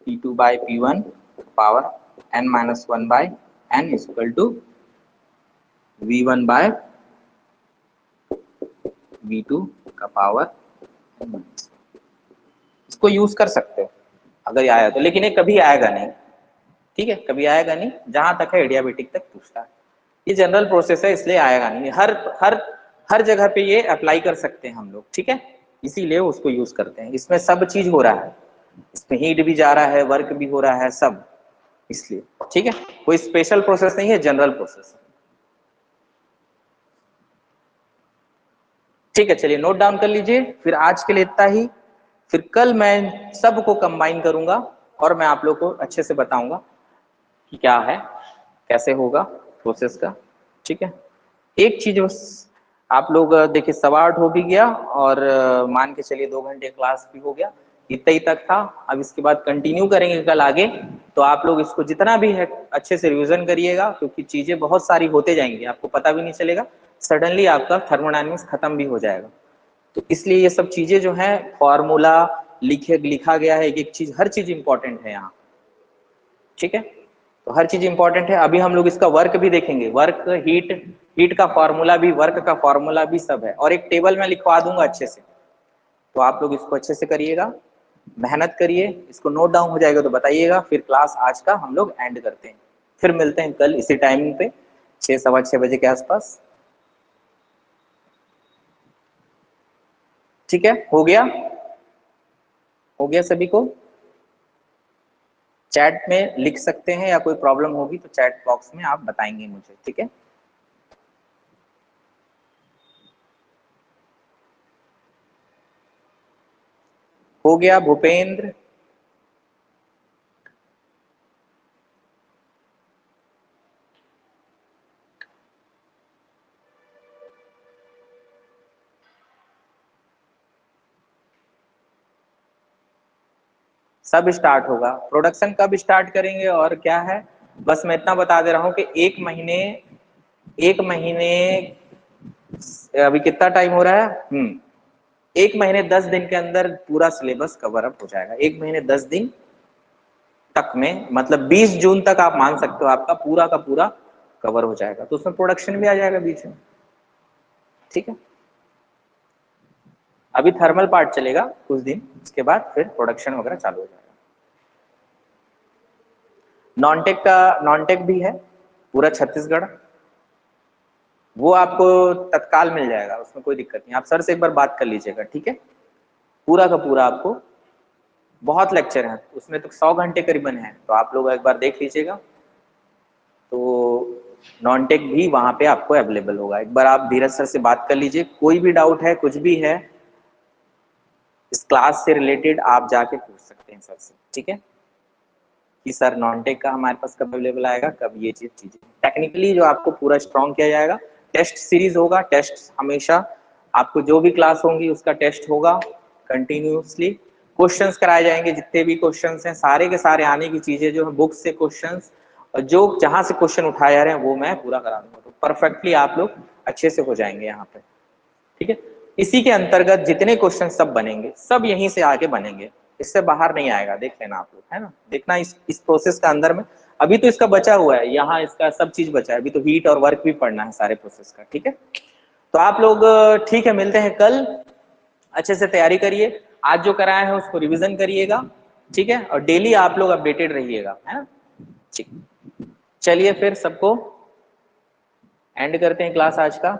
T2 by P1 power n-1 by n is equal to V1 by V2 का पावर n-1। इसको यूज कर सकते हो अगर आया तो, लेकिन ये कभी आएगा नहीं, ठीक है, कभी आएगा नहीं। जहां तक है एडियाबेटिक तक पूछता है, ये जनरल प्रोसेस है इसलिए आएगा नहीं। हर हर हर जगह पे ये अप्लाई कर सकते हैं हम लोग, ठीक है, इसीलिए उसको यूज करते हैं। इसमें सब चीज हो रहा है, इसमें हीट भी जा रहा है, वर्क भी हो रहा है, सब इसलिए, ठीक है। कोई स्पेशल प्रोसेस नहीं है, जनरल प्रोसेस। ठीक है, चलिए नोट डाउन कर लीजिए। फिर आज के लिए इतना ही, फिर कल मैं सबको कंबाइन करूंगा और मैं आप लोग को अच्छे से बताऊंगा कि क्या है, कैसे होगा प्रोसेस का, ठीक है। एक चीज बस आप लोग देखिए, 8:15 हो भी गया और मान के चलिए 2 घंटे क्लास भी हो गया, इतना ही तक था। अब इसके बाद कंटिन्यू करेंगे कल आगे, तो आप लोग इसको जितना भी है अच्छे से रिवीजन करिएगा, क्योंकि चीजें बहुत सारी होते जाएंगी, आपको पता भी नहीं चलेगा, सडनली आपका थर्मोडायनेमिक्स खत्म भी हो जाएगा। तो इसलिए ये सब चीजें जो है फॉर्मूला लिखा गया है, एक एक चीज, हर चीज इंपॉर्टेंट है यहाँ, ठीक है। तो हर चीज इंपॉर्टेंट है। अभी हम लोग इसका वर्क भी देखेंगे, वर्क हीट, हीट का फॉर्मूला भी, वर्क का फॉर्मूला भी सब है, और एक टेबल में लिखवा दूंगा अच्छे से। तो आप लोग इसको अच्छे से करिएगा, मेहनत करिए, इसको नोट डाउन हो जाएगा तो बताइएगा। फिर क्लास आज का हम लोग एंड करते हैं, फिर मिलते हैं कल इसी टाइमिंग पे 6 सवा 6 बजे के आसपास, ठीक है। हो गया सभी को? चैट में लिख सकते हैं, या कोई प्रॉब्लम होगी तो चैट बॉक्स में आप बताएंगे मुझे, ठीक है। हो गया भूपेंद्र? सब स्टार्ट होगा। प्रोडक्शन कब स्टार्ट करेंगे और क्या है, बस मैं इतना बता दे रहा हूँ कि एक महीने अभी कितना टाइम हो रहा है, 1 महीने 10 दिन के अंदर पूरा सिलेबस कवर अप हो जाएगा। 1 महीने 10 दिन तक में, मतलब 20 जून तक आप मान सकते हो आपका पूरा का पूरा कवर हो जाएगा। तो उसमें प्रोडक्शन भी आ जाएगा बीच में, ठीक है। अभी थर्मल पार्ट चलेगा कुछ दिन, उसके बाद फिर प्रोडक्शन वगैरह चालू हो जाएगा। नॉन टेक भी है पूरा छत्तीसगढ़, वो आपको तत्काल मिल जाएगा, उसमें कोई दिक्कत नहीं। आप सर से एक बार बात कर लीजिएगा, ठीक है। पूरा का पूरा आपको, बहुत लेक्चर है उसमें, तो 100 घंटे करीबन है, तो आप लोग एक बार देख लीजिएगा। तो नॉन टेक भी वहां पे आपको अवेलेबल होगा। एक बार आप धीरज सर से बात कर लीजिए, कोई भी डाउट है, कुछ भी है इस क्लास से रिलेटेड, आप जाके पूछ सकते हैं सर से, ठीक है, कि सर नॉन टेक का हमारे पास कब अवेलेबल आएगा, कब ये चीजें टेक्निकली जो आपको पूरा स्ट्रॉन्ग किया जाएगा। टेस्ट सीरीज होगा, टेस्ट हमेशा आपको जो भी क्लास होंगी उसका टेस्ट होगा कंटिन्यूसली। क्वेश्चंस कराए जाएंगे, जितने भी क्वेश्चंस हैं सारे के सारे आने की चीजें जो है बुक से क्वेश्चंस, और जो जहां से क्वेश्चन उठाए जा रहे हैं वो मैं पूरा करा दूंगा, तो परफेक्टली आप लोग अच्छे से हो जाएंगे यहाँ पे, ठीक है। इसी के अंतर्गत जितने क्वेश्चन सब बनेंगे, सब यहीं से आगे बनेंगे, इससे बाहर नहीं आएगा, देख लेना आप लोग, है ना, देखना इस प्रोसेस का अंदर में। अभी तो इसका बचा हुआ है, यहाँ इसका सब चीज बचा है, अभी तो हीट और वर्क भी पढ़ना है सारे प्रोसेस का, ठीक है। तो आप लोग ठीक है, मिलते हैं कल, अच्छे से तैयारी करिए, आज जो कराया है उसको रिविजन करिएगा, ठीक है, और डेली आप लोग अपडेटेड रहिएगा, है ना, ठीक। चलिए फिर सबको एंड करते हैं क्लास आज का।